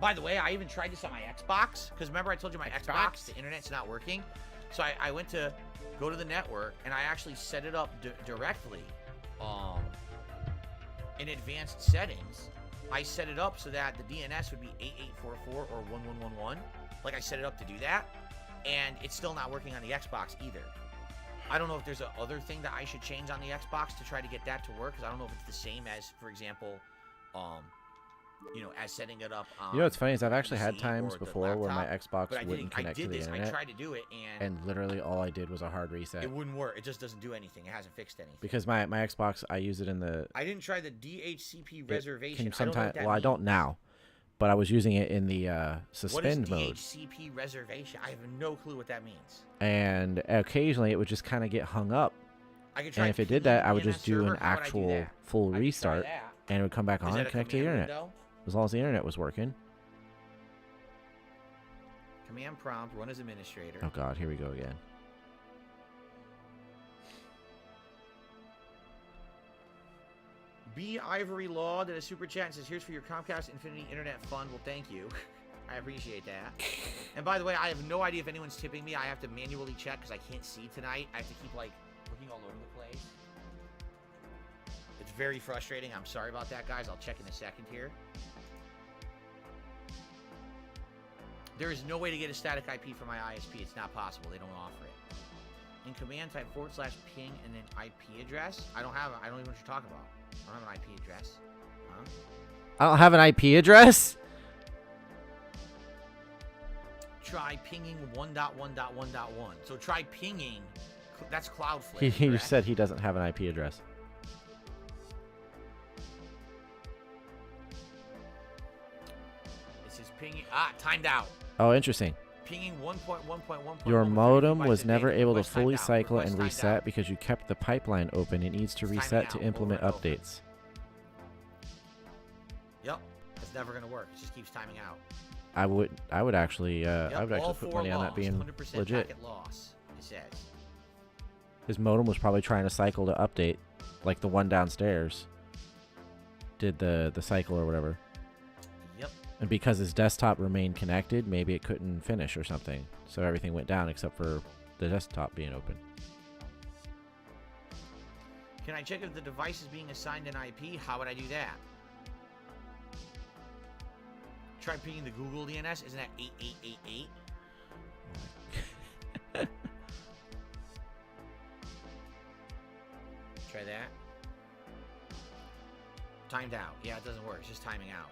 By the way, I even tried this on my Xbox, because remember I told you my Xbox, the internet's not working. So I went to go to the network, and I actually set it up directly in advanced settings. I set it up so that the DNS would be 8844 or 1111. Like, I set it up to do that, and it's still not working on the Xbox either. I don't know if there's a other thing that I should change on the Xbox to try to get that to work, because I don't know if it's the same as, for example, as setting it up on, You know what's funny is I've actually had PC times or the before where my laptop, but Xbox wouldn't connect to the I internet, tried to do it, and literally all I did was a hard reset. it wouldn't work. It just doesn't do anything. It hasn't fixed anything. Because my Xbox, I use it in the I didn't try the DHCP it reservation. can sometimes, I don't know what that well, I don't means. now, but I was using it in the What is suspend mode, DHCP reservation? I have no clue what that means. and occasionally it would just kind of get hung up. I could try And if it did that, I would DNS just do server. an How would I do actual that? full I could try restart, that. And it would come back Is on that and a connect to the command internet. window? As long as the internet was working. Command prompt, run as administrator. Oh god, here we go again. B. Ivory Law did a super chat and says, here's for your Comcast Infinity Internet Fund. Well, thank you. I appreciate that. And by the way, I have no idea if anyone's tipping me. I have to manually check because I can't see tonight. I have to keep, like, looking all over the place. It's very frustrating. I'm sorry about that, guys. I'll check in a second here. There is no way to get a static IP from my ISP. It's not possible. They don't offer it. In command, type /ping and then IP address. I don't even know what you're talking about. I don't have an IP address. Huh? I don't have an IP address? Try pinging 1.1.1.1. So try pinging. That's Cloudflare. He correct? said he doesn't have an IP address. It says pinging. Timed out. Oh, interesting. Pinging 1.1.1.1. Your modem was never data. able to Request timed fully out. cycle Request and timed reset out. because you kept the pipeline open. It needs to Timing reset out to over implement and over. updates. Yep. It's never gonna work. It just keeps timing out. I would actually Yep, I would all actually put four money on that lost, being 100% legit. packet loss, it says. His modem was probably trying to cycle to update, like the one downstairs did the cycle or whatever. Yep. And because his desktop remained connected, maybe it couldn't finish or something. So everything went down except for the desktop being open. Can I check if the device is being assigned an IP? How would I do that? Try pinging the Google DNS. Isn't that 8888? Try that. Timed out. Yeah, it doesn't work. It's just timing out.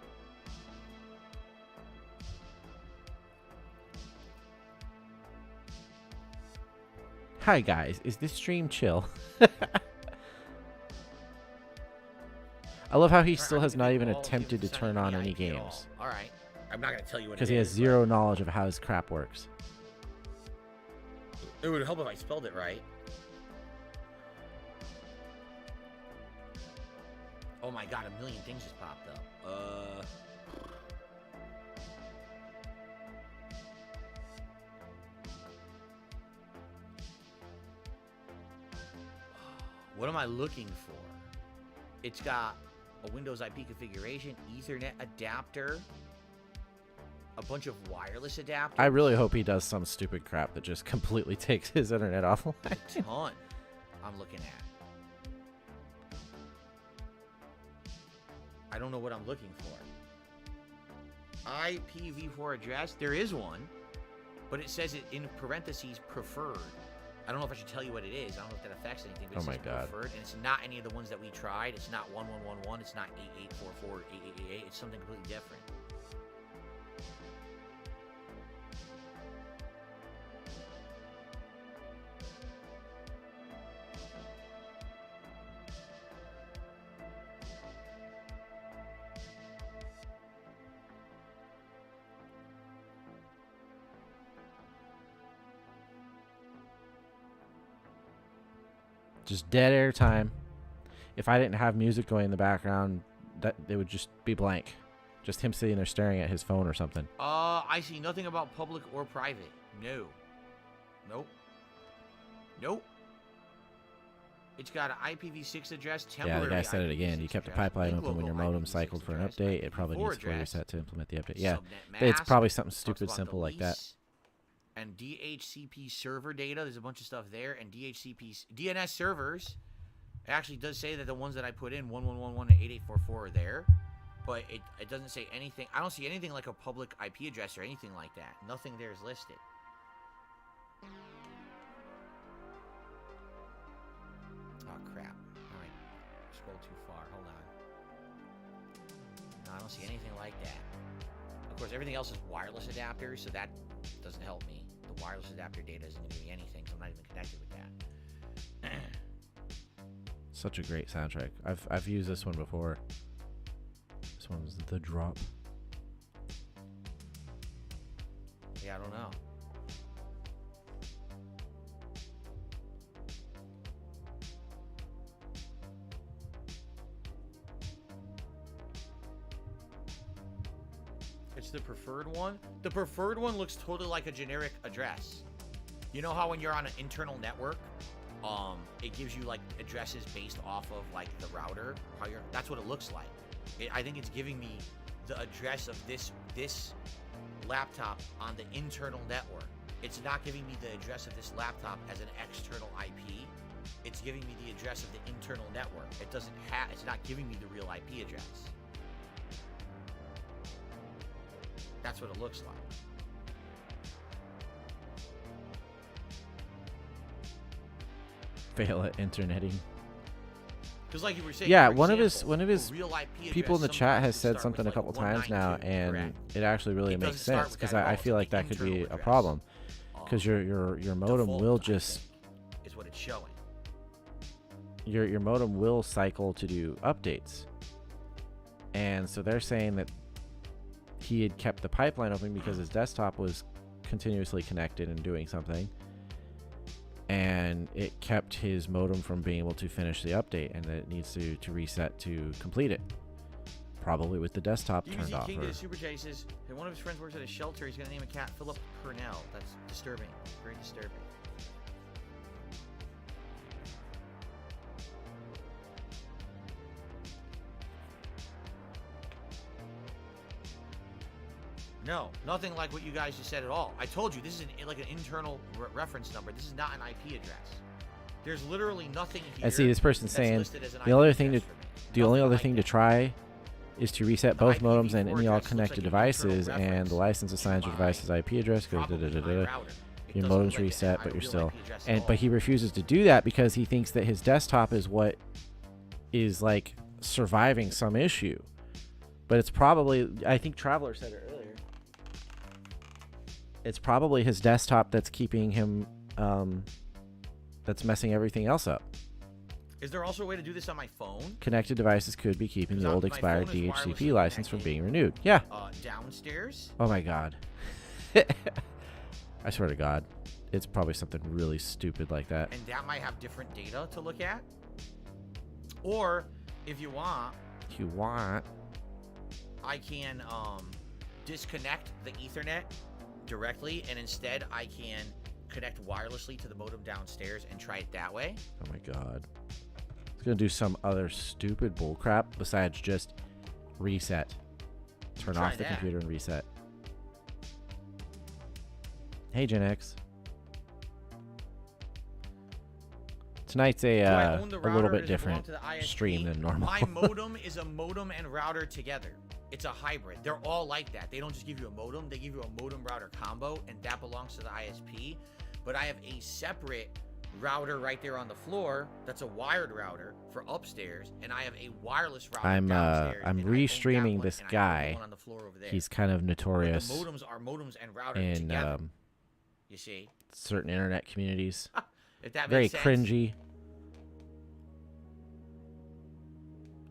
Hi guys, is this stream chill? I love how he still I'm has gonna not do even all, see if attempted to it's turn assigned on any IP at all. games. All right. I'm not going to tell you what it is. Because he has but zero knowledge of how his crap works. It would help if I spelled it right. Oh my god, a million things just popped up. What am I looking for? It's got a Windows IP configuration, Ethernet adapter, a bunch of wireless adapters. I really hope he does some stupid crap that just completely takes his internet offline. A ton I'm looking at. I don't know what I'm looking for. IPv4 address, there is one, but it says it in parentheses preferred. I don't know if I should tell you what it is. I don't know if that affects anything, but it Oh my says God. preferred, and it's not any of the ones that we tried. It's not 1111, it's not 8844, 8888. It's something completely different. Just dead air time. If I didn't have music going in the background, that it would just be blank. Just him sitting there staring at his phone or something. I see nothing about public or private. No. Nope. Nope. It's got an IPv6 address, Yeah, temporary the guy said it again. IPv6 You kept the address, pipeline link open when your local modem IPv6 cycled for an address, update. It probably IPv4 needs to fully address, reset to implement the update. Yeah, subnet it's mask, probably something talks stupid about simple the like that. lease, and DHCP server data. There's a bunch of stuff there, and DHCP DNS servers. It actually does say that the ones that I put in 1111 and 8844 are there, but it doesn't say anything. I don't see anything like a public IP address or anything like that. Nothing there is listed. Oh crap! All right, scroll too far. Hold on. No, I don't see anything like that. Of course, everything else is wireless adapters, so that doesn't help me. The wireless adapter data isn't giving me anything, so I'm not even connected with that. Such a great soundtrack. I've used this one before. This one's The Drop. Yeah, I don't know. to the preferred one. The preferred one looks totally like a generic address. You know how when you're on an internal network, it gives you like addresses based off of like the router. That's what it looks like. I think it's giving me the address of this laptop on the internal network. It's not giving me the address of this laptop as an external IP. It's giving me the address of the internal network. It's not giving me the real IP address. That's what it looks like. Fail at interneting. Because like you were saying, Yeah, for one example, of his a real IP people in the address chat has sometimes said start something a with, couple like, times now, 192, and correct? it actually really It makes doesn't start sense with because that at I all. feel like It's the that could be internal a address. problem because your modem Default, will I just think, is what it's showing. your modem will cycle to do updates, and so they're saying that he had kept the pipeline open because his desktop was continuously connected and doing something, and it kept his modem from being able to finish the update, and that it needs to reset to complete it, probably with the desktop turned DBZ off. King Or, did a super chat. He says, hey, one of his friends works at a shelter. He's going to name a cat Philip Purnell. That's disturbing. Very disturbing. No, nothing like what you guys just said at all. I told you, this is like an internal reference number. This is not an IP address. There's literally nothing here. I see this person that's saying listed as an the IP other thing address to for me. the only Nothing other like thing to that. try is to reset The both modems and IPv4 any all address looks connected like an internal devices, and reference the license assigns your to device's my- IP address goes probably my da-da-da-da. router. It Your doesn't modem's look like reset, a but you're real still. IP address at But all. he refuses to do that because he thinks that his desktop is what is like surviving some issue. But it's probably, I think Traveler said it earlier, it's probably his desktop that's keeping him, that's messing everything else up. Is there also a way to do this on my phone? Connected devices could be keeping the Because old my expired phone is DHCP wirelessly license from connected. being renewed. Yeah. Downstairs? Oh my god. I swear to God, it's probably something really stupid like that. And that might have different data to look at. Or, if you want, I can disconnect the Ethernet directly, and instead I can connect wirelessly to the modem downstairs and try it that way. Oh my god. It's gonna do some other stupid bullcrap besides just reset. Turn Try off the that. computer and reset. Hey Gen X. Tonight's Do I a own the little router or bit does it belong different to the ISP? stream than normal. My modem is a modem and router together. It's a hybrid. They're all like that. They don't just give you a modem, they give you a modem router combo, and that belongs to the ISP. But I have a separate router right there on the floor that's a wired router for upstairs, and I have a wireless router downstairs. I'm and I own that re-streaming one, this and I own the guy. one on the floor over there. He's kind of But notorious the modems are modems and router in together. You see? certain internet communities. If that Very makes sense. cringy.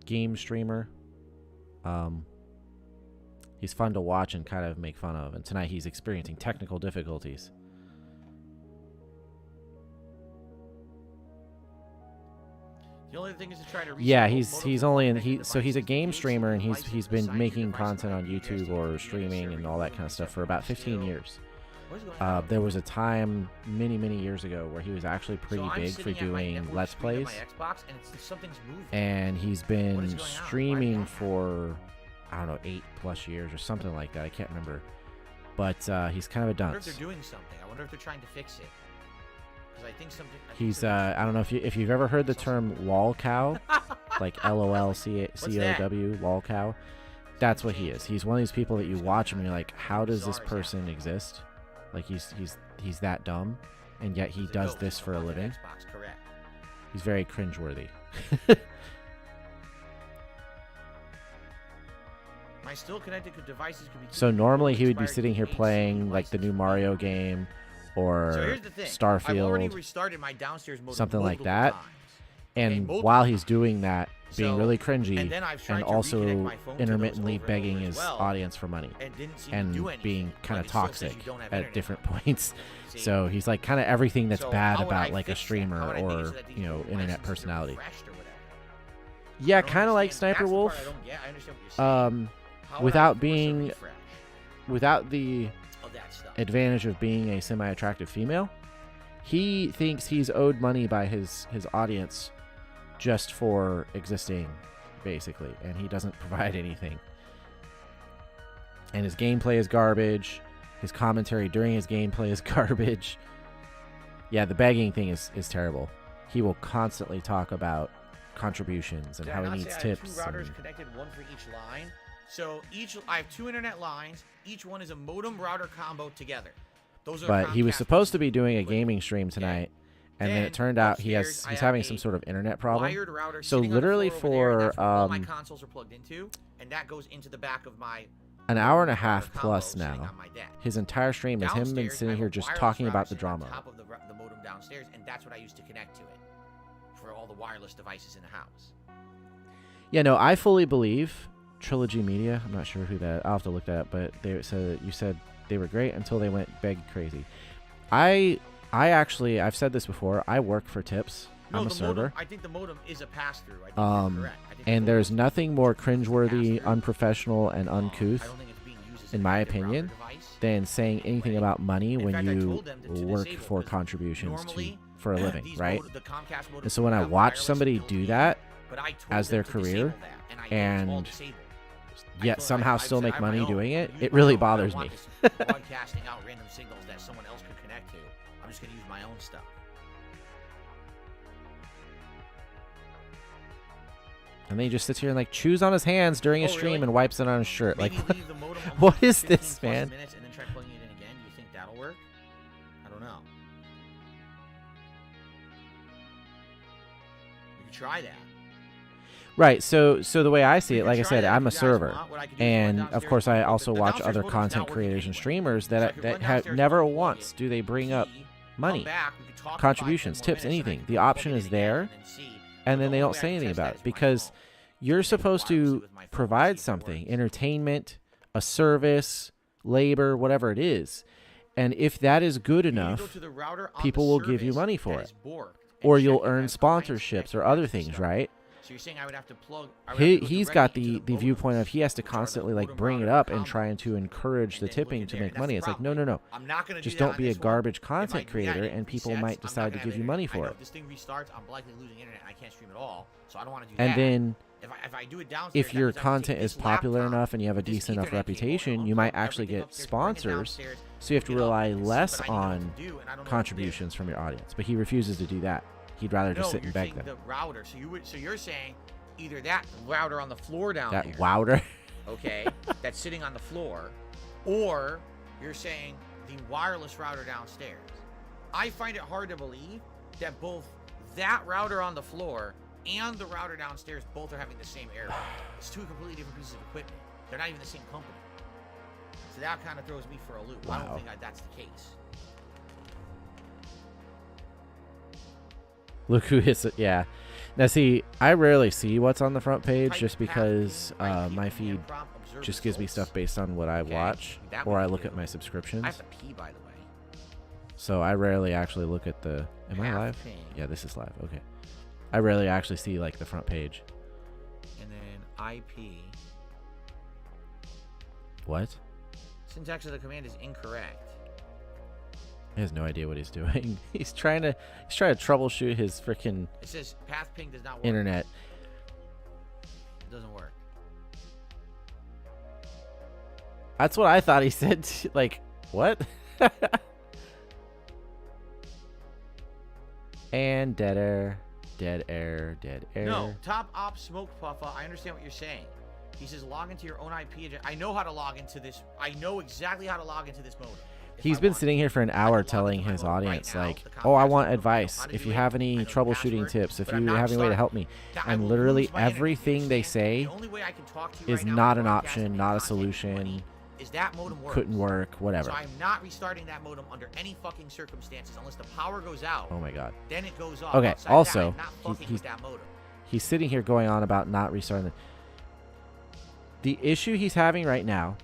Game streamer. He's fun to watch and kind of make fun of. And tonight he's experiencing technical difficulties. The only thing is to try to Yeah, reset he's both only in connected so he's a devices. game The streamer, and devices he's been assigned to making your device content on with IP address YouTube to or the streaming server. and all that kind of stuff for about 15 years. What is going on? There was a time many years ago where he was actually pretty So I'm big for sitting at my doing network Let's screen on Plays. my Xbox, and something's moving. And he's What been is going on? Why did streaming that for, I don't know, 8+ years or something like that. I can't remember. But he's kind of a I wonder if dunce. they're doing something. I wonder if they're trying to fix it. Because I think something. He's I don't know if you've ever heard the term lol cow, like LOLCOW, lol cow. That's what he is. He's one of these people that you watch him and you're like, how does this person exist? Like he's that dumb, and yet he does this for a living. Xbox, correct. He's very cringeworthy. My still connected devices could be. So normally he would be expired sitting here DHCP playing like the new license. Mario game or So here's the thing. I've already Starfield, restarted my downstairs modem something like multiple that. times. and multiple while he's times. doing that, being So- really cringy, and then I've tried and to reconnect also my phone to those intermittently over and begging over as his well, audience for money, and didn't seem and to do anything. being kind Like, of it still says toxic you don't have at internet. different points. See? So he's like kind of everything that's So bad how would I about like a fix that? streamer How would I make it or so that these internet licenses are personality. refreshed or whatever? Yeah, I don't kind of like understand. Sniper That's the part Wolf. I don't get. I understand what you're saying. How would I Without force a being refresh? without the of that stuff. advantage of being a semi-attractive female, he thinks he's owed money by his audience just for existing, basically, and he doesn't provide anything. And his gameplay is garbage. His commentary during his gameplay is garbage. Yeah, the begging thing is terrible. He will constantly talk about contributions and Did how I he not needs say tips. I have 2 routers and- connected, one for each line. So I have 2 internet lines. Each one is a modem router combo together. Those are. But he was Comcast supposed to be doing a equipment. gaming stream tonight, and then Then it turned out upstairs, I he's have having a some sort of internet problem. Wired router So sitting on the literally floor over there, and that's for where all my consoles are plugged into, and that goes into the back of my an hour and a router half combo plus sitting now. on my desk. His entire stream is him been Downstairs, I sitting have here a just wireless talking router about the sitting on drama. top of the modem downstairs, and that's what I use to connect to it for all the wireless devices in the house. Yeah, no, I fully believe Trilogy Media. I'm not sure who that. I'll have to look that up. But they said you said they were great until they went beg crazy. I actually I've said this before. I work for tips. No, I'm a the server. modem, I think the modem is a pass-through. I think you're correct. I think the And modem there's is nothing more cringeworthy, pass-through. unprofessional, and I uncouth don't think it's being used as in an my active router opinion, device. than saying anything about money In when fact, I you told them to work disable, for 'cause contributions normally, for a living, these right? the Comcast modems And so when I have watch wireless somebody built do in, that but I told as them their to disable career, that, and I know it's all and disabled. I yet told them, somehow I still said, make I have my money own. doing I'm it, gonna it use my really own. I bothers don't me. want this broadcasting out random signals that someone else could connect to. I'm just going to use my own stuff. And then he just sits here and like chews on his hands during his Oh, stream really? and wipes it on his shirt. Maybe Like, leave the modem on what for is 15 this, plus man? minutes and then try plugging it in again. Do you think that'll work? I don't know. You could try that. right. So the way I see We it, could like I try said, that I'm a if you guys server, want. What I could do is run and of downstairs course I and plug also the watch downstairs other modem's not content working creators and anyway. streamers So I that could that run have downstairs, never unplug once it, do they bring up pee, money, come back, we could talk for 5-10 contributions, more tips, minutes, and I anything. could The plug option it is in there, again and see. and But then the they only don't way I say can anything test about that it is with my because phone. you're supposed to with my phone, provide see if it something, works. entertainment, a service, labor, whatever it is. And if that is good You need to enough, go to the router on people the will give you service money that for is it. borked and or check you'll if earn it has lines sponsorships connected or back other to things, stuff. right? So you're saying I would have to plug. I would have to go He's got directly the into viewpoint of modems, he has to which are the constantly like modem bring it router up and trying combos, to encourage and the then tipping look to in there. make That's money. the It's like, problem. no. I'm not going to Just do that don't on be a this one. garbage If I content do creator that, and people resets, might I'm not decide to gonna give have you internet. money I for know it. if this thing restarts, I'm likely losing internet. I can't stream at all, so I don't want to do And that. then If I do it downstairs, if that your means I have to take content this is popular laptop enough and you have a with this decent enough Ethernet cable reputation, and you might unplug actually everything get upstairs, bring it sponsors. downstairs, So you have to hook it up, rely and see, less but I need to know what on to do, and I don't know what to do. contributions from your audience. But he refuses to do that. He'd rather just No, sit you're and beg saying them. the router. So you're saying either that router on the floor down That there, wouter. okay, that's sitting on the floor, or you're saying the wireless router downstairs. I find it hard to believe that both that router on the floor and the router downstairs both are having the same error. It's two completely different pieces of equipment. They're not even the same company. So that kind of throws me for a loop. I Wow. don't think that's the case. Look who hits it. Yeah. Now, see, I rarely see what's on the front page Type just path because ping, right my click feed command prompt, observe just gives me results. stuff based on what I Okay, watch that or we I can look do. at my subscriptions. I have to pee, by the way. So I rarely actually look at the. Am I Path live? ping. Yeah, this is live. Okay. I rarely actually see like the front page. And then IP. What? Syntax of the command is incorrect. He has no idea what he's doing. He's trying to troubleshoot his freaking It says path ping does not work. internet. It doesn't work. That's what I thought he said. Like, what? And dead air, dead air, dead air. No, top op smoke puffa. I understand what you're saying. He says log into your own IP address. I know how to log into this. I know exactly how to log into this modem. if He's I been want sitting to. here for an I can hour log telling into my his modem right audience, now, like, the oh, I Comcast want modem, I know advice. how to If do you it, have I any know the troubleshooting password, tips, if but you I'm not have any way to starting- help me. that I And will literally lose my internet. everything You they understand? say The only way I can talk to you is right now not and an broadcast option, any not a content and solution, money is that modem works. couldn't work, whatever. So I'm not restarting that modem under any fucking circumstances unless the power goes out. Oh my god. Then it goes off. Okay, Outside that, also, I'm not fucking he's- with that modem. He's sitting here going on about not restarting. The issue he's having right now,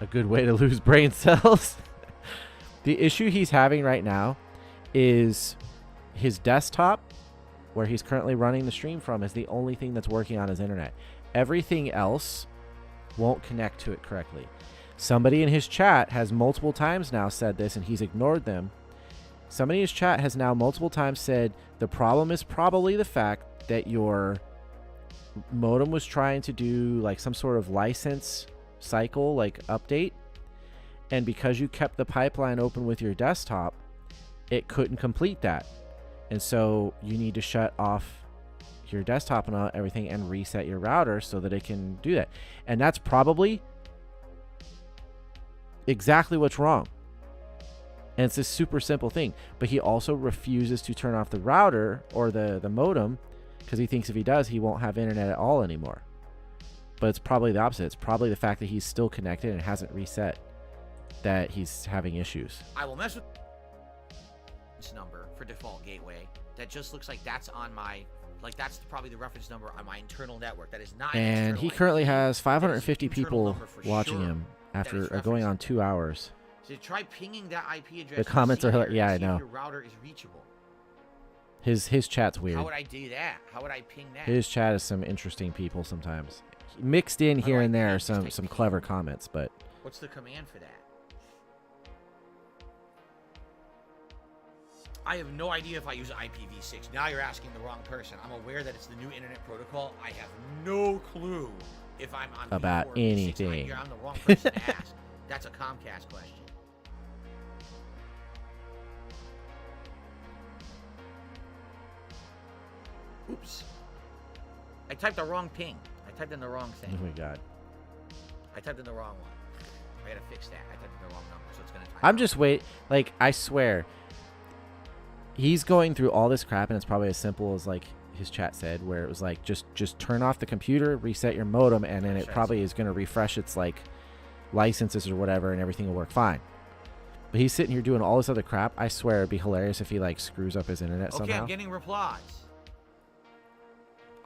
a good way to lose brain cells. The issue he's having right now is his desktop, where he's currently running the stream from, is the only thing that's working on his internet. Everything else won't connect to it correctly. Somebody in his chat has multiple times now said this, and he's ignored them. Somebody in his chat has now multiple times said the problem is probably the fact that your modem was trying to do like some sort of license cycle, like update, and because you kept the pipeline open with your desktop, it couldn't complete that, and so you need to shut off your desktop and everything and reset your router so that it can do that. And that's probably exactly what's wrong. And it's a super simple thing. But he also refuses to turn off the router or the modem because he thinks if he does, he won't have internet at all anymore. But it's probably the opposite. It's probably the fact that he's still connected and hasn't reset that he's having issues. I will mess with this number for default gateway. That just looks like that's on my, like that's probably the reference number on my internal network. That is not. And he currently has 550 people watching him after going on 2 hours. So try pinging that IP address. The comments are, yeah, I know. Your router is reachable. His chat's weird. How would I do that? How would I ping that? His chat is some interesting people sometimes. Mixed in here and there some clever comments, but what's the command for that? I have no idea if I use IPv6. Now you're asking the wrong person. I'm aware that it's the new internet protocol. I have no clue if I'm on about V4 anything. I'm the wrong person to ask. That's a Comcast question. Oops. I typed the wrong ping. I typed in the wrong thing. oh my god. I typed in the wrong one. I gotta fix that. I typed in the wrong number, so it's gonna type. I'm just like I swear. He's going through all this crap and it's probably as simple as like his chat said, where it was like just turn off the computer, reset your modem, and then it probably is gonna refresh its like licenses or whatever and everything will work fine. But he's sitting here doing all this other crap. I swear it'd be hilarious if he like screws up his internet somehow. Okay, I'm getting replies.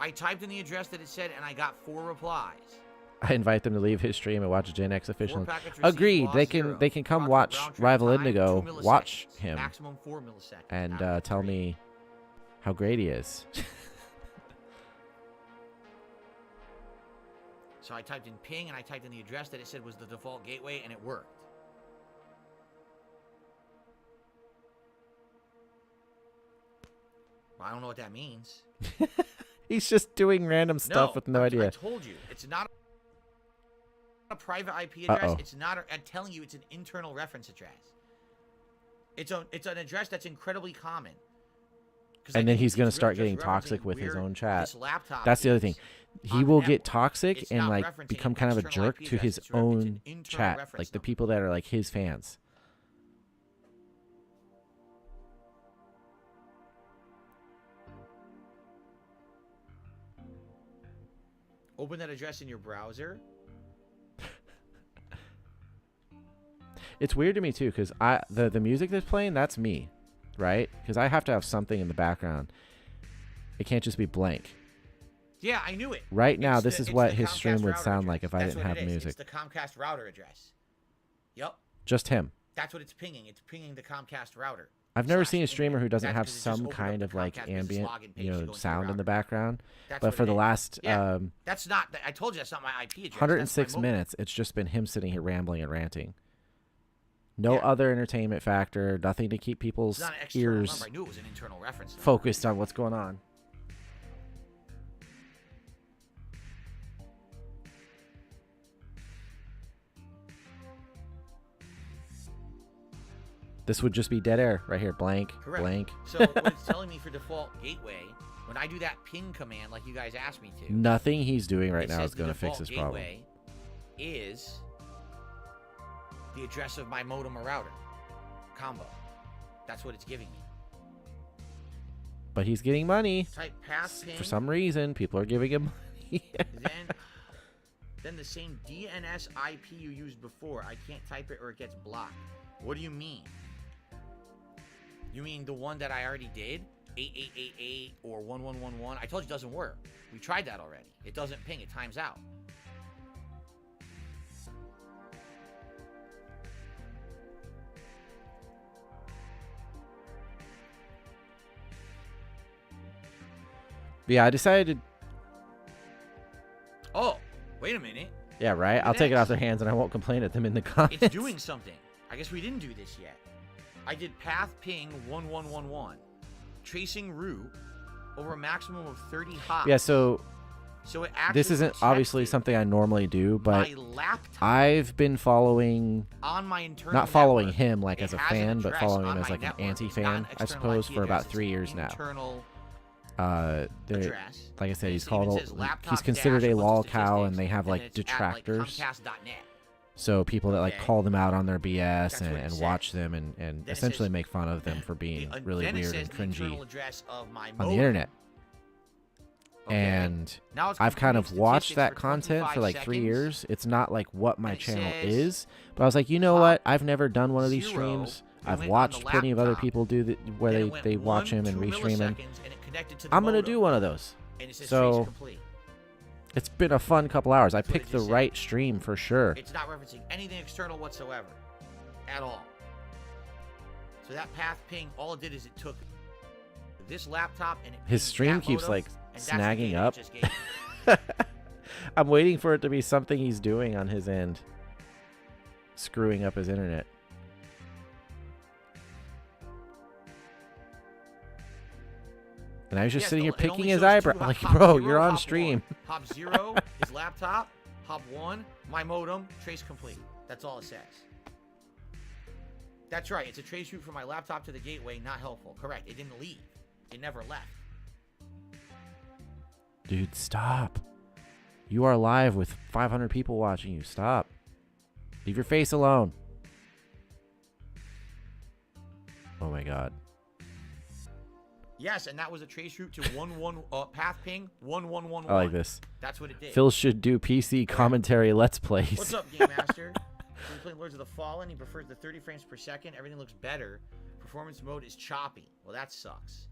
I typed in the address that it said, and I got 4 replies. I invite them to leave his stream and watch Gen X official. Agreed. They can come watch Rival Indigo, watch him, maximum 4 milliseconds, and tell me how great he is. So I typed in ping, and I typed in the address that it said was the default gateway, and it worked. Well, I don't know what that means. He's just doing random stuff with no idea. I told you, it's not a private IP address. It's not. I'm telling you, it's an internal reference address. It's an address that's incredibly common. And then he's going to start getting toxic with his own chat. That's the other thing. He will get toxic and like become kind of a jerk to his own chat, like the people that are like his fans. Open that address in your browser. It's weird to me too, because the music that's playing, that's me, right? Because I have to have something in the background. It can't just be blank. Yeah, I knew it. Right now, this is what his stream would sound like if I didn't have music. It's the Comcast router address. Yep. Just him. That's what it's pinging. It's pinging the Comcast router. I've never seen a streamer who doesn't have some kind of like ambient, sound in the background. But for the last, that's not. I told you that's not my IP address. 106 minutes, it's just been him sitting here rambling and ranting. No other entertainment factor. Nothing to keep people's ears I knew it was an internal reference number. Focused on what's going on. This would just be dead air right here. Blank, correct. Blank. So what it's telling me for default gateway, when I do that ping command like you guys asked me to, nothing he's doing right now is going to fix this problem. Is the address of my modem or router combo. That's what it's giving me. But he's getting money. Type pass ping. For some reason, people are giving him money. then the same DNS IP you used before, I can't type it or it gets blocked. What do you mean? You mean the one that I already did? 8888 or 1111? I told you it doesn't work. We tried that already. It doesn't ping. It times out. But yeah, I decided. Oh, wait a minute. Yeah, right? I'll take it off their hands and I won't complain at them in the comments. It's doing something. I guess we didn't do this yet. I did path ping 1111, tracing route over a maximum of 30 hops. Yeah, so it actually this isn't obviously detected something I normally do, but my laptop I've been following, on my internal not following network. him like It as a has an fan, but address following on him as my like an network. It's not anti-fan, an I external suppose, IP for about address. It's 3 an years now. internal Like I said, he's It even called, says laptop he's considered dash a what's lol the cow, statistics, and they have and like it's at, detractors. Comcast.net. So people that like Okay. call them out on their BS That's and, what it and said. watch them and Then it essentially says- make fun of them for being really Then it weird says and the internal cringy address of my on modem. the internet. Okay. And Now it's I've kind of computing watched statistics that for content for 25 like 3 seconds. years. It's not like what my And it channel says is, but I was like, you know top what? I've never done one of these 0, streams. it I've went on watched the plenty of other laptop, people do that where then it they went watch him and 2 restream him. milliseconds, and it connected to the I'm gonna modem, do one of those. and it says So- trace complete. It's been a fun couple hours. I That's what it picked the just said. right stream for sure. It's not referencing anything external whatsoever, at all. So that path ping, all it did is it took this laptop and it His pinged stream that keeps modem, like and that's the snagging data it up. just gave me. I'm waiting for it to be something he's doing on his end, screwing up his internet. And I was just Yes, sitting here it only picking his shows eyebrow. two I'm like, hop bro, 0, you're on hop stream. 1. Hop 0 is laptop. Hop 1, my modem, trace complete. That's all it says. That's right. It's a trace route from my laptop to the gateway. Not helpful. Correct. It didn't leave. It never left. Dude, stop. You are live with 500 people watching you. Stop. Leave your face alone. Oh my god. Yes, and that was a trace route to path ping 1111. I like this. That's what it did. Phil should do PC commentary let's plays. What's up, Game Master? We're playing Lords of the Fallen. He prefers the 30 frames per second. Everything looks better. Performance mode is choppy. Well, that sucks.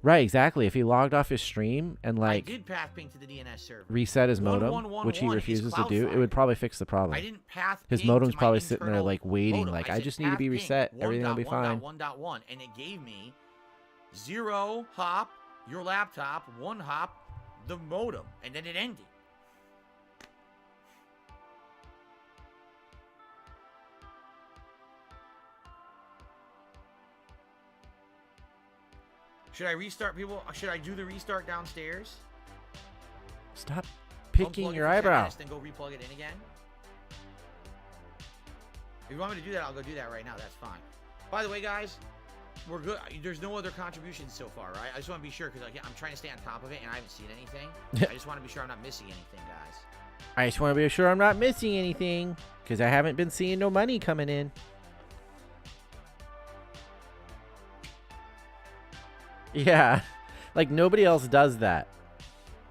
Right, exactly. If he logged off his stream and I like did path ping to the DNS server. reset his modem, 1111 which he is refuses to cloud do, it fine. would probably fix the problem. I didn't path His ping modem's to my probably sitting there internal like waiting, modem. like I said just need to path be ping reset. Everything will be fine. 1.1.1, and it gave me 0 hop your laptop, 1 hop the modem, and then it ended. Should I restart, people? Should I do the restart downstairs? Stop Unplug picking it your for 10 eyebrow. minutes, then go replug it in again? If you want me to do that, I'll go do that right now. That's fine. By the way, guys, we're good. There's no other contributions so far, right? I just want to be sure because I'm trying to stay on top of it and I haven't seen anything. I just want to be sure I'm not missing anything, guys. I just want to be sure I'm not missing anything because I haven't been seeing no money coming in. Yeah, like nobody else does that.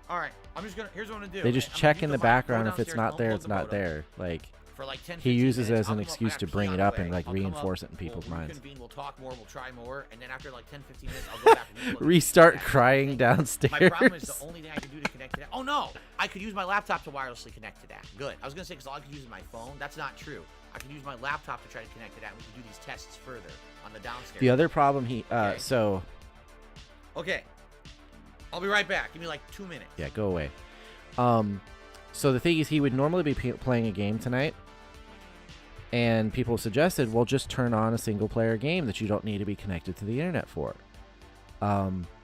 All right, I'm just gonna. Here's what I'm gonna do. They just I'm gonna check mute in the mic, go background. If it's downstairs, not there, unplug it's the not modem there. Like for like 10, he 15 uses it minutes. as an I'll come up- excuse I to got bring pee it on up the and way. like I'll come reinforce up, it in people's we'll minds. reconvene, we'll talk more, we'll try more, and then after like 10, 15 minutes, I'll go back and replug it. Restart Back. crying downstairs. My problem is the only thing I can do to connect to that. Oh no, I could use my laptop to wirelessly connect to that. Good. I was gonna say because all I could use is my phone. That's not true. I can use my laptop to try to connect to that. And we can do these tests further on the downstairs. The other problem Okay. so Okay. I'll be right back. Give me like 2 minutes. yeah, go away. So the thing is, he would normally be playing a game tonight, and people suggested, well, just turn on a single-player game that you don't need to be connected to the internet for.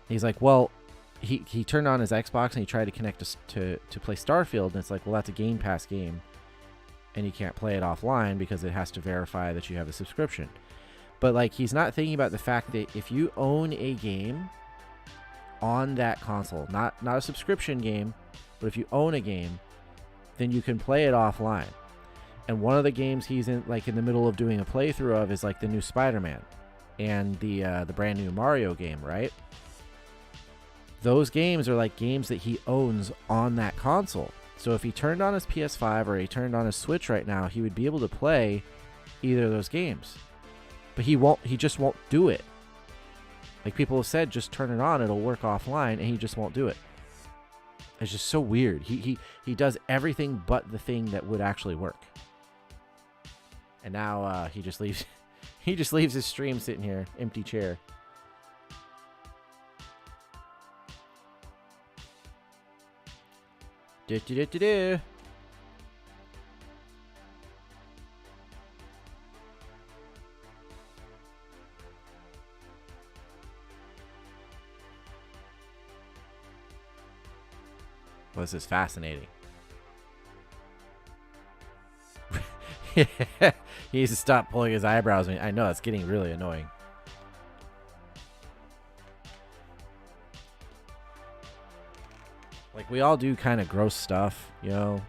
He's like, well, he turned on his Xbox and he tried to connect to play Starfield, and it's like, well, that's a Game Pass game, and you can't play it offline because it has to verify that you have a subscription. But like, he's not thinking about the fact that if you own a game on that console, not a subscription game, but if you own a game, then you can play it offline. And one of the games he's in the middle of doing a playthrough of is like the new Spider-Man and the brand new Mario game, right? Those games are like games that he owns on that console. So if he turned on his PS5 or he turned on his Switch right now, he would be able to play either of those games. But he just won't do it. Like people have said, just turn it on, it'll work offline, and he just won't do it. It's just so weird. He does everything but the thing that would actually work. And now he just leaves his stream sitting here, empty chair. Do. Well, this is fascinating. He needs to stop pulling his eyebrows. I know, it's getting really annoying. Like, we all do kind of gross stuff, you know?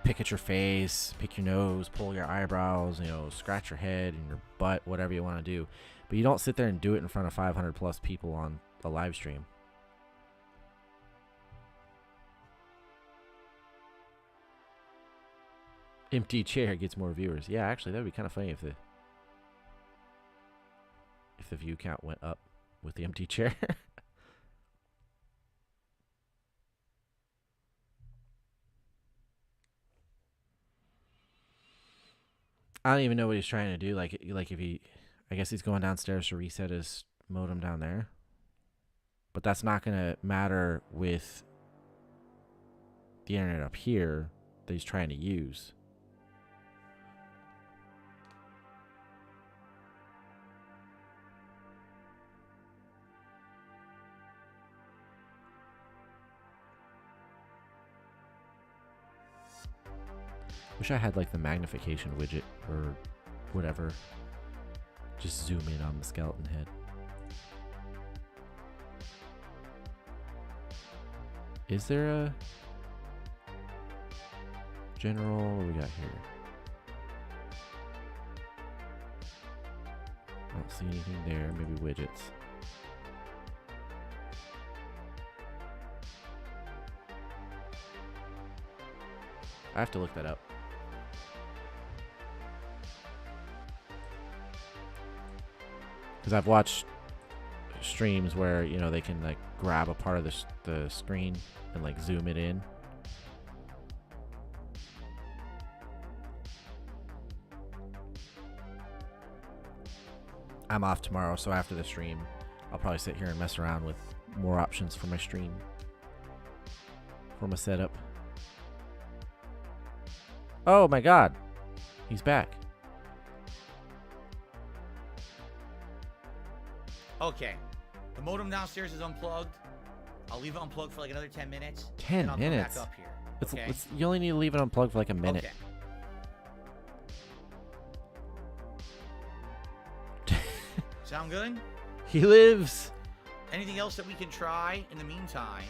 Pick at your face, pick your nose, pull your eyebrows, you know, scratch your head and your butt, whatever you want to do. But you don't sit there and do it in front of 500 plus people on a live stream. Empty chair gets more viewers. Yeah, actually, that would be kind of funny if the view count went up with the empty chair. I don't even know what he's trying to do. Like if he, I guess he's going downstairs to reset his modem down there. But that's not going to matter with the internet up here that he's trying to use. Wish I had like the magnification widget or whatever. Just zoom in on the skeleton head. Is there a general? What do we got here? I don't see anything there. Maybe widgets. I have to look that up. Because I've watched streams where, you know, they can like grab a part of the screen and like zoom it in. I'm off tomorrow, so after the stream, I'll probably sit here and mess around with more options for my stream, for my setup. Oh my god, he's back. Okay. The modem downstairs is unplugged. I'll leave it unplugged for like another 10 minutes. 10 I'll minutes? come back up here. Okay? You only need to leave it unplugged for like a minute. Okay. Sound good? He lives. Anything else that we can try in the meantime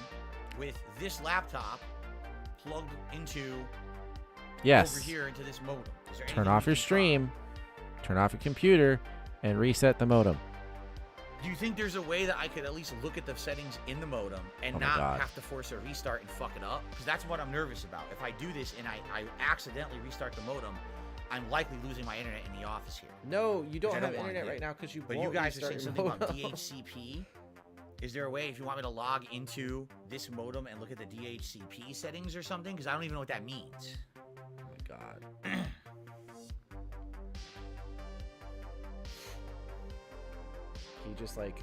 with this laptop plugged into over here into this modem? Is there Turn off your stream, turn off your computer, and reset the modem. Do you think there's a way that I could at least look at the settings in the modem and not have to force a restart and fuck it up? Because that's what I'm nervous about. If I do this and I accidentally restart the modem, I'm likely losing my internet in the office here. No, you don't have internet right now because you. But you guys are saying something about DHCP. Is there a way if you want me to log into this modem and look at the DHCP settings or something? Because I don't even know what that means. Oh my god. He just like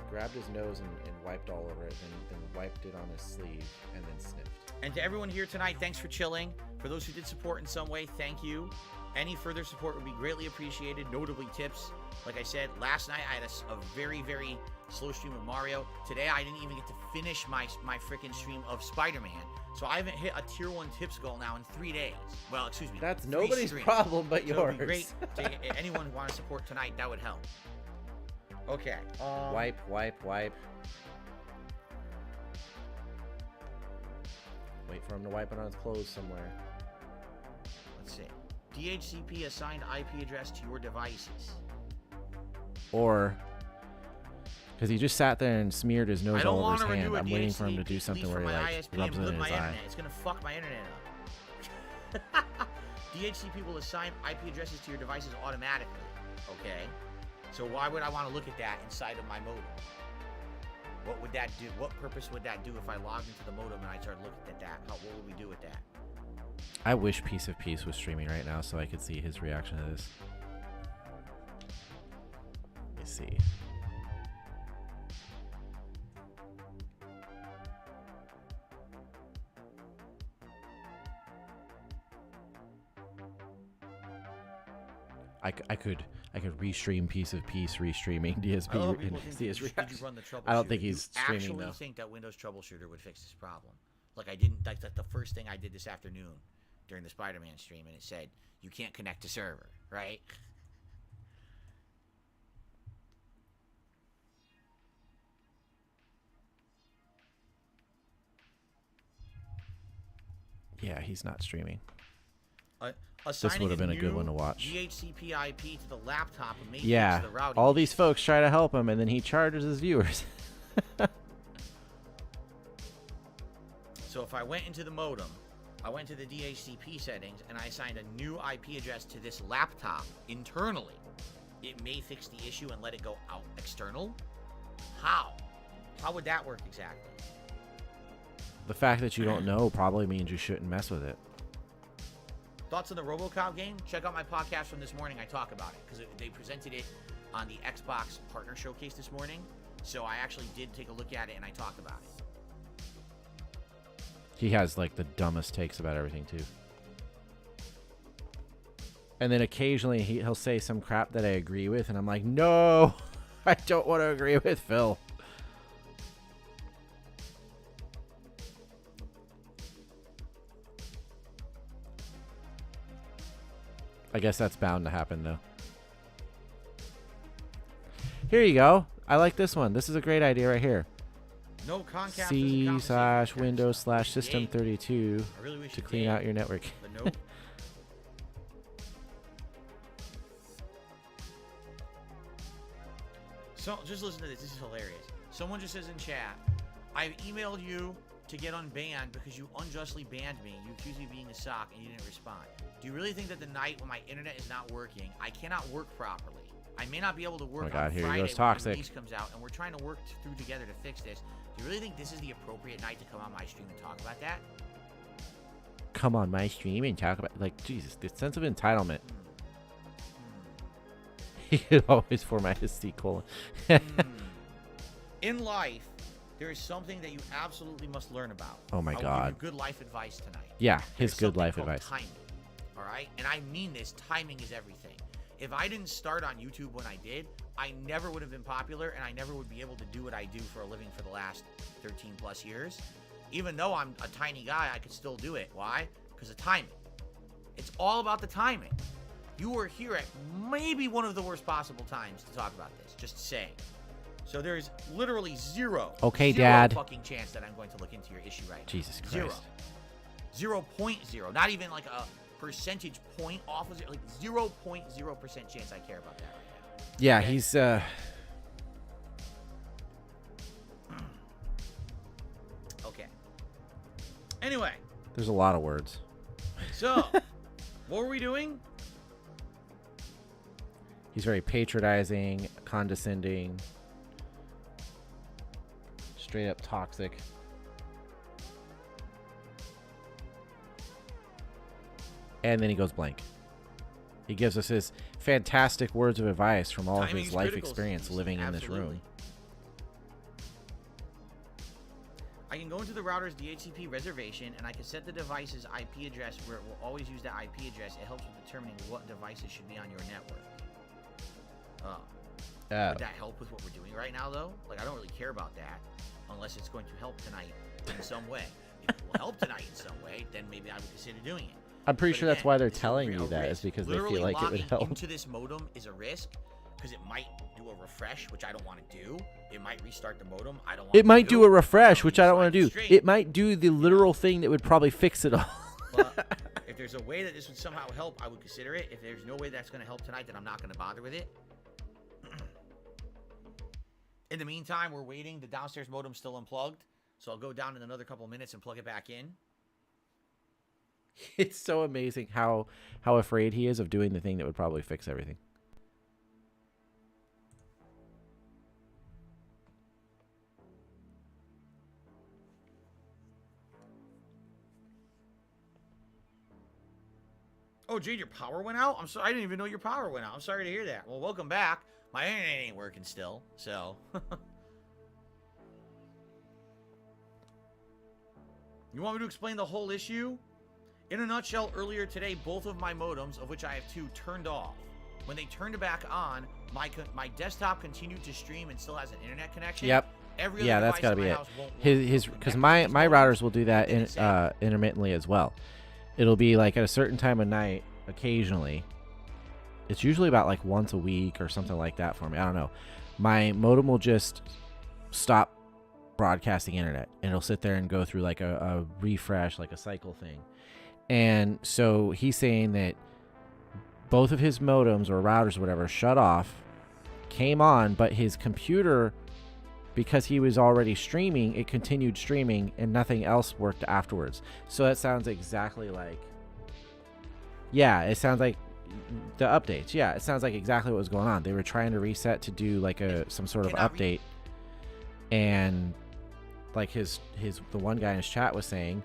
grabbed his nose and wiped all over it, then wiped it on his sleeve and then sniffed. And to everyone here tonight, thanks for chilling. For those who did support in some way, thank you. Any further support would be greatly appreciated, notably tips. Like I said, last night I had a very, very slow stream of Mario. Today I didn't even get to finish my freaking stream of Spider-Man. So I haven't hit a tier 1 tips goal now in 3 days. Well, excuse me. That's nobody's problem but yours. So it'd be great to anyone who wants to support tonight, that would help. Okay. Wipe. Wait for him to wipe it on his clothes somewhere. Let's see. DHCP assigned IP address to your devices. Or, because he just sat there and smeared his nose all over his hand. I'm waiting for him to do DHCP something where he like ISP rubs it in his eye. internet. It's gonna fuck my internet up. DHCP will assign IP addresses to your devices automatically. Okay. So why would I want to look at that inside of my modem? What would that do? What purpose would that do if I logged into the modem and I started looking at that? What would we do with that? I wish Piece of Peace was streaming right now so I could see his reaction to this. Let me see. I could restream Piece of Peace restreaming DSP and see his reaction. I don't think he's streaming though. I actually think that Windows Troubleshooter would fix this problem. Like I didn't, like the first thing I did this afternoon during the Spider-Man stream, and it said, you can't connect to server, right? Yeah, he's not streaming. This would have been a good one to watch. DHCP IP to the laptop and make Yeah, the routing. all these folks try to help him, and then he charges his viewers. So if I went into the modem, I went to the DHCP settings, and I assigned a new IP address to this laptop internally, it may fix the issue and let it go out external? How? How would that work exactly? The fact that you don't know probably means you shouldn't mess with it. Thoughts on the RoboCop game? Check out my podcast from this morning. I talk about it because they presented it on the Xbox Partner Showcase this morning. So I actually did take a look at it and I talked about it. He has like the dumbest takes about everything too. And then occasionally he'll say some crap that I agree with, and I'm like, no, I don't want to agree with Phil. I guess that's bound to happen, though. Here you go. I like this one. This is a great idea right here. No Comcast C/Windows/System32 really to clean out your network. But nope. So just listen to this. This is hilarious. Someone just says in chat, I've emailed you to get unbanned because you unjustly banned me. You accused me of being a sock and you didn't respond. Do you really think that the night when my internet is not working, I cannot work properly? I may not be able to work on here Friday goes when Toxic. the release comes out, and we're trying to work through together to fix this. Do you really think this is the appropriate night to come on my stream and talk about that? Come on my stream and talk about, like, Jesus, the sense of entitlement. He could always format his C colon. In life, there is something that you absolutely must learn about. Oh my I will God. give you good life advice tonight. Yeah, his There's good something life called advice. Timing. All right? And I mean this. Timing is everything. If I didn't start on YouTube when I did, I never would have been popular, and I never would be able to do what I do for a living for the last 13 plus years. Even though I'm a tiny guy, I could still do it. Why? Because of timing. It's all about the timing. You are here at maybe one of the worst possible times to talk about this. Just saying. So there's literally zero Dad. fucking chance that I'm going to look into your issue right now. Jesus Christ. Zero. 0.0. Not even like a percentage point off of it. Like 0.0% chance I care about that right now. Yeah, Okay? he's Okay. Anyway. there's a lot of words. So, what were we doing? He's very patronizing, condescending, straight up toxic. And then he goes blank. He gives us his fantastic words of advice from all of his Timing's life critical, experience Steve. living in this Absolutely. room. I can go into the router's DHCP reservation, and I can set the device's IP address where it will always use that IP address. It helps with determining what devices should be on your network. Would that help with what we're doing right now, though? Like, I don't really care about that, unless it's going to help tonight in some way. If it will help tonight in some way, then maybe I would consider doing it. I'm pretty But sure that's again, why they're this is a telling real you that, is risk. because they Literally feel like it would logging help. into this modem is a risk, because it might do a refresh, which I don't want to do. It might restart the modem. I don't want to It might do a refresh, which I don't want to do. Straight. It might do the literal thing that would probably fix it all. But if there's a way that this would somehow help, I would consider it. If there's no way that's going to help tonight, then I'm not going to bother with it. In the meantime, we're waiting. The downstairs modem's still unplugged, so I'll go down in another couple of minutes and plug it back in. It's so amazing how afraid he is of doing the thing that would probably fix everything. Oh, Jade, your power went out? I'm sorry. I didn't even know your power went out. I'm sorry to hear that. Well, welcome back. My internet ain't working still, so. You want me to explain the whole issue? In a nutshell, earlier today, both of my modems, of which I have two, turned off. When they turned it back on, my desktop continued to stream and still has an internet connection. Yep. Every Yeah, other that's device got to in be my it. house won't work. His It'll because connect my to my these routers modems, will do that and it's it. intermittently as well. It'll be like at a certain time of night, occasionally. It's usually about like once a week or something like that for me. I don't know. My modem will just stop broadcasting internet, and it'll sit there and go through like a refresh, like a cycle thing. And so he's saying that both of his modems or routers or whatever shut off, came on, but his computer, because he was already streaming, it continued streaming and nothing else worked afterwards. So that sounds exactly like, yeah, it sounds like the updates. Yeah, it sounds like exactly what was going on. They were trying to reset to do like some sort of update, and like the one guy in his chat was saying,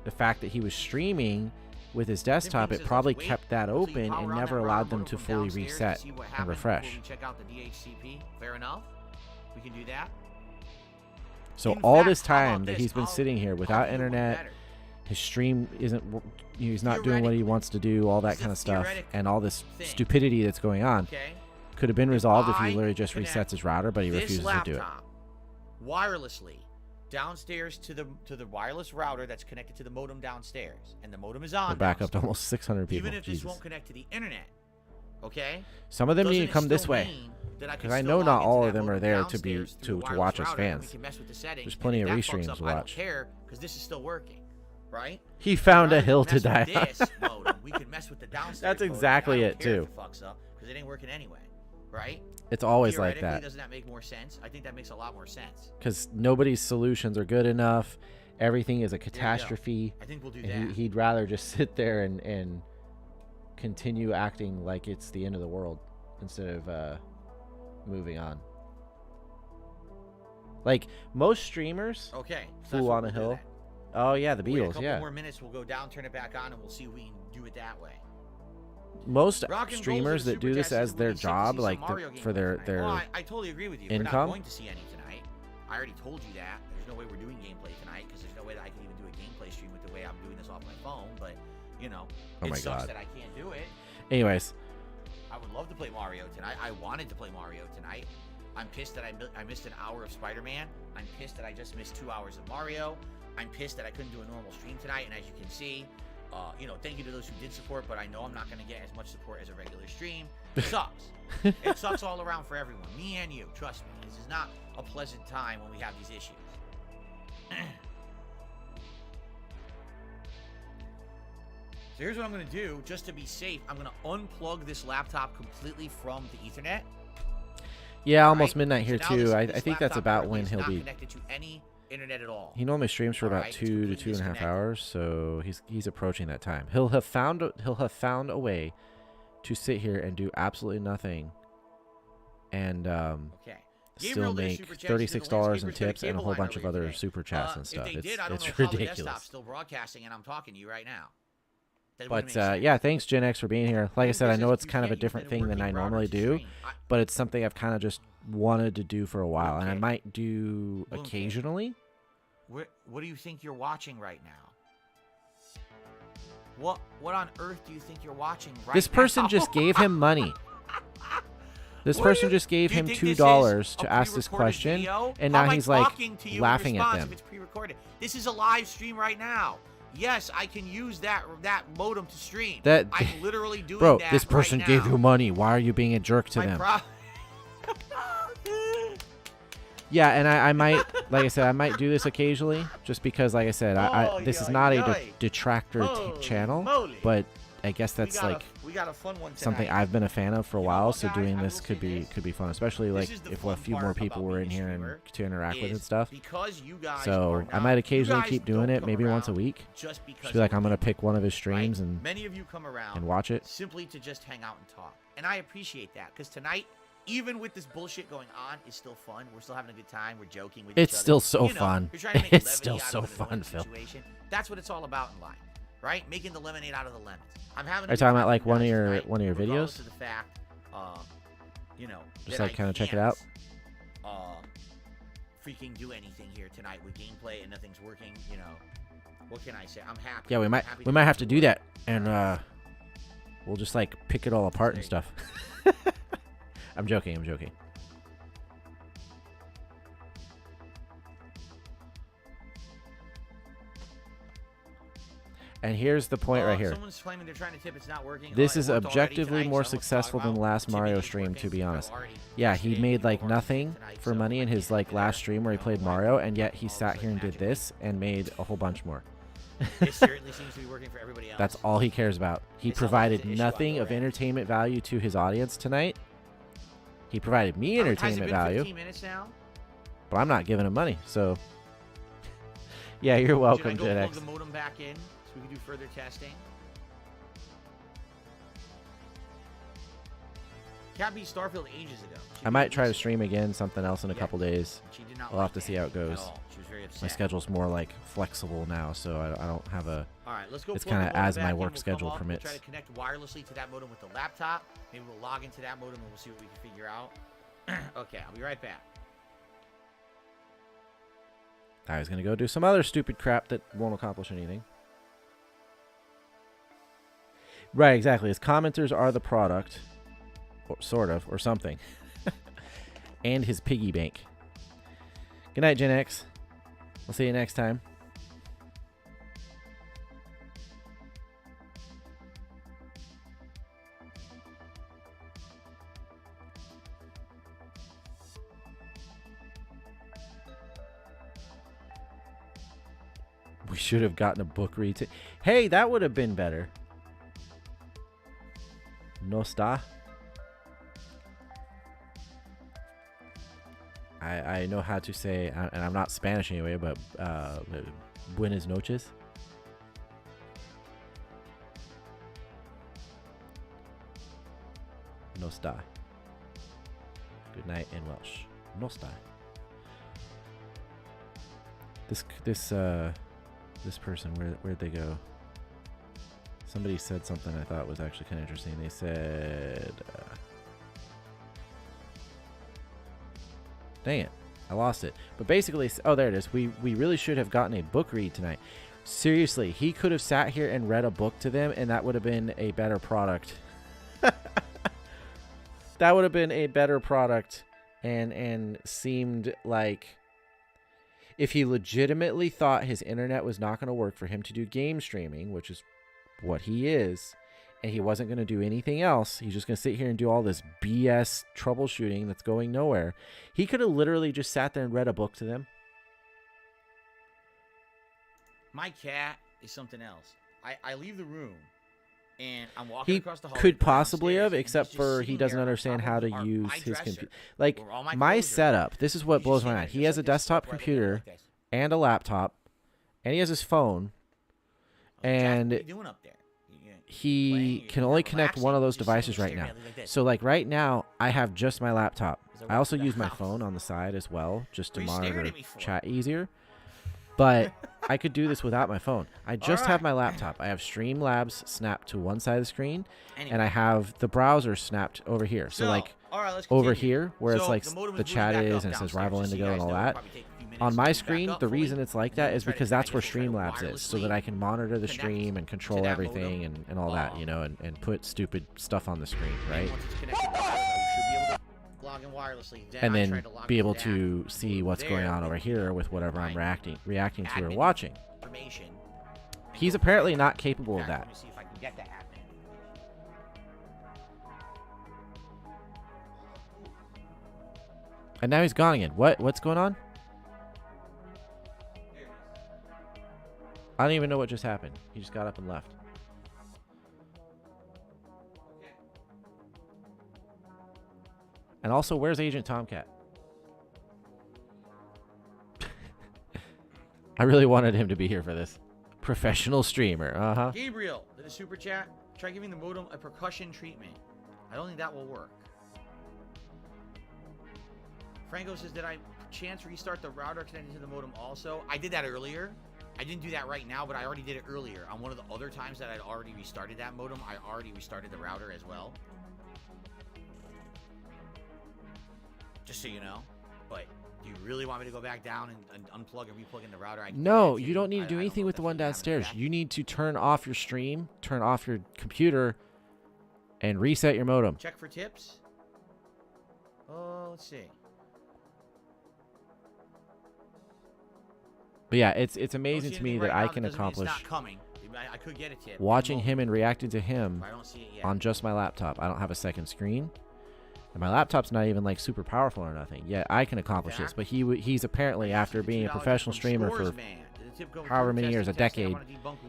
the fact that he was streaming with his desktop, it probably kept that open and never allowed them to fully reset and refresh. Check out the DHCP. Fair enough. We can do that. So all this time that he's been sitting here without internet, his stream isn't, he's not doing what he wants to do, all that kind of stuff, and all this stupidity that's going on could have been resolved if he literally just resets his router, but he refuses to do it. Wirelessly downstairs to the wireless router that's connected to the modem downstairs, and the modem is on. We're back up to almost 600 people. Even if Jesus. this won't connect to the internet, okay? Some of them need to come this way, because I know not all of them are there to watch us fans. There's plenty of ReeeeStreams to watch. Because this is still working, right? He found a hill to die on. This modem, we can mess with the downstairs. That's exactly it too. Because it ain't working anyway, right? It's always like that. Doesn't that make more sense? I think that makes a lot more sense. Because nobody's solutions are good enough. Everything is a catastrophe. I think we'll do and that. He'd rather just sit there and continue acting like it's the end of the world instead of moving on. Like most streamers flew on a hill. Oh yeah, the Beatles. A couple more minutes, we'll go down, turn it back on, and we'll see if we can do it that way. Most streamers that do this as their job, like for their I totally agree with you. income. We're not going to see any tonight. I already told you that. There's no way we're doing gameplay tonight because there's no way that I can even do a gameplay stream with the way I'm doing this off my phone. But you know, it sucks that I can't do it. Anyways, I would love to play Mario tonight. I wanted to play Mario tonight. I'm pissed that I missed an hour of Spider-Man. I'm pissed that I just missed 2 hours of Mario. I'm pissed that I couldn't do a normal stream tonight. And as you can see, you know, thank you to those who did support, but I know I'm not going to get as much support as a regular stream. It sucks. It sucks all around for everyone, me and you. Trust me, this is not a pleasant time when we have these issues. So here's what I'm going to do, just to be safe. I'm going to unplug this laptop completely from the Ethernet. Yeah, almost midnight here too. I think that's about when he'll be connected to any internet at all. He normally streams for about 2 to 2.5 hours, so he's approaching that time. He'll have found a way to sit here and do absolutely nothing, and still make $36 in tips and a whole bunch of other super chats and stuff. It's ridiculous. Still broadcasting, and I'm talking to you right now. But yeah, thanks Gen X for being here. Like I said, I know it's kind of a different thing than I normally do, but it's something I've kind of just wanted to do for a while, and I might do occasionally. What do you think you're watching right now? What on earth do you think you're watching right now? This person just gave him money. This person just gave him $2 to ask this question, and now he's like laughing at them. It's pre-recorded. This is a live stream right now. Yes, I can use that modem to stream. I'm literally doing that. Bro, this person gave you money. Why are you being a jerk to them? Yeah, and I might, like I said, I might do this occasionally, just because, like I said, this is not a detractor channel, but I guess that's we got a fun one something I've been a fan of for a while. So doing this could be fun, especially like if a few more people were in here and to interact with and stuff. So I might occasionally keep doing it, maybe once a week. Just be like, I'm gonna pick one of his streams and many of you come around and watch it simply to just hang out and talk, and I appreciate that because tonight, even with this bullshit going on, it's still fun. We're still having a good time. We're joking with each other. It's still so fun. It's still so fun, Phil. That's what it's all about in life, right? Making the lemonade out of the lemons. I'm having. Are you talking about like one of your videos? To the fact, you know, just like kind of check it out. Freaking do anything here tonight with gameplay and nothing's working. You know, what can I say? I'm happy. Yeah, we might have to do that, and we'll just like pick it all apart and stuff. I'm joking. And here's the point right here. Someone's claiming they're trying to tip. It's not working. This It is worked already objectively tonight, more so I don't know what to successful talk than the about. last Mario Tipping stream, working to be so honest. already Yeah, he yesterday, made like people are nothing tonight, for so money in I his can't like do last that. stream where he I played don't know why Mario, and yet all he of a sat sudden here and did magically this and made a whole bunch more. It certainly seems to be working for everybody else. That's all he cares about. He It's a provided issue on nothing your of end. entertainment value to his audience tonight. He provided me Has it entertainment been value, 15 minutes now? but I'm not giving him money. So, yeah, you're Should I welcome, go Gen plug X. the modem back in so we can do further testing? Cat beat Starfield ages ago. She I beat might it try to weeks ago. stream again, something else in a Yeah. couple days. She did not We'll like have to see how it that at goes. all. She was very upset. My schedule's more like flexible now, so I don't have a. All right, let's go. It's plug the kinda modem as my back in. work We'll schedule come up, permits. We'll try to connect wirelessly to that modem with the laptop. Maybe we'll log into that modem and we'll see what we can figure out. Okay, I'll be right back. I was gonna go do some other stupid crap that won't accomplish anything. Right, exactly. His commenters are the product, or sort of, or something, and his piggy bank. Good night, Gen X. We'll see you next time. We should have gotten a book read. Hey, that would have been better. No está. I know how to say, and I'm not Spanish anyway, but buenas noches. No está. Good night in Welsh. No está. This person, where'd they go? Somebody said something I thought was actually kind of interesting. They said, dang it, I lost it. But basically, oh, there it is. We really should have gotten a book read tonight. Seriously, he could have sat here and read a book to them, and that would have been a better product. That would have been a better product, and seemed like if he legitimately thought his internet was not going to work for him to do game streaming, which is what he is, and he wasn't going to do anything else, he's just going to sit here and do all this BS troubleshooting that's going nowhere. He could have literally just sat there and read a book to them. My cat is something else. I leave the room, and I'm walking He across the hall. could possibly have, except for he doesn't understand how to use his computer. Like, my setup, this is what blows my mind. He has a desktop computer and a laptop, and he has his phone, and what are you doing up there? he can only connect one of those devices right now. So, like, right now, I have just my laptop. I also use my phone on the side as well, just to monitor chat easier. But I could do this without my phone. I just have my laptop. I have Streamlabs snapped to one side of the screen, and I have the browser snapped over here. So, like, over here, where it's like the chat is and it says Rival Indigo and all that, on my screen, the reason it's like that is because that's where Streamlabs is, so that I can monitor the stream and control everything and all that, you know, and put stupid stuff on the screen, right? And then be able to see what's going on over here with whatever I'm reacting to or watching. He's apparently not capable of that. Let me see if I can get the admin. And now he's gone again. What's going on? I don't even know what just happened. He just got up and left. And also, where's Agent Tomcat? I really wanted him to be here for this. Professional streamer. Uh-huh. Gabriel, did a super chat. Try giving the modem a percussion treatment. I don't think that will work. Franco says, did I chance restart the router connected to the modem also? I did that earlier. I didn't do that right now, but I already did it earlier. On one of the other times that I'd already restarted that modem, I already restarted the router as well. Just so you know. But do you really want me to go back down and unplug and replug in the router? No, you don't need to do anything with the one downstairs. You need to turn off your stream, turn off your computer, and reset your modem. Check for tips. Oh, let's see. But yeah, it's amazing to me that I can accomplish I could get a tip. watching him and reacting to him I don't see it yet. on just my laptop. I don't have a second screen. And my laptop's not even like super powerful or nothing. Yet I can accomplish this. But he's apparently, after being a professional streamer for however many years, a decade,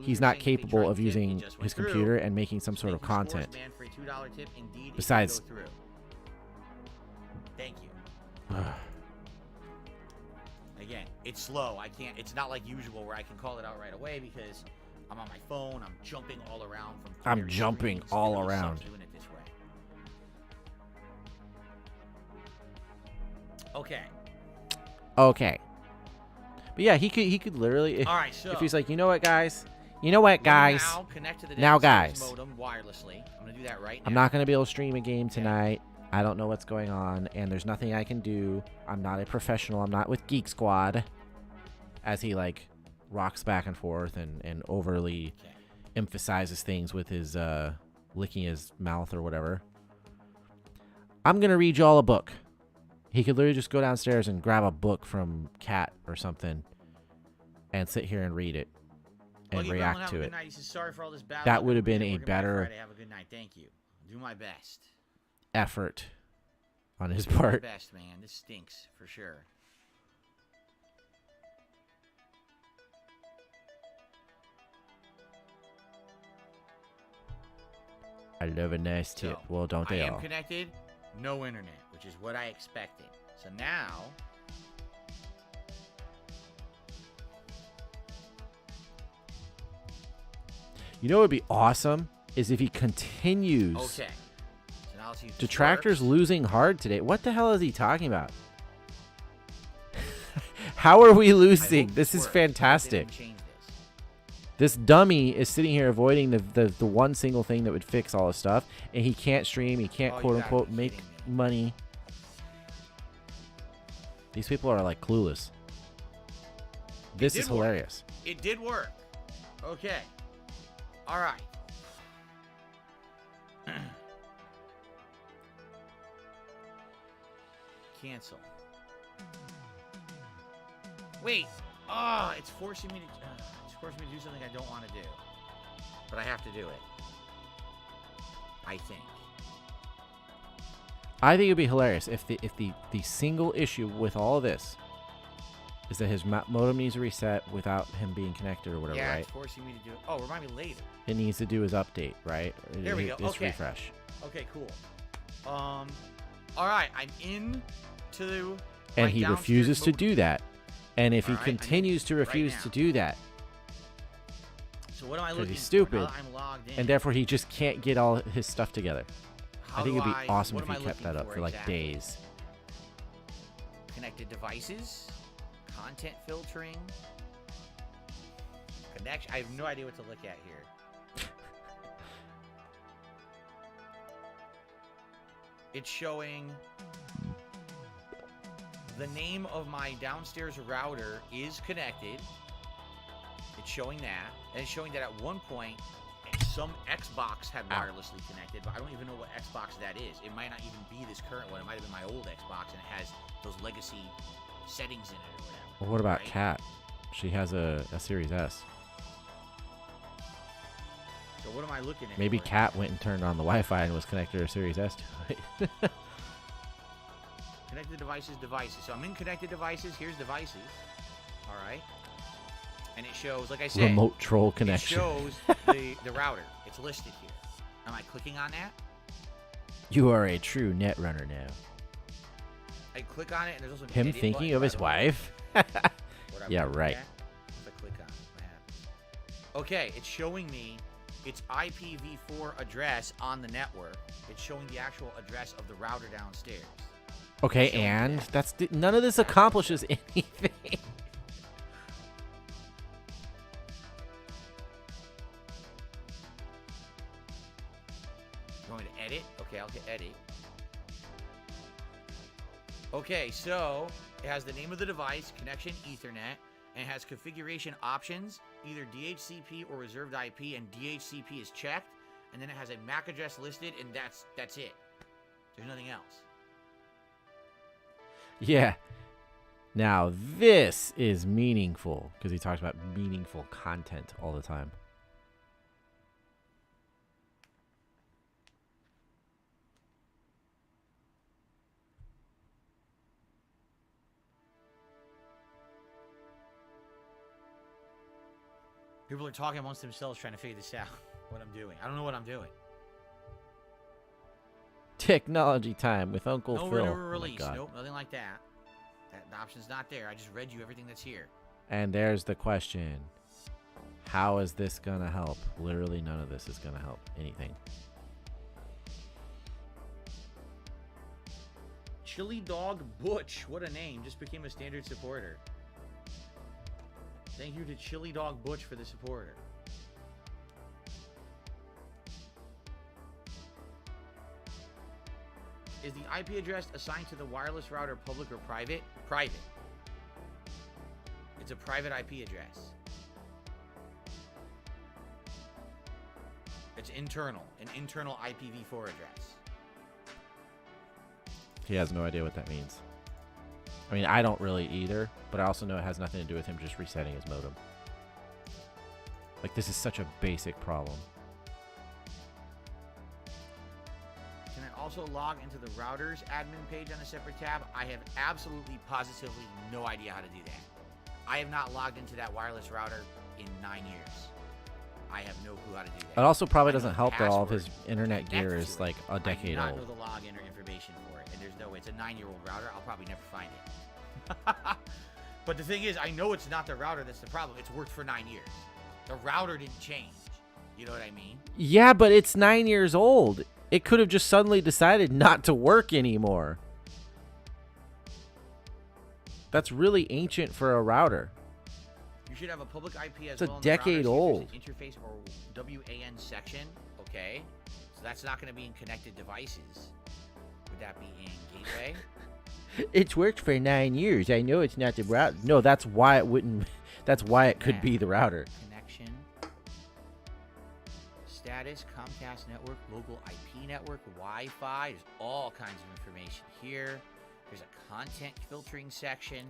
he's not capable of using his computer and making some sort of content. Besides, thank you. Again, it's slow. I can't. It's not like usual where I can call it out right away because I'm on my phone. I'm jumping all around from. I'm jumping all around. Doing it this way. Okay. Okay. But yeah, he could literally. All right. So if he's like, you know what, guys. You know what, guys. Now connect to the now, downstairs guys. modem wirelessly. I'm gonna do that right now. I'm not gonna be able to stream a game tonight. I don't know what's going on, and there's nothing I can do. I'm not a professional. I'm not with Geek Squad. As he, like, rocks back and forth and overly emphasizes things with his licking his mouth or whatever. I'm going to read you all a book. He could literally just go downstairs and grab a book from Cat or something and sit here and read it and react to it. He says, sorry for all this bad That would have been a better have a good night. Thank you. Do my best. Effort on his part. Best, man. This stinks for sure. I love a nice tip. So, well, don't they I am all? connected, no internet, which is what I expected. So now, you know what would be awesome is if he continues. okay. So now let's see if this Detractor's works. losing hard today. What the hell is he talking about? How are we I losing? hope This is works. They fantastic. didn't change this. This dummy is sitting here avoiding the one single thing that would fix all his stuff, and he can't stream. He can't Oh, you quote gotta unquote be make kidding me. money. These people are like clueless. This is did work. hilarious. It did work. Okay. All right. Cancel. Wait. Oh, it's forcing me to. It's forcing me to do something I don't want to do. But I have to do it. I think. I think it'd be hilarious if the single issue with all of this is that his modem needs to reset without him being connected or whatever, Yeah, right? it's forcing me to do it. Oh, remind me later. It needs to do his update, right? There we go. This Okay. refresh. Okay, cool. All right, I'm in to. And my he downstairs refuses to modem. do that. And if he Alright, I need continues to right refuse now. to do that, So what am I 'cause looking he's for? stupid, Now that I'm logged in. and therefore he just can't get all his stuff together. How I think do it'd be awesome what if am he I kept that looking up for like exactly? days. Connected devices, content filtering, connection. I have no idea what to look at here. It's showing the name of my downstairs router is connected. It's showing that. And it's showing that at one point, some Xbox had wirelessly connected, but I don't even know what Xbox that is. It might not even be this current one. It might have been my old Xbox, and it has those legacy settings in it or whatever. Well, what about right? Kat? She has a Series S. So what am I looking at? Maybe for? Kat went and turned on the Wi-Fi and was connected to her Series S to it. Connected devices, devices. So I'm in connected devices. Here's devices. All right. And it shows, like I said, Remote troll connection. it shows the router. It's listed here. Am I clicking on that? You are a true net runner now. I click on it, and there's also an Him edit thinking button, of by his the way. wife? What I Yeah, would right. look at. If I click on it, what happens? Okay, it's showing me its IPv4 address on the network. It's showing the actual address of the router downstairs. Okay, Showing and that. none of this accomplishes anything. You want me to edit? Okay, I'll hit edit. Okay, so it has the name of the device, connection Ethernet, and it has configuration options, either DHCP or reserved IP, and DHCP is checked, and then it has a MAC address listed, and that's it. There's nothing else. Yeah. Now, this is meaningful because he talks about meaningful content all the time. People are talking amongst themselves trying to figure this out. What I'm doing. I don't know what I'm doing. Technology time with Uncle No Phil. renewal Oh my release. God. Nope, nothing like that. The option's not there. I just read you everything that's here. And there's the question. How is this gonna help? Literally none of this is gonna help anything. Chili Dog Butch. What a name. Just became a standard supporter. Thank you to Chili Dog Butch for the supporter. Is the IP address assigned to the wireless router public or private? Private. It's a private IP address. It's internal. An internal IPv4 address. He has no idea what that means. I mean, I don't really either, but I also know it has nothing to do with him just resetting his modem. Like, this is such a basic problem. Can I also log into the router's admin page on a separate tab? I have absolutely, positively no idea how to do that. I have not logged into that wireless router in 9 years. I have no clue how to do that. It also probably I know doesn't the help that all of password his internet to gear connect is to it. like a decade I do not old. know the login or information for it, and there's no way. It's a 9-year-old router. I'll probably never find it. But the thing is, I know it's not the router that's the problem. It's worked for 9 years. The router didn't change. You know what I mean? Yeah, but it's 9 years old. It could have just suddenly decided not to work anymore. That's really ancient for a router. You should have a public IP as It's a well. decade old. Interface or WAN section. Okay. So that's not going to be in connected devices. Would that be in gateway? It's worked for 9 years. I know it's not the router. No, that's why it wouldn't. That's why it could be the router. Connection. Status, Comcast network, local IP network, Wi-Fi. There's all kinds of information here. There's a content filtering section.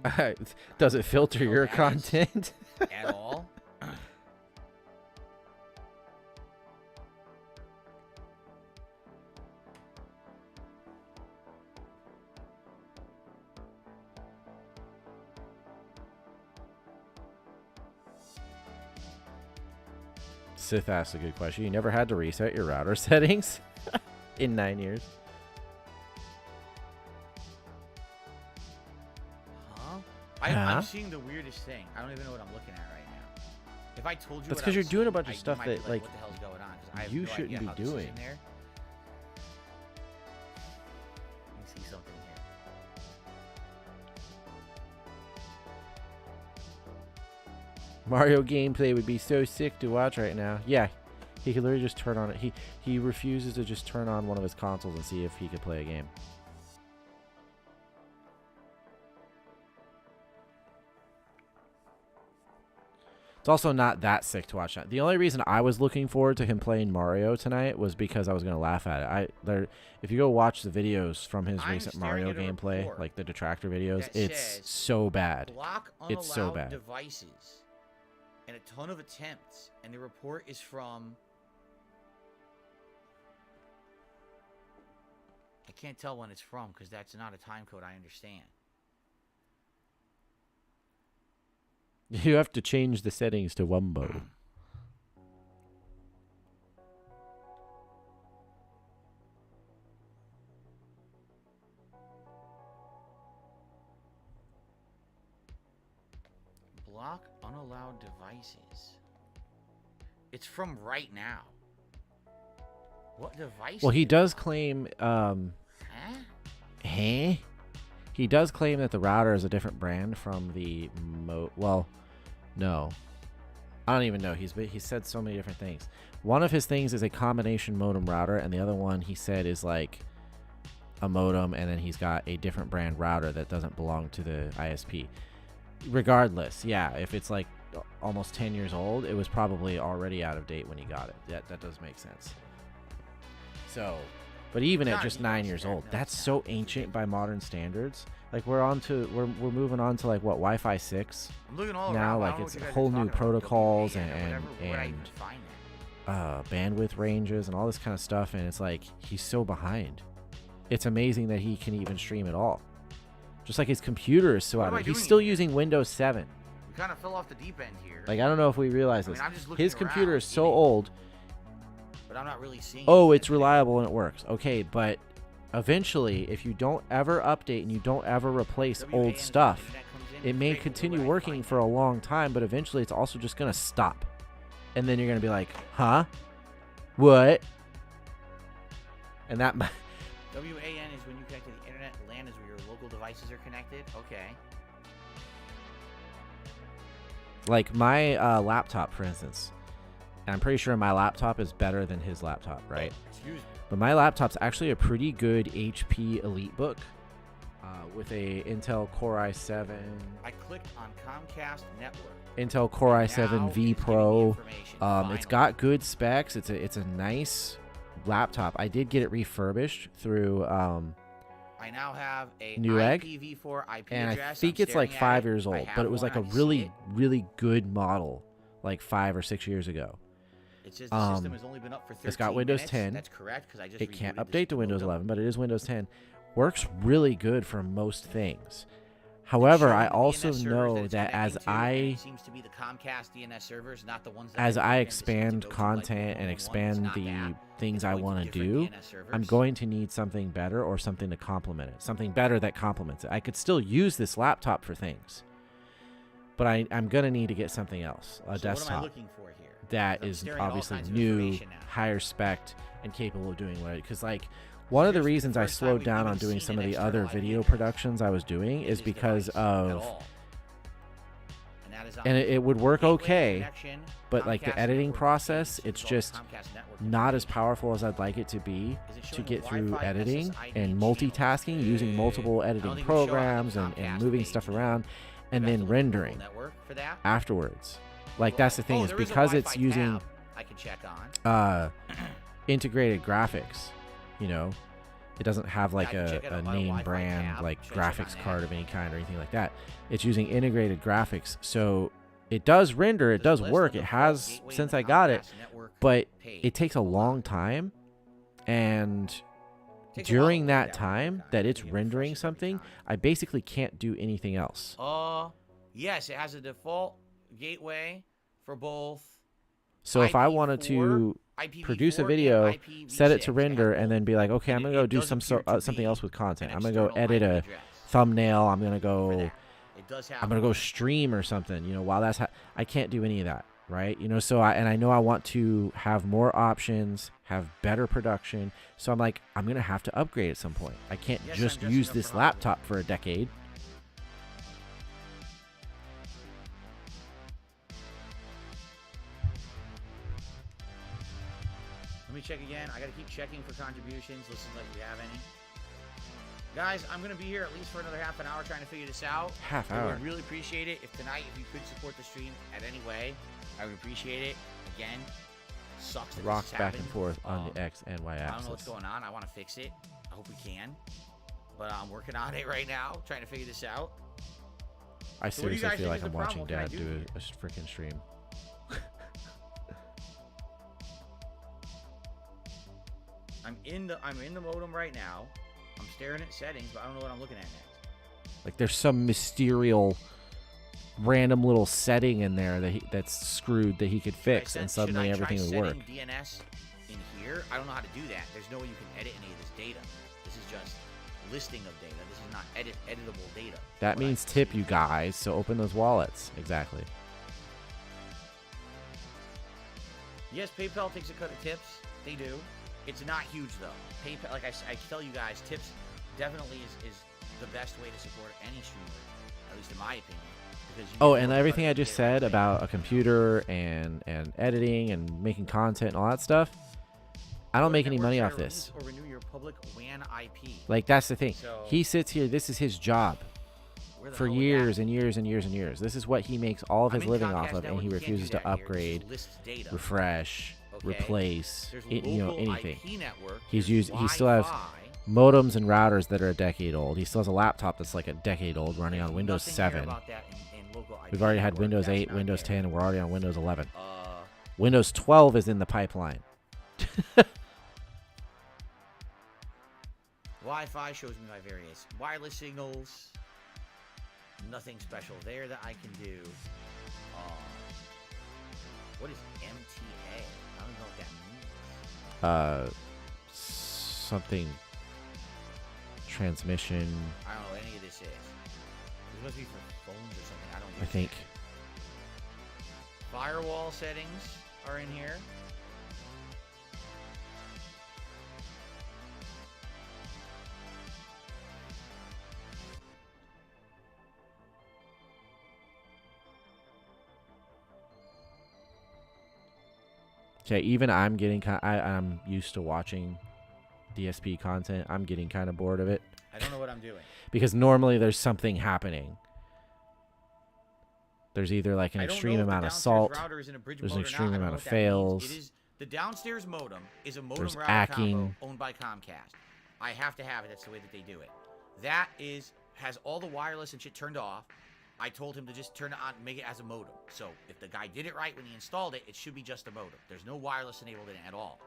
Does it filter your that is- content? At all. Sith asked a good question. You never had to reset your router settings in 9 years? Huh? Huh? I'm seeing the weirdest thing. I don't even know what I'm looking at right now. If I told you, That's what 'cause I'm you're doing a seeing, bunch of you stuff might be that, like, what the hell's going on? 'Cause I have you no shouldn't idea be how this is doing. in there. Let me see something here. Mario gameplay would be so sick to watch right now. Yeah, he could literally just turn on it. He refuses to just turn on one of his consoles and see if he could play a game. It's also not that sick to watch that. The only reason I was looking forward to him playing Mario tonight was because I was going to laugh at it. If you go watch the videos from his I'm recent staring Mario at a gameplay, report like the detractor videos, that it's says so bad. Block unallowed It's so bad. devices and a ton of attempts, and the report is from. I can't tell when it's from because that's not a time code I understand. You have to change the settings to Wumbo. Block unallowed devices. It's from right now. What device? Well, he did does it claim. Huh? He does claim that the router is a different brand from the well, no. I don't even know. He said so many different things. One of his things is a combination modem router, and the other one he said is like a modem, and then he's got a different brand router that doesn't belong to the ISP. Regardless, yeah, if it's like almost 10 years old, it was probably already out of date when he got it. That does make sense. So, but even at just 9 years old, that's so ancient by modern standards. Like we're moving on to like what, Wi-Fi 6 I'm looking all now. around. Like it's whole new protocols and bandwidth ranges and all this kind of stuff. And it's like he's so behind. It's amazing that he can even stream at all. Just like his computer is so What out am of I He's doing still here? using Windows 7. We kind of fell off the deep end here. Like, I don't know if we realize I this. mean, I'm just looking His computer around, is so even- old. But I'm not really seeing. Oh, anything. it's reliable and it works. Okay, but eventually, if you don't ever update and you don't ever replace WAN old is stuff, when the internet comes in. it may Great, but continue where would I working find for a long time, but eventually it's also just going to stop. And then you're going to be like, huh? What? And that might... that? WAN is when you connect to the internet. LAN is where your local devices are connected. Okay. Like my laptop, for instance. And I'm pretty sure my laptop is better than his laptop, right? Excuse me. But my laptop's actually a pretty good HP EliteBook with a Intel Core i7. I clicked on Comcast Network. Intel Core Now i7 it's V giving me Pro. information, It's finally. got good specs. It's a nice laptop. I did get it refurbished through I now have a Newegg, IPv4 IP and I address. think I'm it's like staring 5 at it. years I old, have but it was one. like a I see really it. really good model, like 5 or 6 years ago. It says the system Um, has only been up for 13 it's got Windows minutes. 10. That's correct because I just It can't rebooted update to the Windows modem. 11, but it is Windows 10. Works really good for most things. It's However, showing I the also DNS servers know it's that as connecting to, and I it seems to be the Comcast DNS servers, not the ones that as I'm I looking at. This seems to expand go to, like, content and 111. It's expand not the that. things It's I going to want to different do, DNS servers. I'm going to need something better or something to complement it. Something better that complements it. I could still use this laptop for things, but I'm going to need to get something else, a So what am I desktop looking for here? that I'm is staring at all obviously kinds of new, information now. higher spec, and capable of doing what. Because like one of the Here's the reasons I first time slowed we've down even on doing seen some an of the other external IP video address productions I was doing in is this because device at of, all. And that is on and it would work gateway okay, connection, but like the Comcast editing network process, information, it's so all the just Comcast network not as information. powerful as I'd like it to be Is it to showing get a through Wi-Fi editing SSID and channel? multitasking, using multiple I don't editing think it would show on the programs and Comcast moving page, stuff though. around, and You have then to look at the rendering network for that. afterwards. Like Well, that's the thing oh, is there is a because it's Wi-Fi using tab I can check on. integrated graphics, you know, it doesn't have like I can check it a out on a name Wi-Fi brand tab. like Should I check graphics on card that? of any kind or anything like that. It's using integrated graphics, so it does render, it There's does a list work, of the it full has gateway and since the I got it, Comcast network but page. it takes a long time, and Takes a while to during load that every time time. that I it's think it rendering refreshes every something, time. I basically can't do anything else. Yes, it has a default gateway for both. So if I wanted IP4, to IPv4 produce a and video, set it to IPv6, render, it has and then be like, okay, I'm And gonna go it do does some appear to something be else with content. an I'm gonna go external edit IP a address thumbnail. I'm gonna for go. that. It does have I'm gonna go stream or something. You know, while that's I can't do any of that, right? You know, so I know I want to have more options, have better production. So I'm like, I'm gonna have to upgrade at some point. I can't Yes, just I'm dressing use up this for Halloween. laptop for a decade. Let me check again. I gotta keep checking for contributions. Listen like we have any. Guys, I'm gonna be here at least for another half an hour trying to figure this out. Half I hour. would really appreciate it if tonight, if you could support the stream at any way, I would appreciate it. Again, sucks that Rock this has back and happened. forth on the X and Y I axis. don't know what's going on. I want to fix it. I hope we can. But I'm working on it right now, trying to figure this out. I So what do you seriously guys feel think like is the I'm problem? watching What can I Dad do do here? a freaking stream. I'm in the modem right now. I'm staring at settings, but I don't know what I'm looking at next. Like there's some mysterious, random little setting in there that's screwed that he could fix, and suddenly everything would work. Should I try setting DNS in here? I don't know how to do that. There's no way you can edit any of this data. This is just listing of data. This is not editable data. That What I means can tip see. you guys, so open those wallets. Exactly. Yes, PayPal takes a cut of tips. They do. It's not huge though. PayPal, like I tell you guys, tips definitely is the best way to support any streamer, at least in my opinion. Because you Oh, get and more everything I credit just for everything. said about a computer and editing and making content and all that stuff, I don't make any money off this. Or renew your public WAN IP. Like that's the thing. So- He sits here. This is his job Where the for hell would years that- and years and years and years. This is what he makes all of I'm his in living Comcast off of, and network, he you can't refuses do to that here. It just upgrade, lists data. refresh, Okay? replace, There's you know, local anything. IP network. He's there's he still has Wi-Fi. modems and routers that are a decade old. He still has a laptop that's like a decade old running There's on Windows nothing here 7. about that in local IP We've already had network. Windows That's 8, not Windows there. 10, and we're already on Windows 11. Uh, Windows 12 is in the pipeline. Wi-Fi shows me my various wireless signals. Nothing special there that I can do. What is MTA? I don't know what that means. Something transmission. I don't know what any of this is. This must be for phones or something. I don't I think. Firewall settings are in here. Okay, even I'm getting I'm used to watching DSP content. I'm getting kind of bored of it I don't know what I'm doing. because normally there's something happening. There's either like an I don't extreme know if the amount of downstairs salt. router is in a bridge There's mode an or extreme not. I don't amount know of what that means. fails. It is the downstairs modem is a modem There's router hacking. combo owned by Comcast. I have to have it. That's the way that they do it. That has all the wireless and shit turned off. I told him to just turn it on and make it as a modem. So if the guy did it right when he installed it, it should be just a modem. There's no wireless enabled in it at all.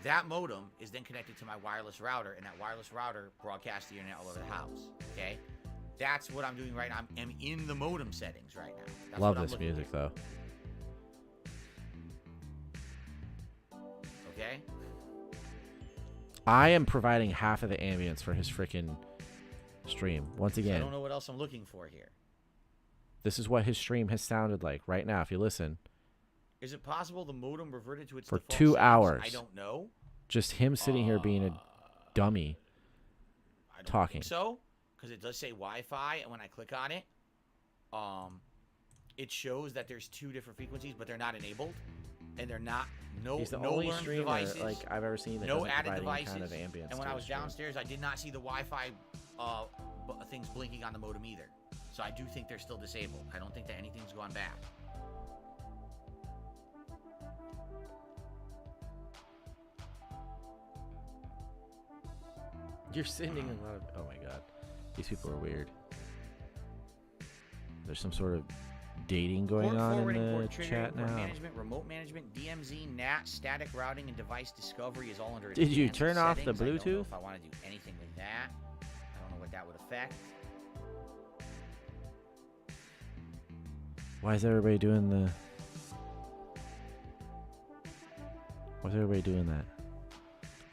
That modem is then connected to my wireless router, and that wireless router broadcasts the internet all over the house. Okay? That's what I'm doing right now. I'm in the modem settings right now. That's Love what I'm this looking music at. though. Okay? I am providing half of the ambience for his freaking stream. Once So I again, don't know what else I'm looking for here. this is what his stream has sounded like right now. If you listen, Is it possible the modem reverted to its For default 2 settings? hours. I don't know. just him sitting here being a dummy. I don't Talking. think so, because it does say Wi-Fi, and when I click on it, it shows that there's 2 different frequencies, but they're not enabled, and they're not He's the no only learned streamer devices, like I've ever seen that no doesn't added provide any devices. kind of ambience. And when to I his was stream. downstairs, I did not see the Wi-Fi things blinking on the modem either. So I do think they're still disabled. I don't think that anything's gone bad. You're sending a lot of. Oh my god, these people are weird. There's some sort of dating going Port on forwarding, in the port triggering, chat port now. management, remote management, DMZ, NAT, static routing, and device discovery is all under. Did you advanced turn off the settings. I don't know Bluetooth? if I want to do anything with that. I don't know what that would affect. Why is everybody doing the? Why is everybody doing that?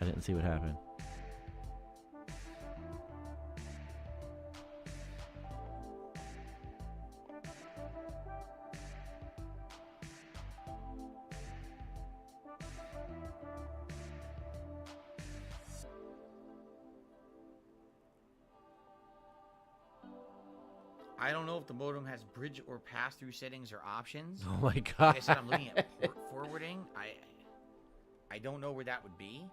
I didn't see what happened. I don't know if the modem has bridge or pass-through settings or options. Oh my god. Like I said, I'm looking at port forwarding. I don't know where that would be.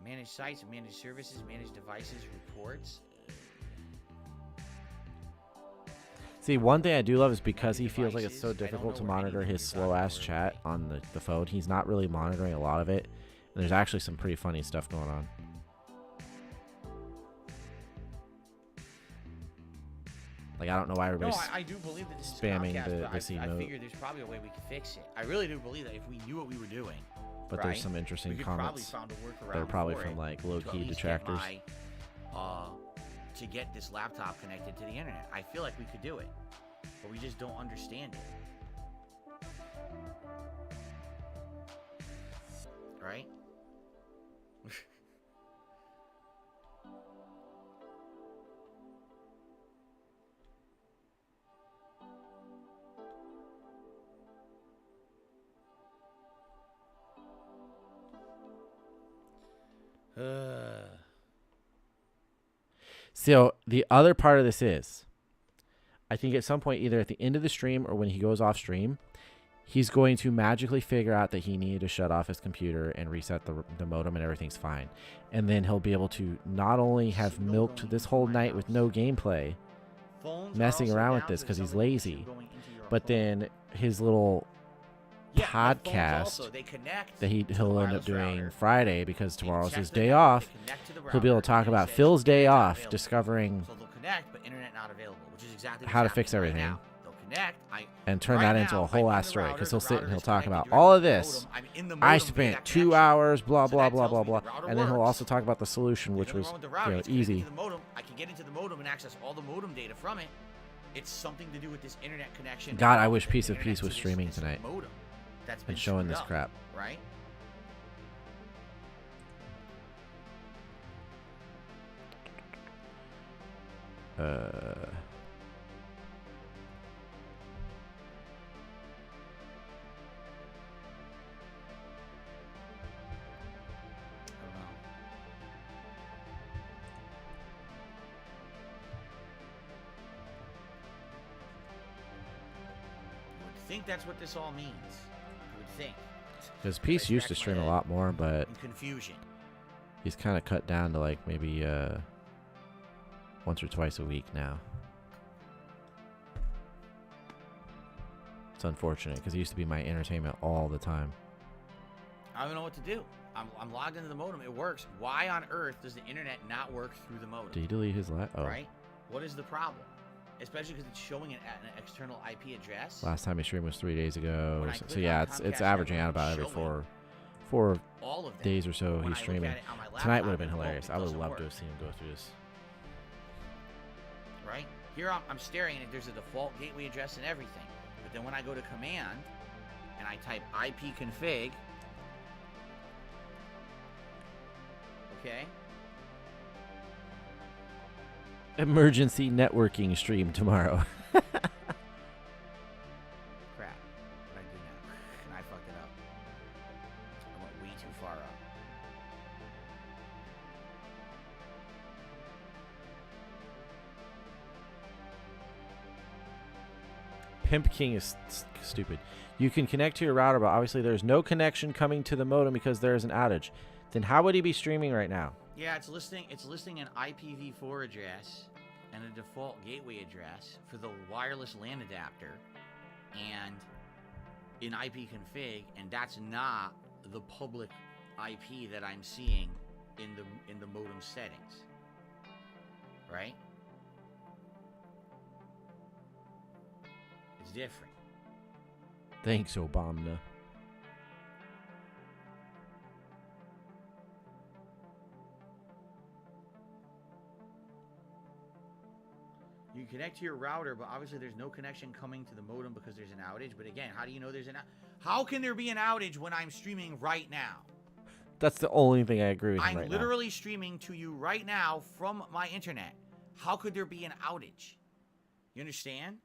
Manage sites, manage services, manage devices, reports. See, one thing I do love is because he Manage feels like it's so devices. I don't difficult to know where monitor anything his is on slow the ass board. chat on the phone. He's not really monitoring a lot of it. And there's actually some pretty funny stuff going on. Like, I don't know why No, everybody's I do believe that this is spamming Comcast, but the I emote. figure there's probably a way we could fix it. I really do believe that if we knew what we were doing, but right, there's some we interesting could probably comments. found a workaround. They're probably for from it like to low at key least detractors. Get to get this laptop connected to the internet. I feel like we could do it, but we just don't understand it. Right? So the other part of this is, I think at some point, either at the end of the stream or when he goes off stream, he's going to magically figure out that he needed to shut off his computer and reset the modem and everything's fine. And then he'll be able to not only have milked this whole night with no gameplay, Phones are messing also around with down, this so because there's he's no issue lazy, going into your but phone. then his little Yeah, my phones podcast also, they connect that to the he'll end wireless up doing router. Friday because They tomorrow's check his the day network, off. they connect to the He'll be able router, to talk and it about says Phil's day internet not off, available. discovering So they'll connect, but internet not available, which is exactly what's how to fix happening right everything. now. They'll connect. and turn Right that now, into a I'm whole in ass the story router, because the he'll sit and router he'll is talk connected about directly all of to the this. modem. I'm in the I modem via spent that 2 connection. hours, blah So blah that blah tells blah me blah, the router and then he'll works. also talk about the solution, There's which nothing was wrong with the router. It's connected easy. to the modem. I can get into the modem and access all the modem data from it. It's something to do with this internet connection. God, I wish The Piece of internet Peace to was this streaming tonight modem that's been and showing screwed this up, crap. right? I don't know. I would think that's what this all means. I would think. Because Peace used to scratch my stream a head. lot more, but In confusion. he's kind of cut down to like maybe once or twice a week now. It's unfortunate because he used to be my entertainment all the time. I don't know what to do. I'm logged into the modem. It works. Why on earth does the internet not work through the modem? Did he delete his last? Oh, Right? What is the problem? Especially because it's showing it at an external IP address. last time he streamed was 3 days ago. When I So click yeah, on it's Comcast averaging network, out about every it's four All of them. days or so When I he's look streaming. at it on my Tonight laptop, would have been it won't. hilarious. It I would have doesn't loved work. to have seen him go through this. Right? Here I'm staring and there's a default gateway address and everything. But then when I go to command and I type ipconfig, okay, Emergency networking stream tomorrow. crap. What did I do now? And I fucked it up. I went way too far up. Pimp King is stupid. You can connect to your router, but obviously there's no connection coming to the modem because there is an outage. Then how would he be streaming right now? Yeah, it's listing an IPv4 address and a default gateway address for the wireless LAN adapter and in ipconfig, and that's not the public IP that I'm seeing in the modem settings. Right? It's different. Thanks, Obama. You can connect to your router, but obviously there's no connection coming to the modem because there's an outage. But again, how do you know there's how can there be an outage when I'm streaming right now? That's the only thing I agree with him I'm right literally streaming to you right now from my internet. How could there be an outage? You understand? now.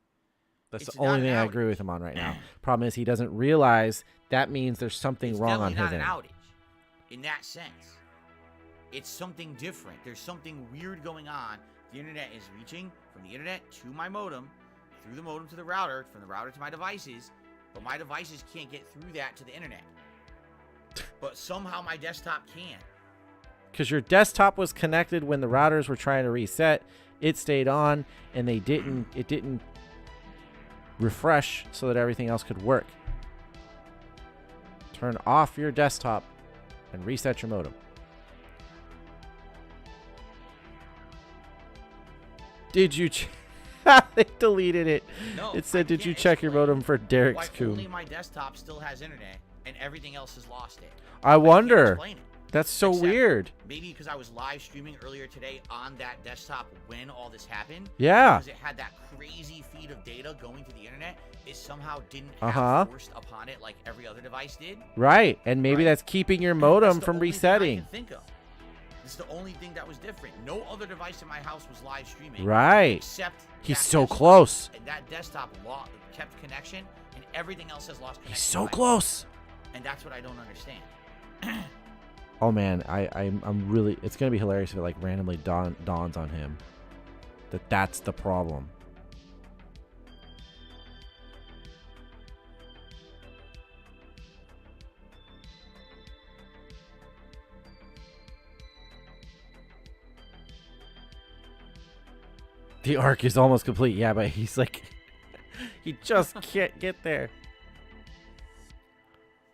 That's It's the only not an thing I outage. agree with him on right now. Problem is he doesn't realize that means there's something It's wrong on definitely his not end. an outage in that sense. It's something different. There's something weird going on. The internet is reaching from the internet to my modem, through the modem to the router, from the router to my devices, but my devices can't get through that to the internet. But somehow my desktop can. Because your desktop was connected when the routers were trying to reset. It stayed on, and it didn't refresh so that everything else could work. Turn off your desktop and reset your modem. Did you they deleted it. No, It said, I did you can't check your explain modem for Derek's why only coup? my desktop still has internet and everything else has lost it. I can't wonder. explain it. That's so Except weird. Maybe because I was live streaming earlier today on that desktop when all this happened. Yeah. Because it had that crazy feed of data going to the internet. It somehow didn't Uh-huh. have forced upon it like every other device did. Right. And maybe Right. that's keeping your That's modem the from only thing resetting. I can think of. This is the only thing that was different. No other device in my house was live streaming. Right. Except He's that so desktop. close. And that desktop kept connection, and everything else has lost connection. He's so to my close. phone. And that's what I don't understand. Oh man, I'm really. It's gonna be hilarious if it like randomly dawns on him that that's the problem. The arc is almost complete. Yeah, but he's like, he just can't get there.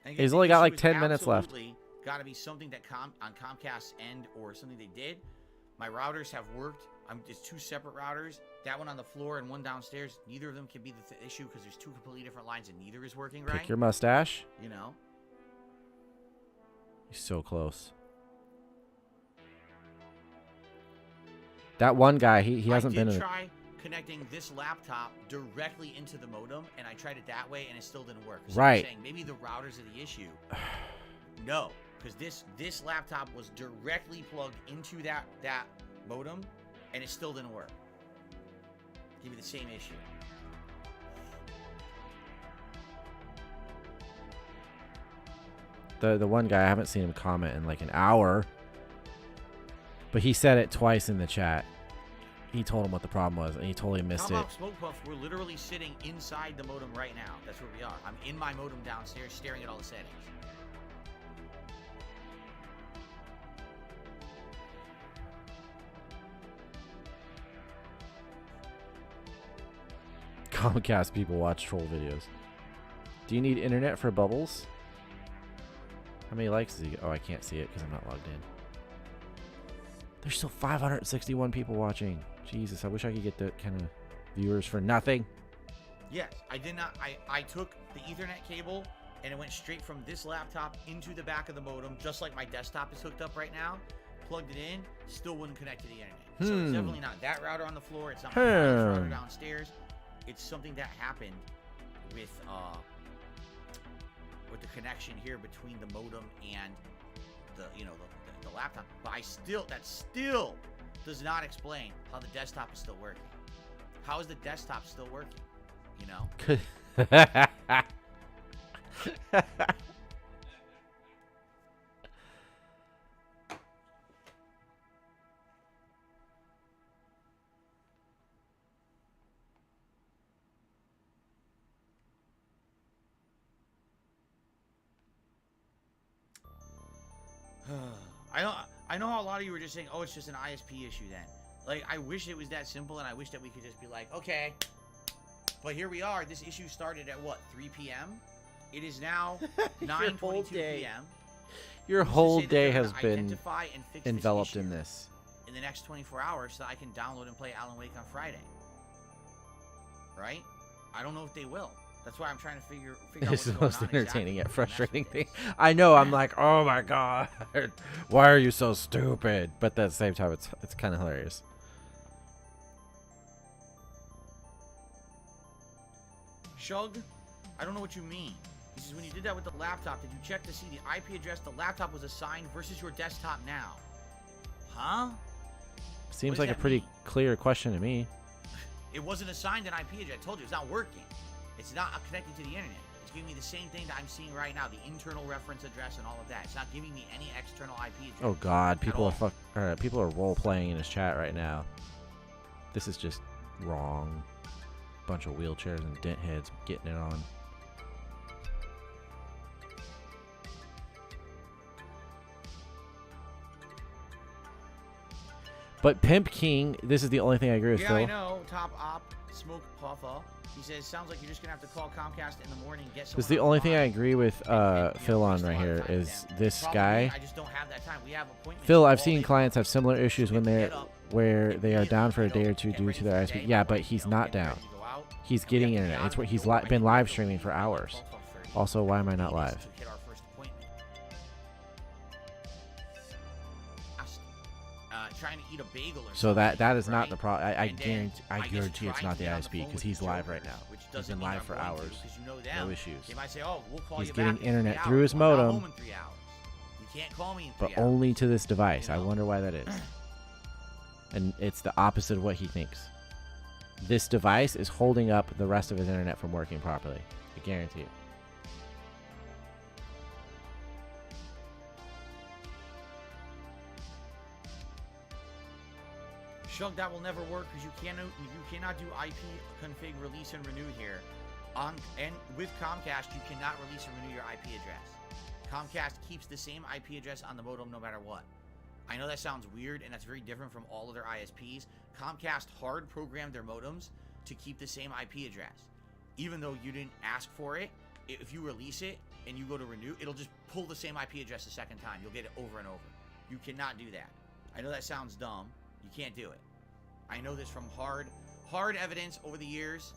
And He's the only got issue like is 10 minutes left. absolutely Got to be something that on Comcast's end or something they did. My routers have worked. It's two separate routers. That one on the floor and one downstairs. Neither of them can be the issue because there's two completely different lines and neither is working right. Pick your mustache. You know? He's so close. That one guy, he hasn't been in. I did try connecting this laptop directly into the modem, and I tried it that way, and it still didn't work. So Right. I'm saying maybe the routers are the issue. No, because this laptop was directly plugged into that modem, and it still didn't work. Give me the same issue. The one guy, I haven't seen him comment in like an hour. But he said it twice in the chat. He told him what the problem was, and he totally missed it. Smoke Puff, we're literally sitting inside the modem right now. That's where we are. I'm in my modem downstairs staring at all the settings. Comcast people watch troll videos. Do you need internet for bubbles? How many likes does he get? Oh, I can't see it because I'm not logged in. There's still 561 people watching. Jesus, I wish I could get that kind of viewers for nothing. Yes, I did not. I took the Ethernet cable and it went straight from this laptop into the back of the modem, just like my desktop is hooked up right now. Plugged it in, still wouldn't connect to the internet. So it's definitely not that router on the floor. It's not my router downstairs. It's something that happened with the connection here between the modem and the the laptop. But that still does not explain how the desktop is still working. How is the desktop still working? You know? I know how a lot of you were just saying, oh, it's just an ISP issue then. Like, I wish it was that simple, and I wish that we could just be like, okay. But here we are. This issue started at, what, 3 p.m.? It is now 9:22 p.m. Your whole day has been enveloped in this. In the next 24 hours so I can download and play Alan Wake on Friday. Right? I don't know if they will. That's why I'm trying to figure out It's what's the going most on entertaining yet exactly. frustrating thing. I know. I'm like, oh my god, why are you so stupid? But at the same time, it's kind of hilarious. Shug, I don't know what you mean. He says, when you did that with the laptop, did you check to see the IP address the laptop was assigned versus your desktop now? Huh? Seems What like does a that pretty mean? clear question to me. It wasn't assigned an IP address. I told you, it's not working. It's not connecting to the internet. It's giving me the same thing that I'm seeing right now, the internal reference address and all of that. It's not giving me any external IP address. Oh god, people all. are people are role playing in his chat right now. This is just wrong. Bunch of wheelchairs and dent heads getting it on. But Pimp King, this is the only thing I agree with Yeah, Phil. I know. Top op, Smoke Puffa. He says, sounds like you're just going to have to call Comcast in the morning, get someone This is the on only thing I line, agree with Phil on waste a right lot of here time with is them. this Problem guy. is, I just don't have that time. We have appointments Phil, I've all seen day clients long. have similar issues when We have they're to get up where they are immediately, down for a day or get two due ready to for their the ISP. day, Yeah, get but ready he's to go, not get ready down. to go out, He's and we have getting to be internet. out It's of what the he's door by been 12:30, live streaming for by hours. 12:30. Also, why am I not We need live? to hit our first appointment. Trying to eat a bagel or So something, that is not right? the problem. I And then guarantee it's trying not to the get on the ISP phone because with he's the live right jokers, now. which He's doesn't been mean live I'm for going to, hours. 'cause you know No them. issues. They might say, "Oh, we'll call He's you getting back in internet 3 through his hours." Well, I'm not modem, home in 3 hours. You can't call me in 3 but hours. only to this device. You I know? wonder why that is. And it's the opposite of what he thinks. This device is holding up the rest of his internet from working properly. I guarantee it. Shug, that will never work because you cannot do IP config release and renew here. And with Comcast, you cannot release and renew your IP address. Comcast keeps the same IP address on the modem no matter what. I know that sounds weird, and that's very different from all other ISPs. Comcast hard programmed their modems to keep the same IP address. Even though you didn't ask for it, if you release it and you go to renew, it'll just pull the same IP address a second time. You'll get it over and over. You cannot do that. I know that sounds dumb. You can't do it. I know this from hard evidence over the years.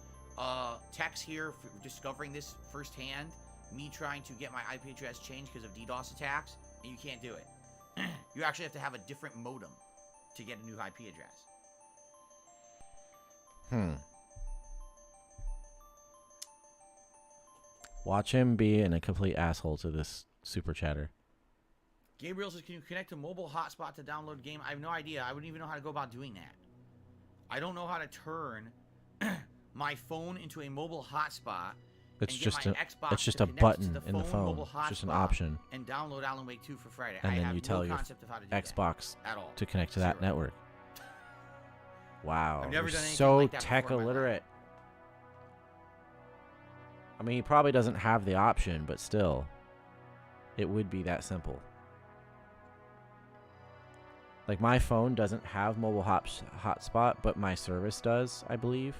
Tex here discovering this firsthand. Me trying to get my IP address changed because of DDoS attacks, and you can't do it. You actually have to have a different modem to get a new IP address. Watch him be a complete asshole to this super chatter. Gabriel says, can you connect a mobile hotspot to download a game? I have no idea. I wouldn't even know how to go about doing that. I don't know how to turn my phone into a mobile hotspot. It's just a button in the phone. It's just an option. And download Alan Wake 2 for Friday. And then you tell your Xbox to connect to that network. Wow. I've never you're done anything so like that tech before in my life. illiterate. I mean, he probably doesn't have the option, but still, it would be that simple. Like, my phone doesn't have mobile hotspot, but my service does, I believe.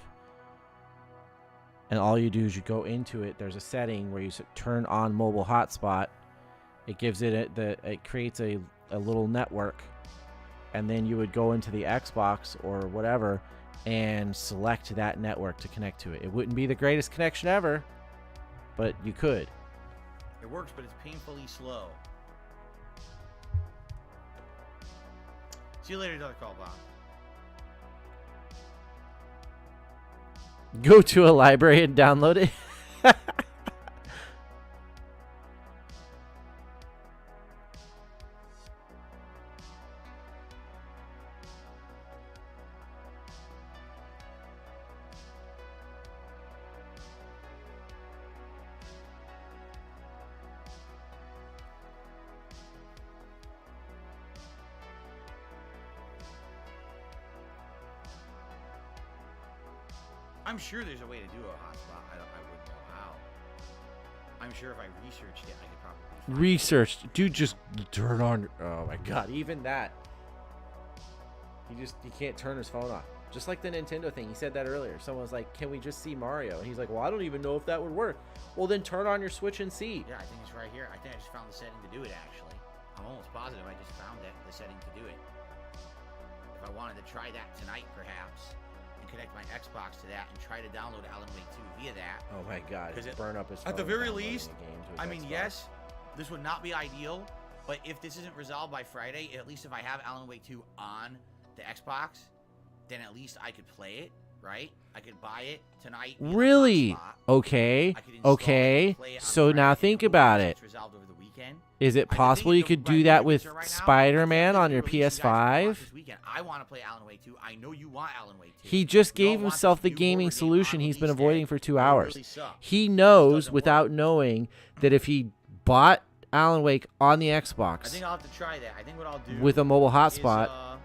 And all you do is you go into it. There's a setting where you turn on mobile hotspot. It gives it it creates a little network, and then you would go into the Xbox or whatever and select that network to connect to it. It wouldn't be the greatest connection ever, but you could. It works, but it's painfully slow. See you later, another call, Bob. Go to a library and download it. I'm sure there's a way to do a hotspot. I wouldn't know how. I'm sure if I researched it, I could probably find Research, dude, just turn on. Oh my god, even that. He can't turn his phone on. Just like the Nintendo thing, he said that earlier. Someone was like, "Can we just see Mario?" And he's like, "Well, I don't even know if that would work." Well, then turn on your Switch and see. Yeah, I think it's right here. I think I just found the setting to do it. Actually, I'm almost positive I just found it, the setting to do it. If I wanted to try that tonight, perhaps. Connect my Xbox to that and try to download Alan Wake 2 via that. Oh my god, burn up his phone. At the very least, I mean, yes, this would not be ideal, but if this isn't resolved by Friday, at least if I have Alan Wake 2 on the Xbox, then at least I could play it, right? I could buy it tonight. Really? Okay. Okay. So now think about it. Is it possible you could do that with Spider-Man on your PS5? I want to play Alan Wake 2. I know you want Alan Wake 2. He just gave himself the gaming solution he's been avoiding for 2 hours. He knows without knowing that if he bought Alan Wake on the Xbox, I think I'll have to try that. I think what I'll do with a mobile hotspot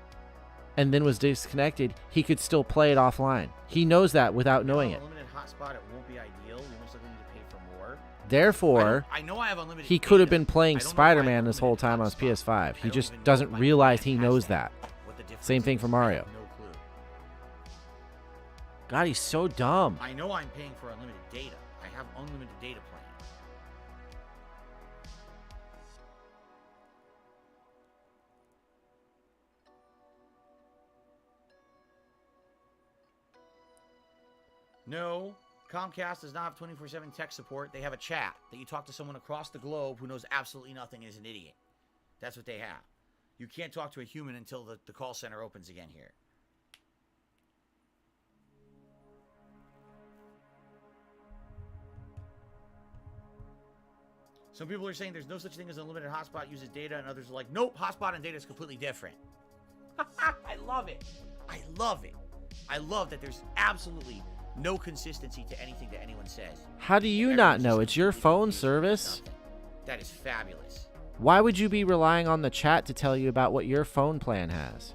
and then was disconnected, he could still play it offline. He knows that without knowing it. Unlimited hotspot, it won't be ideal. You most likely need to pay for more. Therefore, I know I have unlimited he could have been playing Spider-Man this whole time on his PS5. He just doesn't realize he knows that. Same thing for Mario. No clue. God, he's so dumb. I know I'm paying for unlimited data. I have unlimited data plan. No, Comcast does not have 24/7 tech support. They have a chat that you talk to someone across the globe who knows absolutely nothing and is an idiot. That's what they have. You can't talk to a human until the call center opens again here. Some people are saying there's no such thing as unlimited hotspot, uses data, and others are like, nope, hotspot and data is completely different. I love it. I love it. I love that there's absolutely no consistency to anything that anyone says. How do you not know? It's your phone service. That is fabulous. Why would you be relying on the chat to tell you about what your phone plan has?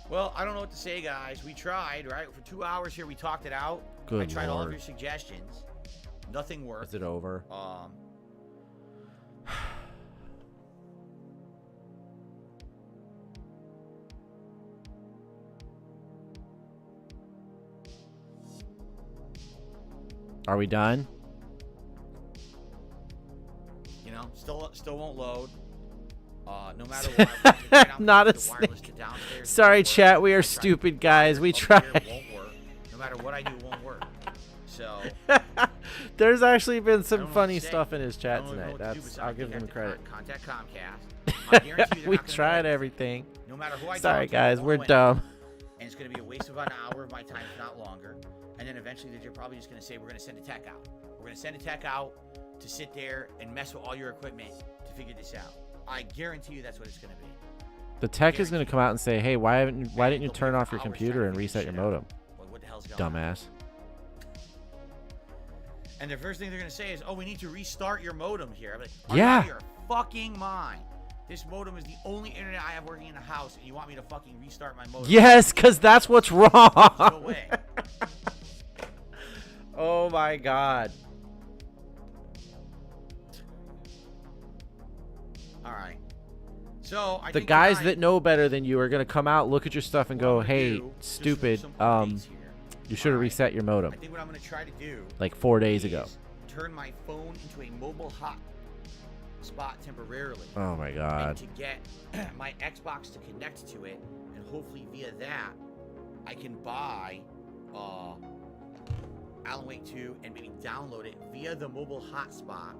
Well, I don't know what to say, guys. We tried, right? For 2 hours here, we talked it out. Good I tried all of Lord. your suggestions. Nothing worked. Is it over? Are we done? You know, still won't load. No matter what, I don't Not a the wireless snake. to downstairs Sorry, won't chat. work. We I are tried stupid the guys. We wireless up try. here, it won't work. No matter what I do, it won't work. So There's actually been I some don't know funny what to say. stuff in his I chat don't really know tonight. what to do That's besides I'll give you him have to credit. Contact Comcast. I guarantee you they're We not gonna tried do it. everything. No matter who I Sorry, talk to, guys. they We're won't know dumb. anything. And it's going to be a waste of an hour of my time, if not longer. And then eventually they're probably just going to say, we're going to send a tech out. We're going to send a tech out to sit there and mess with all your equipment to figure this out. I guarantee you that's what it's going to be. The tech is going to come out and say, "Hey, why didn't you They'll turn be off for your hours computer trying and to figure reset your shit out. modem?" What the hell's going on? Dumbass. And the first thing they're going to say is, oh, we need to restart your modem here. I'm like, Yeah. out of your fucking mind. This modem is the only internet I have working in the house, and you want me to fucking restart my modem? Yes, because that's what's wrong. No way. Oh my god. All right. So I The think guys tonight, that know better than you are going to come out, look at your stuff, and what I'm go, gonna "Hey, do, just stupid. some updates here. You should have Alright. reset your modem I think what I'm going to try to do like 4 days ago." is turn my phone into a mobile hot spot temporarily. Oh my And god. to get my Xbox to connect to it, and hopefully via that, I can buy Alan Wake 2 and maybe download it via the mobile hotspot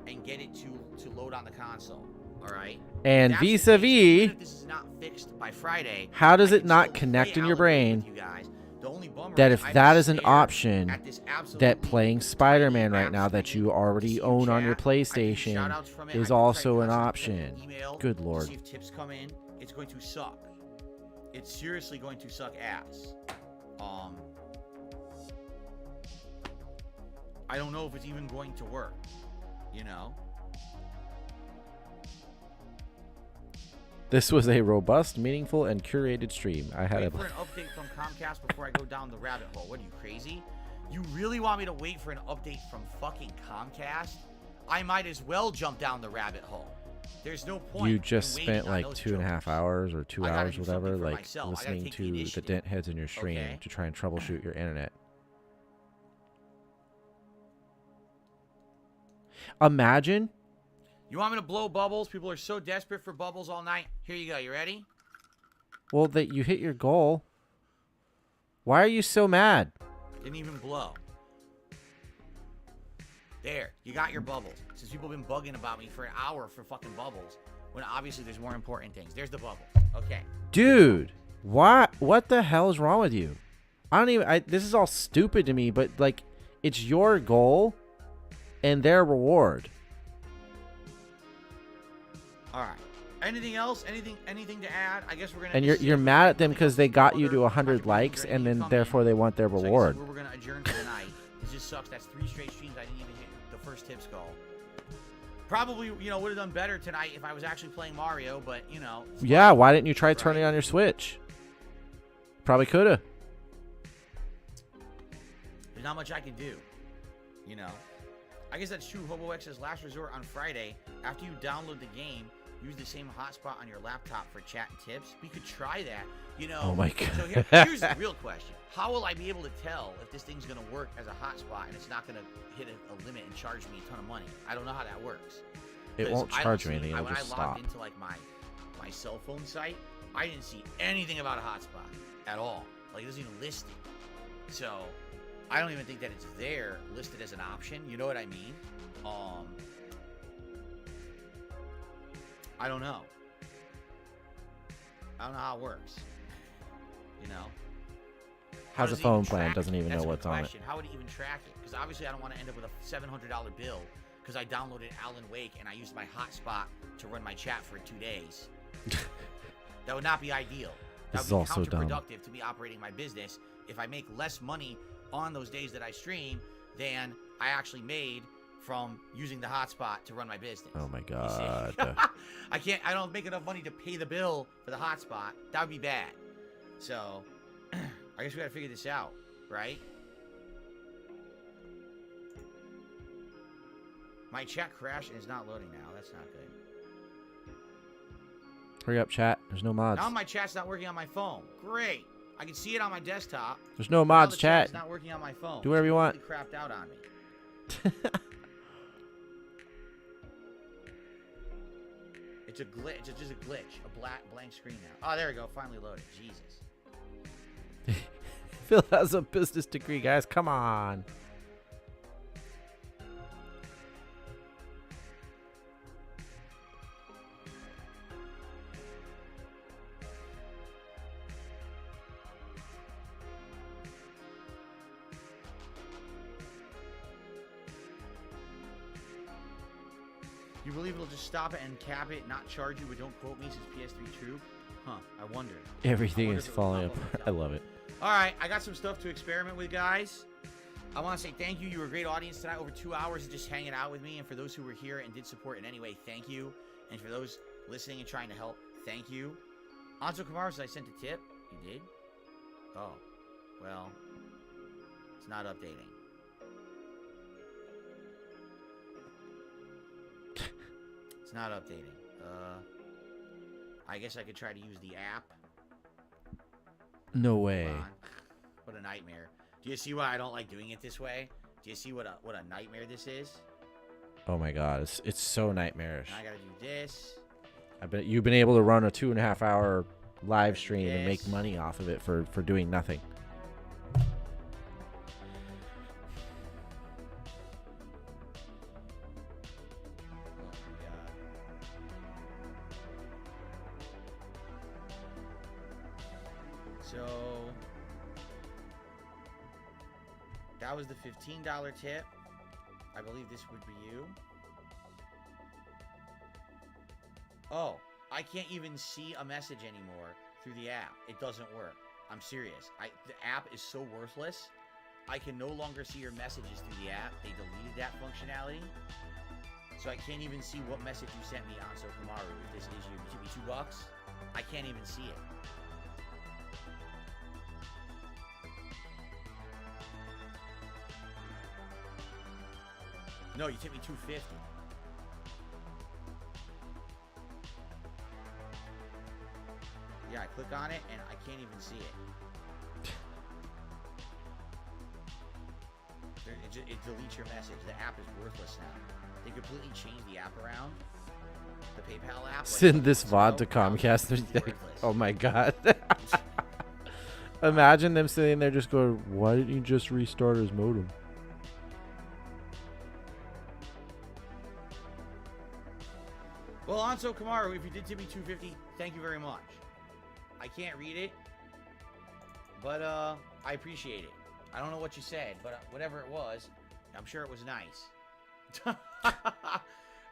and get it to load on the console. All right. And That's the case. vis-a-vis, Even if this is not fixed by Friday, how does I it can not still connect play in your Alan Wake brain with you guys. The only bummer that is if I'm that is an scared option, at this absolutely that playing Spider-Man tiny right now that apps you to already see own on your chat, I can do PlayStation shout-outs from it, I is can also try an constantly option? sending email Good to lord. see if tips come in. It's going to suck. It's seriously going to suck ass. I don't know if it's even going to work. You know? This was a robust, meaningful, and curated stream. I had Wait a for an update from Comcast before I go down the rabbit hole. What are you, crazy? You really want me to wait for an update from fucking Comcast? I might as well jump down the rabbit hole. There's no point. You just in waiting spent on like those 2.5 jokers. hours or 2 I gotta hours, do whatever, something for like myself. I gotta listening take the to the initiative. dent heads in your stream Okay. to try and troubleshoot your internet. Imagine. You want me to blow bubbles? People are so desperate for bubbles all night. Here you go. You ready? Well, that you hit your goal. Why are you so mad? Didn't even blow. There. You got your bubbles. Since people have been bugging about me for an hour for fucking bubbles, when obviously there's more important things. There's the bubble. Okay. Dude, what the hell is wrong with you? I don't even this is all stupid to me, but like it's your goal and their reward. All right. Anything else? Anything to add? I guess we're gonna. And just you're see if mad at them nothing because else they got you further to 100 contributions likes or and anything then come in. therefore they want their So I guess reward. we're gonna adjourn for the night. This just sucks. That's 3 straight streams. I didn't even hit the first tips goal. Probably, would have done better tonight if I was actually playing Mario, but it's Yeah, fine. why didn't you try Right. turning on your Switch? Probably could have. There's not much I can do. I guess that's true. HoboX's last resort on Friday. After you download the game, use the same hotspot on your laptop for chat and tips. We could try that. Oh my God. So here's the real question: how will I be able to tell if this thing's gonna work as a hotspot and it's not gonna hit a limit and charge me a ton of money? I don't know how that works. It 'Cause won't I don't charge you see- anything. It'll when just I logged stop. into like my cell phone site, I didn't see anything about a hotspot at all. Like it doesn't even list it. So I don't even think that it's there listed as an option. You know what I mean? I don't know. I don't know how it works. How Has a does it phone even plan, track doesn't even That's know a what's good on it. question. How would it even track it? Because obviously I don't want to end up with a $700 bill because I downloaded Alan Wake and I used my hotspot to run my chat for 2 days. That would not be ideal. That This is would be also dumb. counterproductive to me operating my business if I make less money on those days that I stream than I actually made from using the hotspot to run my business. Oh my You God. see? I don't make enough money to pay the bill for the hotspot. That would be bad. So, I guess we gotta figure this out, right? My chat crashed and is not loading now. That's not good. Hurry up, chat. There's no mods. Now my chat's not working on my phone. Great. I can see it on my desktop. There's no Now mods, the chat. chat's not working on my phone. Do whatever you want. It crapped out on me. It's a glitch. It's just a glitch. A blank screen now. Oh, there we go. Finally loaded. Jesus. Phil has a business degree, guys. Come on. You believe it'll just stop it and cap it, not charge you, but don't quote me since PS3 Troop? Huh, I wonder. Everything is falling apart. I love it. All right, I got some stuff to experiment with, guys. I want to say thank you. You were a great audience tonight. Over 2 hours of just hanging out with me. And for those who were here and did support in any way, thank you. And for those listening and trying to help, thank you. Anzo Kamaru, I sent a tip. You did? Oh, well, it's not updating. It's not updating. I guess I could try to use the app. No way. What a nightmare. Do you see why I don't like doing it this way? Do you see what a nightmare this is? Oh my god, it's so nightmarish. Now I gotta do this. I bet you've been able to run a 2.5 hour live stream and make money off of it for doing nothing. So that was the $15 tip. I believe this would be you. Oh, I can't even see a message anymore through the app. It doesn't work. I'm serious. The app is so worthless. I can no longer see your messages through the app. They deleted that functionality. So I can't even see what message you sent me on Kamaru. If this is you, it should be $2. I can't even see it. No, you tipped me $2.50. Yeah, I click on it and I can't even see it. It deletes your message. The app is worthless now. They completely changed the app around. The PayPal app. Send this VOD to Comcast. Oh my god. Imagine them sitting there just going, why didn't you just restart his modem? Well, Anso Kamaru, if you did tip me $2.50, thank you very much. I can't read it, but I appreciate it. I don't know what you said, but whatever it was, I'm sure it was nice.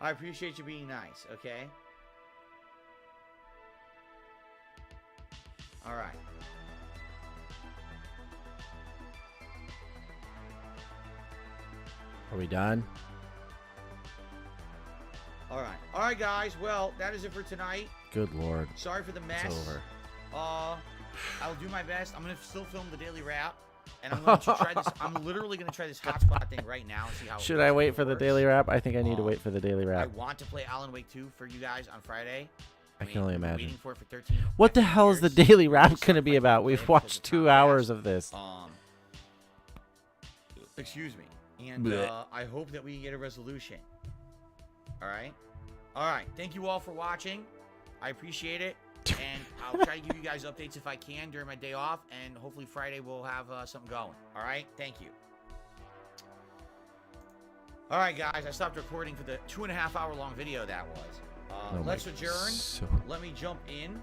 I appreciate you being nice, okay? All right. Are we done? All right. All right, guys. Well, that is it for tonight. Good lord. Sorry for the mess. It's over. I'll do my best. I'm going to still film the daily wrap. And I'm going to try this. I'm literally going to try this hotspot thing right now and see how Should I wait for the daily wrap? I think I need to wait for the daily I wrap. want to play Alan Wake 2 for you guys on Friday. I can only we've been imagine. waiting for it for 13 What the hell is the years. daily wrap Just going to like be my about? play We've because watched of 2 Comcast. hours of this. Excuse me. And Blech. I hope that we can get a resolution. All right? All right. Thank you all for watching. I appreciate it. And I'll try to give you guys updates if I can during my day off. And hopefully Friday we'll have something going. All right? Thank you. All right, guys. I stopped recording for the 2.5 hour long video that was. Let's adjourn. Let me jump in.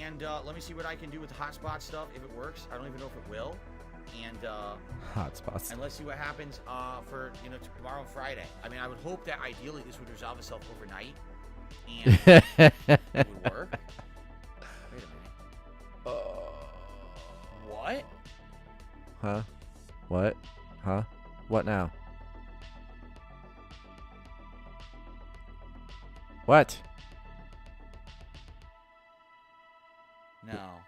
And let me see what I can do with the hotspot stuff, if it works. I don't even know if it will. And Hotspots. and let's see what happens for tomorrow and Friday. I mean, I would hope that ideally this would resolve itself overnight, and it would work. Wait a minute. What? Huh? What? Huh? What now? What? No.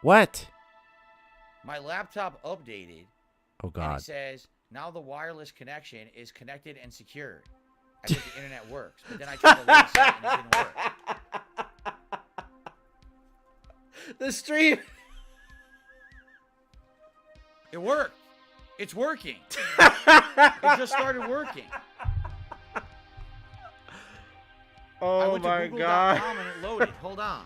What? My laptop updated. Oh And god. it says now the wireless connection is connected and secured. I think the internet works, but then I tried to load the site and it didn't work. The stream. It worked. It's working. It just started working. I went to Google.com and it loaded. Hold on.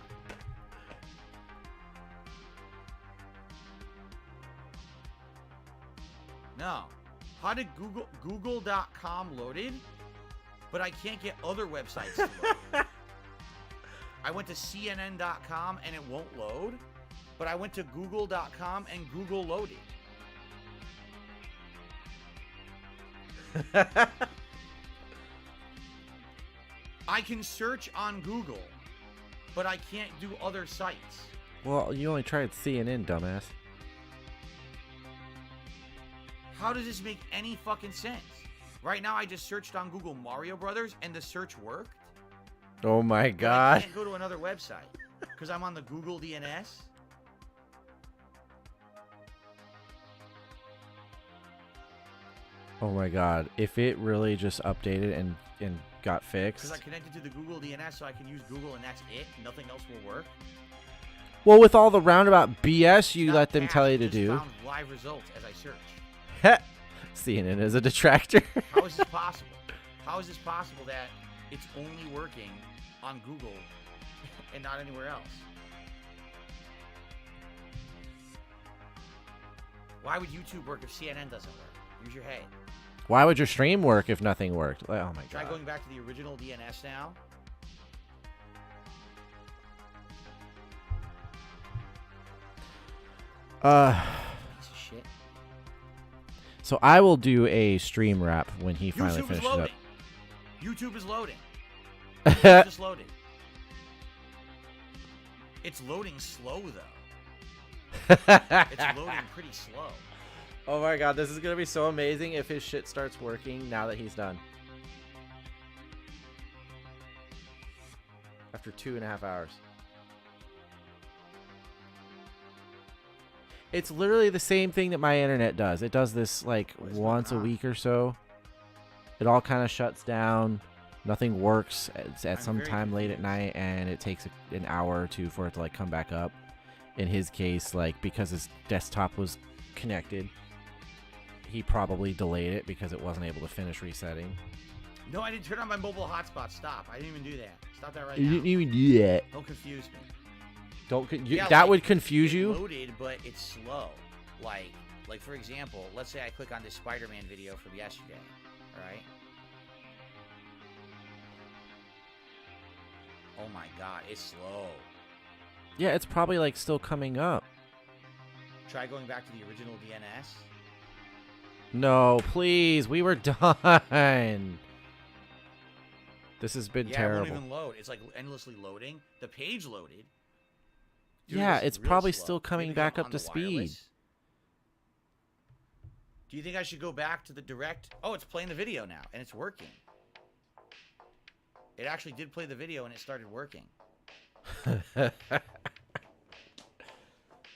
No. How did Google.com loaded? But I can't get other websites to load. I went to CNN.com and it won't load. But I went to Google.com and Google loaded. I can search on Google, but I can't do other sites. Well, you only tried CNN, dumbass. How does this make any fucking sense? Right now, I just searched on Google Mario Brothers, and the search worked. Oh my But I god. can't go to another website because I'm on the Google DNS. Oh my god. If it really just updated and got Because fixed. I connected to the Google DNS, so I can use Google, and that's it. Nothing else will work. Well, with all the roundabout BS you Not let them fast, tell you I to just do. Found live results as I search. CNN is a detractor. How is this possible? How is this possible that it's only working on Google and not anywhere else? Why would YouTube work if CNN doesn't work? Use your head. Why would your stream work if nothing worked? Like, oh my Try god. going back to the original DNS now. Piece of shit. So I will do a stream wrap when he finally YouTube is finishes up. loading. YouTube is loading. It's just loading. It's loading slow though. It's loading pretty slow. Oh my god, this is gonna be so amazing if his shit starts working now that he's done. After 2.5 hours. It's literally the same thing that my internet does. It does this like What is once a going on? week or so. It all kind of shuts down. Nothing works at I'm some very time late at confused. night, and it takes an hour or two for it to like come back up. In his case, like because his desktop was connected, he probably delayed it because it wasn't able to finish resetting. No, I didn't turn on my mobile hotspot. Stop. I didn't even do that. Stop that right You now. didn't even do that. Don't confuse me. That like, would confuse it you. Loaded, but it's slow. Like for example, let's say I click on this Spider-Man video from yesterday. All right. Oh my god, it's slow. Yeah, it's probably like still coming up. Try going back to the original DNS. No, please. We were done. This has been Yeah, it terrible. won't even load. It's like endlessly loading. The page loaded. Dude, Yeah, this is it's real probably slow. still coming Maybe back go up on to the speed. wireless. Do you think I should go back to the direct? Oh, it's playing the video now, and it's working. It actually did play the video, and it started working.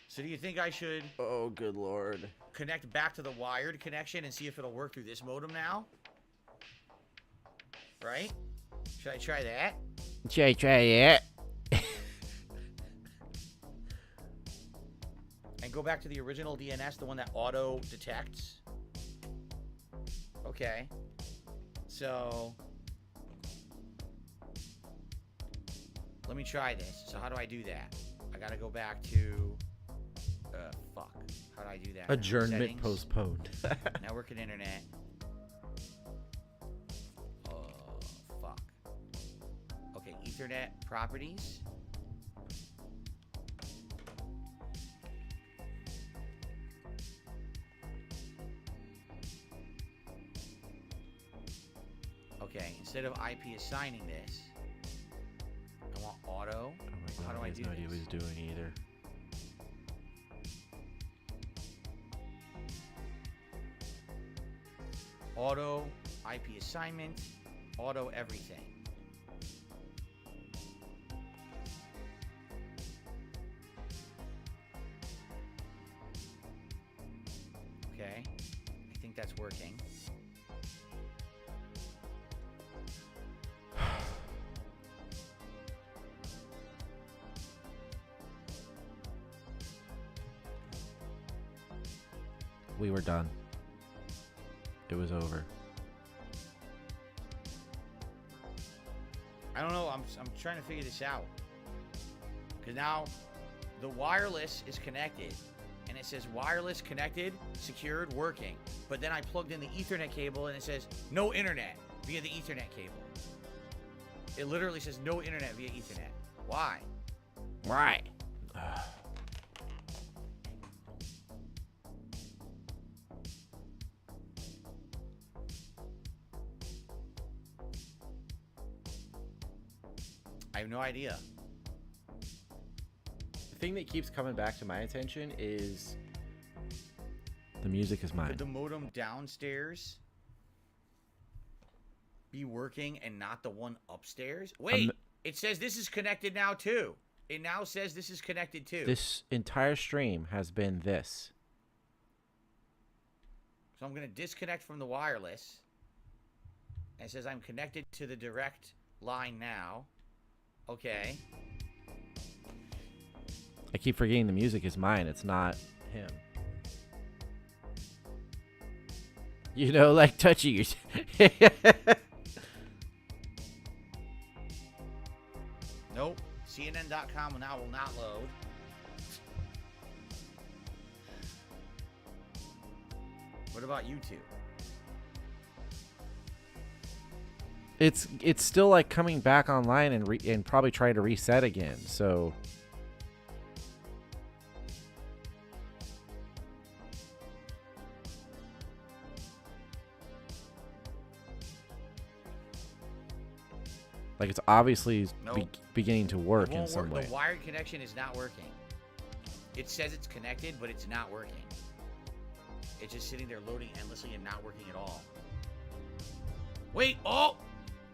So do you think I should Oh, good lord. connect back to the wired connection and see if it'll work through this modem now? Right? Should I try that? Try it. And go back to the original DNS, the one that auto detects? Okay. So let me try this. So how do I do that? I gotta go back to fuck. How do I do that? Adjournment Settings, postponed. network and internet. Fuck. Okay, Ethernet properties. Okay, instead of IP assigning this, I want auto. Oh my god, How do I he has do no idea what this? he's doing either. Auto IP assignment, auto everything. Okay, I think that's working. We were done. It was over. I don't know. I'm trying to figure this out. Because now the wireless is connected. And it says wireless connected, secured, working. But then I plugged in the Ethernet cable and it says no internet via the Ethernet cable. It literally says no internet via Ethernet. Why? Why? I have no idea. The thing that keeps coming back to my attention is the music is mine. Could the modem downstairs be working and not the one upstairs? Wait, it says this is connected now too. It now says this is connected too. This entire stream has been this. So I'm going to disconnect from the wireless. And it says I'm connected to the direct line now. Okay. I keep forgetting the music is mine. It's not him. You know, like touching your... Nope. CNN.com now will not load. What about YouTube? It's still like coming back online and probably trying to reset again. So like it's obviously Nope. beginning to work It in won't some work. way. The wired connection is not working. It says it's connected, but it's not working. It's just sitting there loading endlessly and not working at all. Wait, oh!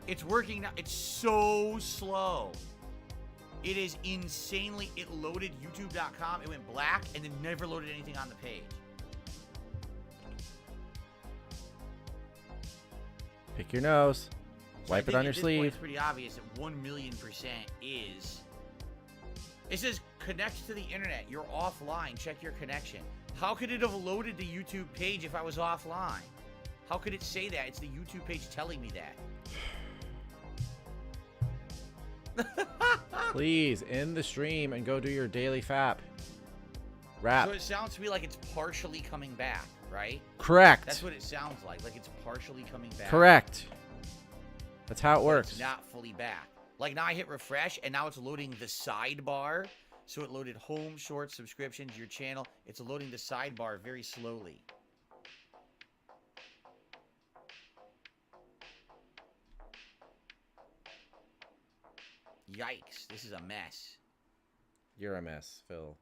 It's working now. It's so slow. It is insanely... It loaded YouTube.com. It went black and then never loaded anything on the page. Pick your nose. So I Wipe it think on your at this point, sleeve. It's pretty obvious that 1,000,000% is... It says connect to the internet. You're offline. Check your connection. How could it have loaded the YouTube page if I was offline? How could it say that? It's the YouTube page telling me that. Please end the stream and go do your daily fap. Rap. So it sounds to me like it's partially coming back, right? Correct. That's what it sounds like. Like it's partially coming back. Correct. That's how it But works. it's not fully back. Like now I hit refresh and now it's loading the sidebar. So it loaded home, shorts, subscriptions, your channel. It's loading the sidebar very slowly. Yikes, this is a mess. You're a mess, Phil.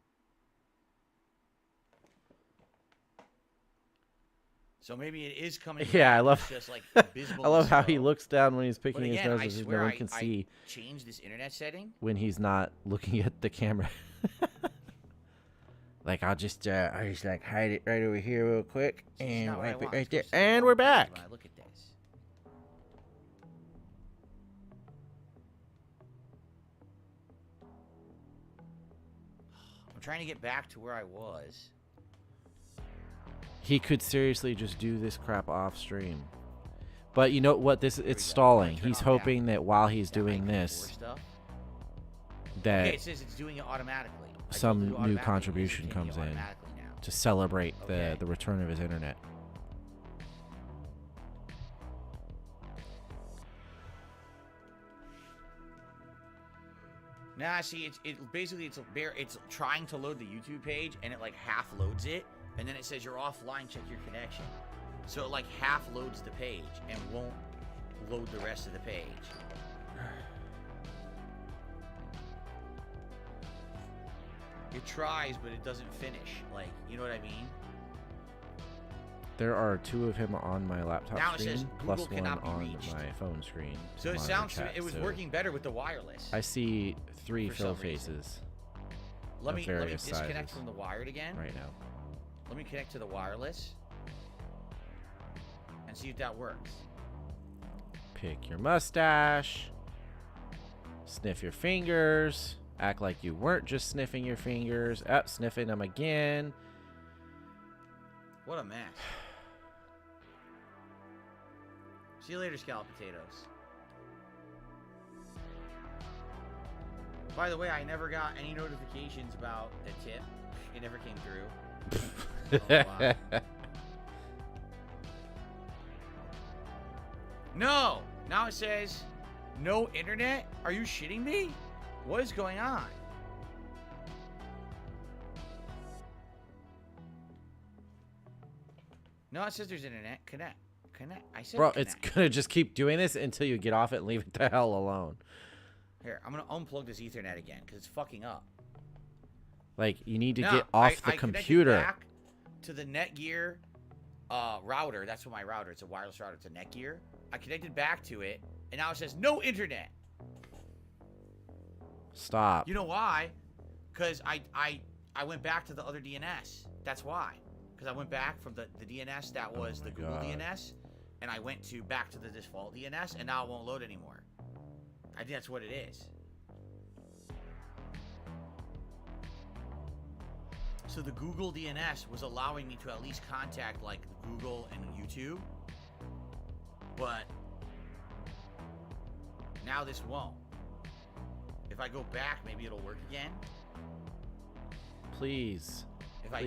So maybe it is coming Yeah, back. I love. It's just like abysmally I love how slow. he looks down when he's But picking his again, nose, I because no swear one can see I changed this internet setting. when he's not looking at the camera. Like I'll just like hide it right over here real quick This is and not what I wipe it want. right It's there, supposed to be and on we're the page back. When I look at this. I'm trying to get back to where I was. He could seriously just do this crap off stream. But you know what? It's we go. stalling. Turn He's on hoping that while he's that doing I can this, for stuff. that Okay, it says it's doing it automatically. I some told it to new automatically, contribution it's taking it comes in automatically now. to celebrate Okay. the return of his internet. Nah, see, it's trying to load the YouTube page, and it like half loads it, and then it says you're offline. Check your connection. So it like half loads the page and won't load the rest of the page. It tries, but it doesn't finish. Like, you know what I mean? There are two of him on my laptop Now it screen, says plus Google one cannot be on reached. my phone screen. So it monitor sounds to me chat, it was so working better with the wireless. I see three For Phil some reason. faces Let of me various disconnect sizes from the wired again. right now. Let me connect to the wireless and see if that works. Pick your mustache. Sniff your fingers. Act like you weren't just sniffing your fingers. Sniffing them again. What a mess. See you later, scalloped potatoes. By the way, I never got any notifications about the tip. It never came through. Oh, wow. No! Now it says, no internet? Are you shitting me? What is going on? No, it says there's internet. Connect. I said Bro, connect. it's gonna just keep doing this until you get off it and leave it the hell alone. Here, I'm gonna unplug this Ethernet again because it's fucking up. Like, you need to No, get off I the connected computer. back to the Netgear router. That's what my router. It's a wireless router. It's a Netgear. I connected back to it, and now it says no internet. Stop. You know why? Because I went back to the other DNS. That's why. Because I went back from the DNS that was the Google DNS, and I went back to the default DNS, and now it won't load anymore. I think that's what it is. So the Google DNS was allowing me to at least contact like Google and YouTube, but now this won't. If I go back, maybe it'll work again. Please. If I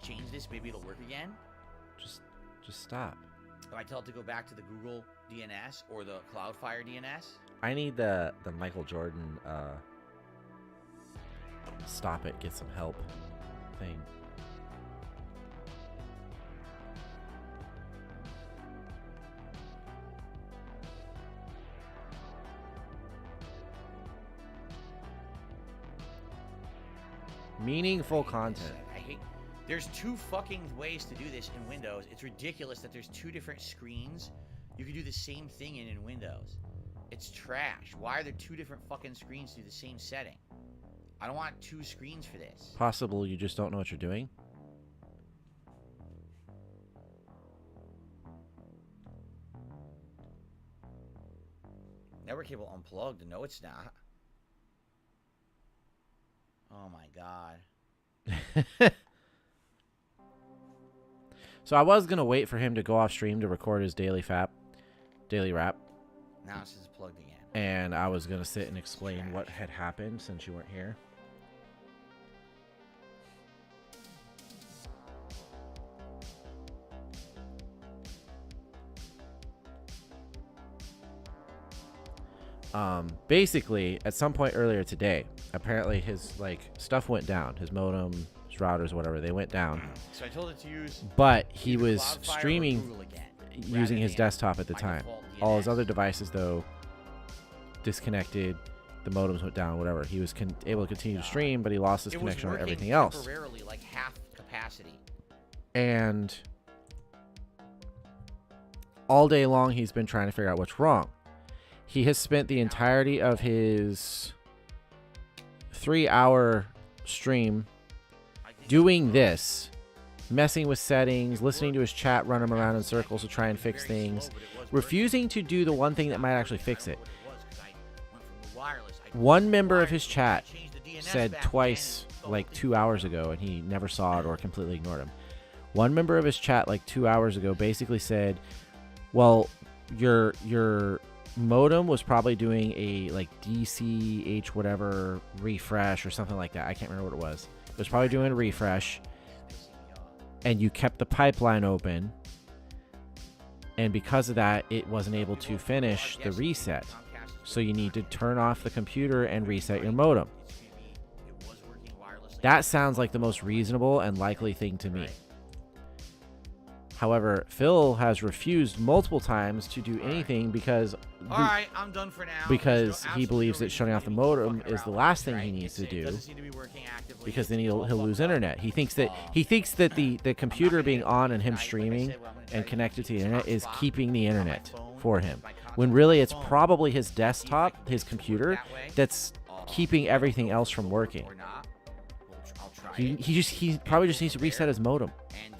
change this, maybe it'll work again. Just stop. If I tell it to go back to the Google DNS or the Cloudflare DNS. I need the Michael Jordan stop it, get some help thing. Meaningful content. I hate. There's two fucking ways to do this in Windows. It's ridiculous that there's two different screens. You can do the same thing in Windows. It's trash. Why are there two different fucking screens to do the same setting? I don't want two screens for this. Possible you just don't know what you're doing. Network cable unplugged. No, it's not. Oh my god. So I was gonna wait for him to go off stream to record his daily rap, Now it's just plugged again. and I was gonna sit and explain what had happened since you weren't here. Basically, at some point earlier today, apparently his stuff went down. His modem, his routers, whatever, they went down. So I told it to use. But he either was Cloudflare or streaming Google again, using rather his than desktop at the my time. default All his DNS. other devices, though, disconnected. The modems went down, whatever. He was able to continue to stream, but he lost his It was connection on working everything else. temporarily, like half capacity. And all day long, he's been trying to figure out what's wrong. He has spent the entirety of his 3-hour stream doing this, messing with settings, listening to his chat run him around in circles to try and fix things, refusing to do the one thing that might actually fix it. One member of his chat said twice, like 2 hours ago, and he never saw it or completely ignored him. One member of his chat, like 2 hours ago, basically said, well, your modem was probably doing a DCH whatever refresh or something like that. I can't remember what it was. It was probably doing a refresh, and you kept the pipeline open, and because of that, it wasn't able to finish the reset. So you need to turn off the computer and reset your modem. That sounds like the most reasonable and likely thing to me. However, Phil has refused multiple times to do anything because Alright, I'm done for now. because he believes that shutting off the modem is the last thing he needs to do, because then he'll lose internet. He thinks that the computer being on and him streaming and connected to the internet is keeping the internet for him, when really it's probably his desktop, his computer, that's keeping everything else from working. He probably just needs to reset his modem. And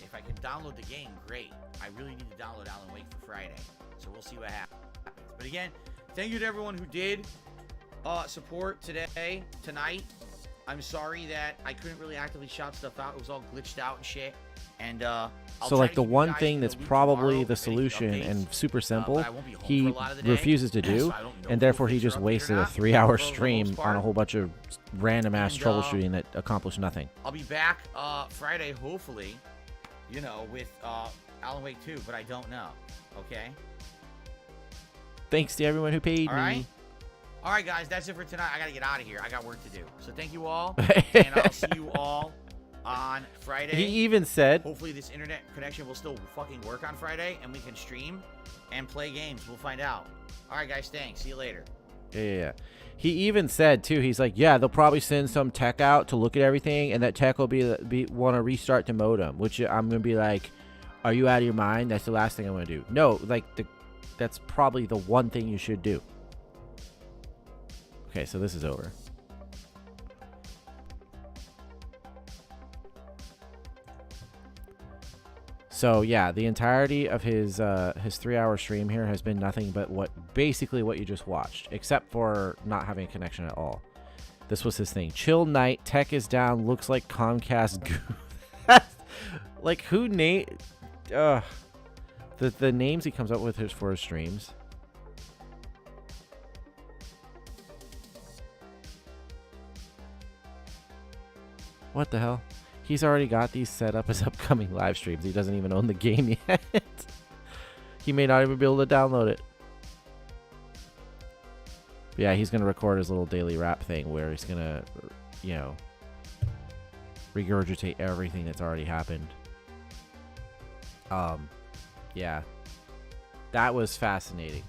if I can download the game, great. I really need to download Alan Wake for Friday, so we'll see what happens. But again, thank you to everyone who did support tonight. I'm sorry that I couldn't really actively shout stuff out. It was all glitched out and shit. And I'll So try like to the keep you one guys thing in the that's loop probably tomorrow the with any solution updates. and super But simple, I won't be home he for a lot of the day, refuses to do, so I don't know and if therefore we'll he fix your just update or wasted a not, 3-hour for the most stream on part. a whole bunch of random ass And, troubleshooting that accomplished nothing. I'll be back Friday, hopefully, you know, with Alan Wake 2, but I don't know. Okay? Thanks to everyone who paid All right? me. All right, guys, that's it for tonight. I got to get out of here. I got work to do. So thank you all, and I'll see you all on Friday. He even said, Hopefully this internet connection will still fucking work on Friday, and we can stream and play games. We'll find out. All right, guys, thanks. See you later. yeah. He even said too. He's like, yeah, they'll probably send some tech out to look at everything, and that tech will be want to restart the modem. Which I'm gonna be like, are you out of your mind? That's the last thing I'm gonna do. No, like that's probably the one thing you should do. Okay, so this is over. So yeah, the entirety of his 3-hour stream here has been nothing but basically what you just watched, except for not having a connection at all. This was his thing. Chill night, tech is down, looks like Comcast goof. Like who the names he comes up with for his streams. What the hell? He's already got these set up as upcoming live streams. He doesn't even own the game yet. He may not even be able to download it. But yeah, he's going to record his little daily rap thing where he's going to, you know, regurgitate everything that's already happened. Yeah. That was fascinating.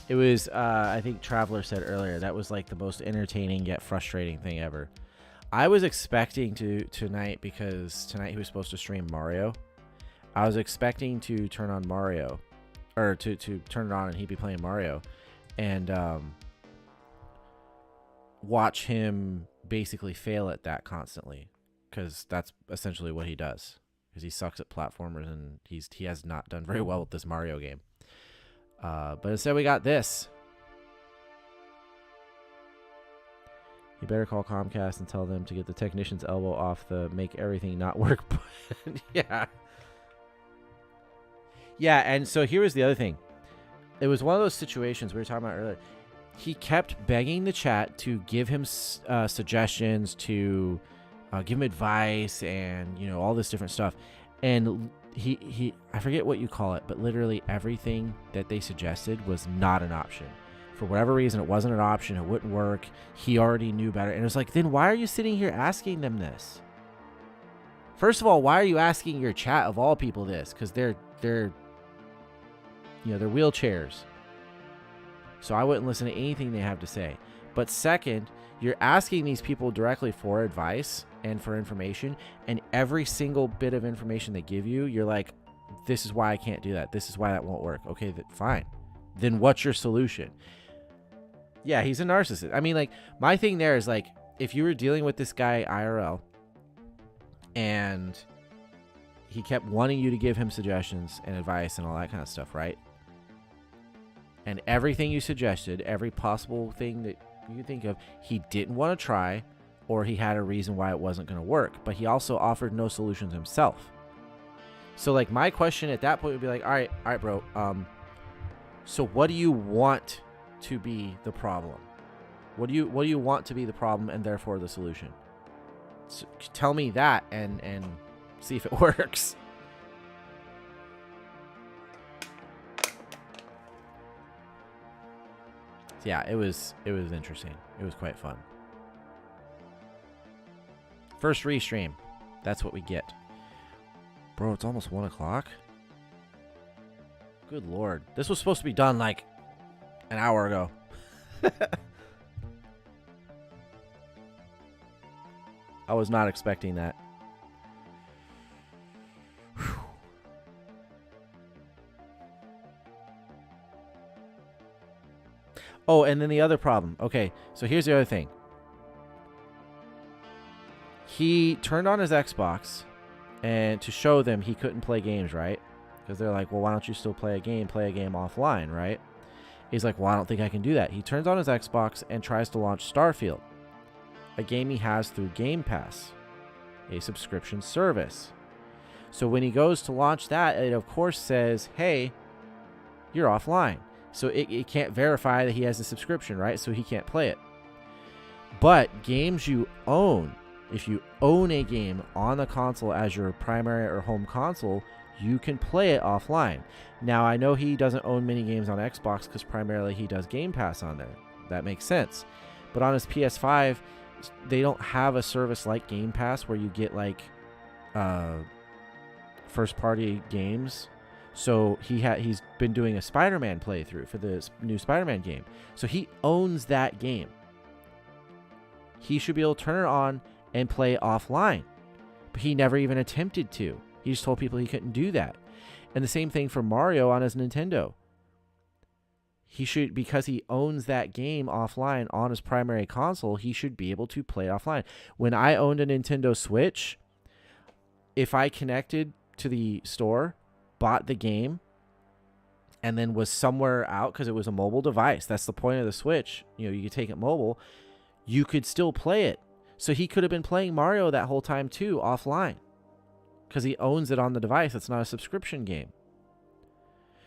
It was, I think Traveler said earlier, that was like the most entertaining yet frustrating thing ever. I was expecting tonight, because tonight he was supposed to stream Mario. I was expecting to turn on Mario, or to turn it on and he'd be playing Mario, and watch him basically fail at that constantly, because that's essentially what he does. Because he sucks at platformers and he has not done very well with this Mario game. But instead we got this. You better call Comcast and tell them to get the technician's elbow off the make everything not work button. Yeah. Yeah, and so here was the other thing. It was one of those situations we were talking about earlier. He kept begging the chat to give him suggestions, to give him advice, and, you know, all this different stuff. And he I forget what you call it, but literally everything that they suggested was not an option. For whatever reason, it wasn't an option. It wouldn't work. He already knew better. And it was like, then why are you sitting here asking them this? First of all, why are you asking your chat of all people this? Because they're wheelchairs. So I wouldn't listen to anything they have to say. But second, you're asking these people directly for advice and for information. And every single bit of information they give you, you're like, this is why I can't do that. This is why that won't work. Okay, fine. Then what's your solution? Yeah, he's a narcissist. I mean, like, my thing there is, like, if you were dealing with this guy IRL and he kept wanting you to give him suggestions and advice and all that kind of stuff, right? And everything you suggested, every possible thing that you could think of, he didn't want to try, or he had a reason why it wasn't going to work. But he also offered no solutions himself. So, like, my question at that point would be like, all right, bro, so what do you want to be the problem? What do you want to be the problem and therefore the solution? So tell me that and see if it works. Yeah, it was interesting. It was quite fun. First ReeeeStream. That's what we get. Bro, it's almost 1 o'clock. Good lord. This was supposed to be done like an hour ago. I was not expecting that. Whew. Oh, and then the other problem. Okay, so here's the other thing. He turned on his Xbox and to show them he couldn't play games, right? Because they're like, well, why don't you still play a game offline, right? He's like, well, I don't think I can do that. He turns on his Xbox and tries to launch Starfield, a game he has through Game Pass, a subscription service. So when he goes to launch that, it of course says, hey, you're offline. So it can't verify that he has a subscription, right? So he can't play it. But games you own, if you own a game on a console as your primary or home console, you can play it offline. Now, I know he doesn't own many games on Xbox because primarily he does Game Pass on there. That makes sense. But on his PS5, they don't have a service like Game Pass where you get like first-party games. So he's been doing a Spider-Man playthrough for the new Spider-Man game. So he owns that game. He should be able to turn it on and play offline. But he never even attempted to. He just told people he couldn't do that. And the same thing for Mario on his Nintendo. He should, because he owns that game offline on his primary console, he should be able to play it offline. When I owned a Nintendo Switch, if I connected to the store, bought the game, and then was somewhere out because it was a mobile device, that's the point of the Switch, you could take it mobile, you could still play it. So he could have been playing Mario that whole time too, offline, because he owns it on the device. It's not a subscription game.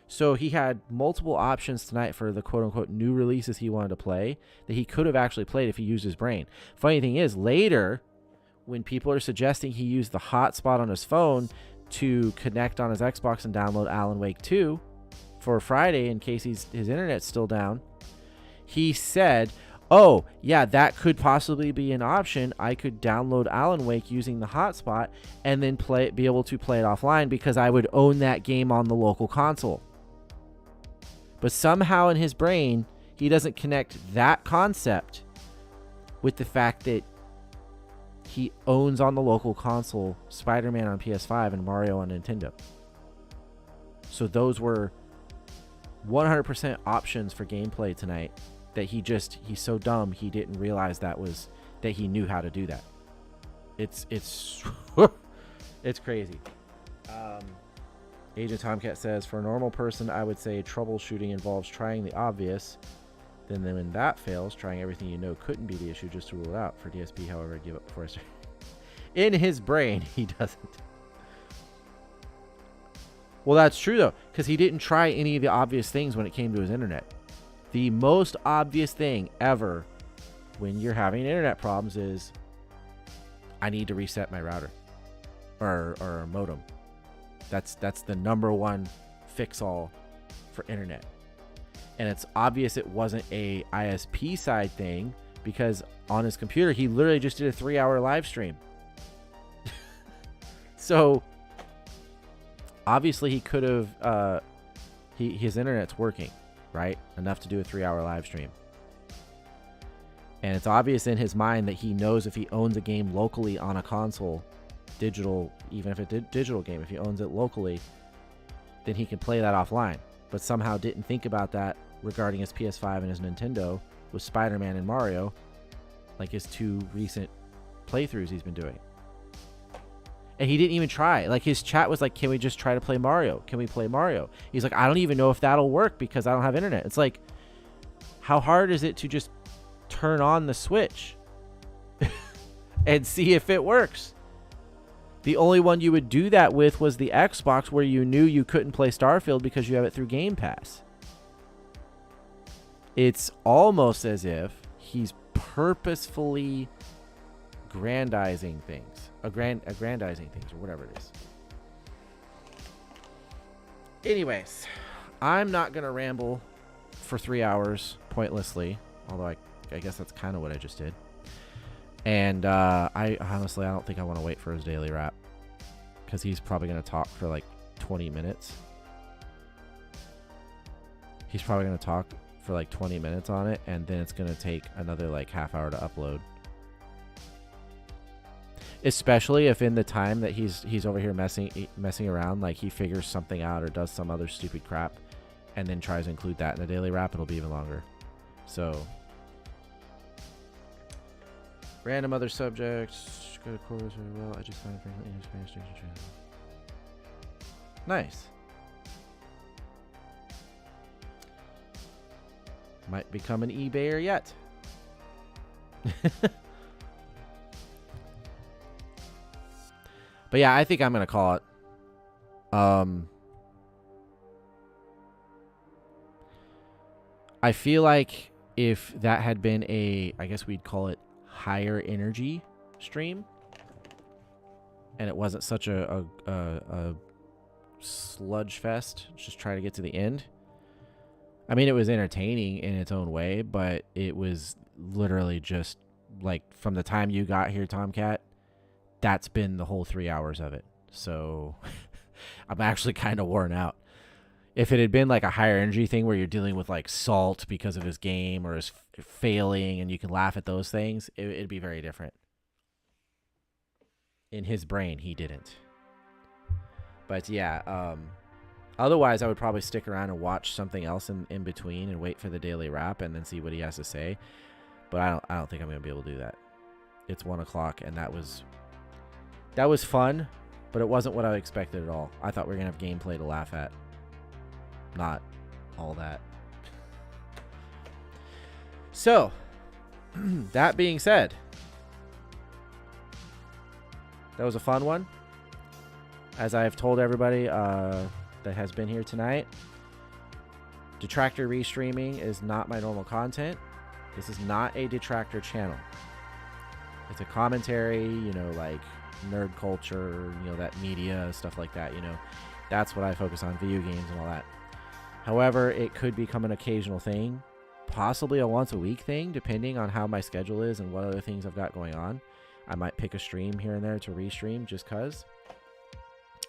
So he had multiple options tonight for the quote-unquote new releases he wanted to play that he could have actually played if he used his brain. Funny thing is, later, when people are suggesting he use the hotspot on his phone to connect on his Xbox and download Alan Wake 2 for Friday in case his internet's still down, he said, oh, yeah, that could possibly be an option. I could download Alan Wake using the hotspot and then be able to play it offline because I would own that game on the local console. But somehow in his brain, he doesn't connect that concept with the fact that he owns on the local console Spider-Man on PS5 and Mario on Nintendo. So those were 100% options for gameplay tonight that he's so dumb he didn't realize that he knew how to do that. It's it's crazy. Agent Tomcat says, for a normal person, I would say troubleshooting involves trying the obvious. Then when that fails, trying everything you know couldn't be the issue just to rule it out. For DSP, however, I give up before I start. In his brain, he doesn't. Well, that's true, though, because he didn't try any of the obvious things when it came to his internet. The most obvious thing ever when you're having internet problems is, I need to reset my router or modem. That's the number one fix-all for internet. And it's obvious it wasn't a ISP side thing because on his computer, he literally just did a 3-hour live stream. So obviously he could have, his internet's working, right? Enough to do a 3-hour live stream. And it's obvious in his mind that he knows if he owns a game locally on a console, digital, even if it's a digital game, if he owns it locally, then he can play that offline. But somehow didn't think about that regarding his PS5 and his Nintendo with Spider-Man and Mario, like his 2 recent playthroughs he's been doing. And he didn't even try. Like, his chat was like, can we just try to play Mario? Can we play Mario? He's like, I don't even know if that'll work because I don't have internet. It's like, how hard is it to just turn on the Switch and see if it works? The only one you would do that with was the Xbox, where you knew you couldn't play Starfield because you have it through Game Pass. It's almost as if he's purposefully aggrandizing things, or whatever it is. Anyways, I'm not going to ramble for 3 hours pointlessly, although I guess that's kind of what I just did. And I honestly, I don't think I want to wait for his daily wrap because he's probably going to talk for like 20 minutes. He's probably going to talk for like 20 minutes on it, and then it's going to take another like half hour to upload. Especially if in the time that he's over here messing around, like he figures something out or does some other stupid crap and then tries to include that in the daily wrap, it'll be even longer. So, random other subjects. Go to course very well. I just find frequently in Spanish station channel. Nice. Might become an eBayer yet. But yeah, I think I'm going to call it. I feel like if that had been I guess we'd call it higher energy stream, and it wasn't such a sludge fest, just try to get to the end. I mean, it was entertaining in its own way, but it was literally just like from the time you got here, Tomcat, that's been the whole 3 hours of it. So I'm actually kind of worn out. If it had been like a higher energy thing where you're dealing with like Salt because of his game or his failing and you can laugh at those things, it'd be very different. In his brain, he didn't. But yeah, otherwise I would probably stick around and watch something else in between and wait for the daily wrap and then see what he has to say. But I don't think I'm gonna be able to do that. It's 1 o'clock and that was fun, but it wasn't what I expected at all. I thought we were gonna have gameplay to laugh at. Not all that. So, that being said, that was a fun one. As I've told everybody that has been here tonight, Detractor ReeeeStreaming is not my normal content. This is not a Detractor channel. It's a commentary, you know, like nerd culture, you know, that media, stuff like that, you know. That's what I focus on, video games and all that. However, it could become an occasional thing, possibly a once a week thing, depending on how my schedule is and what other things I've got going on. I might pick a stream here and there to ReeeeStream just because.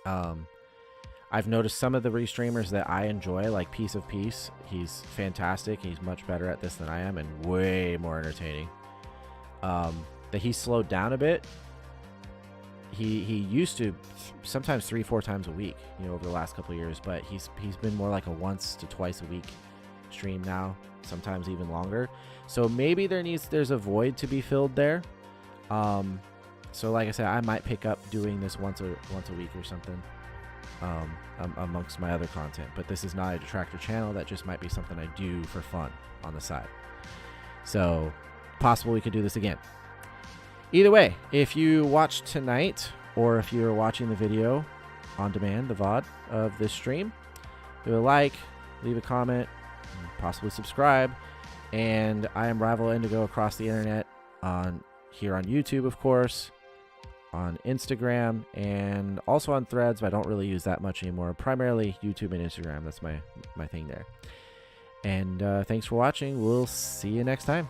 I've noticed some of the ReeeeStreamers that I enjoy, like Piece of Peace. He's fantastic. He's much better at this than I am and way more entertaining. That he's slowed down a bit. He used to sometimes 3-4 times a week, you know, over the last couple of years, but he's been more like a once to twice a week stream now, sometimes even longer. So maybe there's a void to be filled there. So like I said, I might pick up doing this once a week or something, amongst my other content. But this is not a Detractor channel. That just might be something I do for fun on the side. So possible we could do this again. Either way, if you watched tonight or if you're watching the video on demand, the VOD of this stream, leave a like, leave a comment, and possibly subscribe. And I am Rival Indigo across the internet, here on YouTube, of course, on Instagram, and also on Threads, but I don't really use that much anymore. Primarily YouTube and Instagram. That's my thing there. And thanks for watching. We'll see you next time.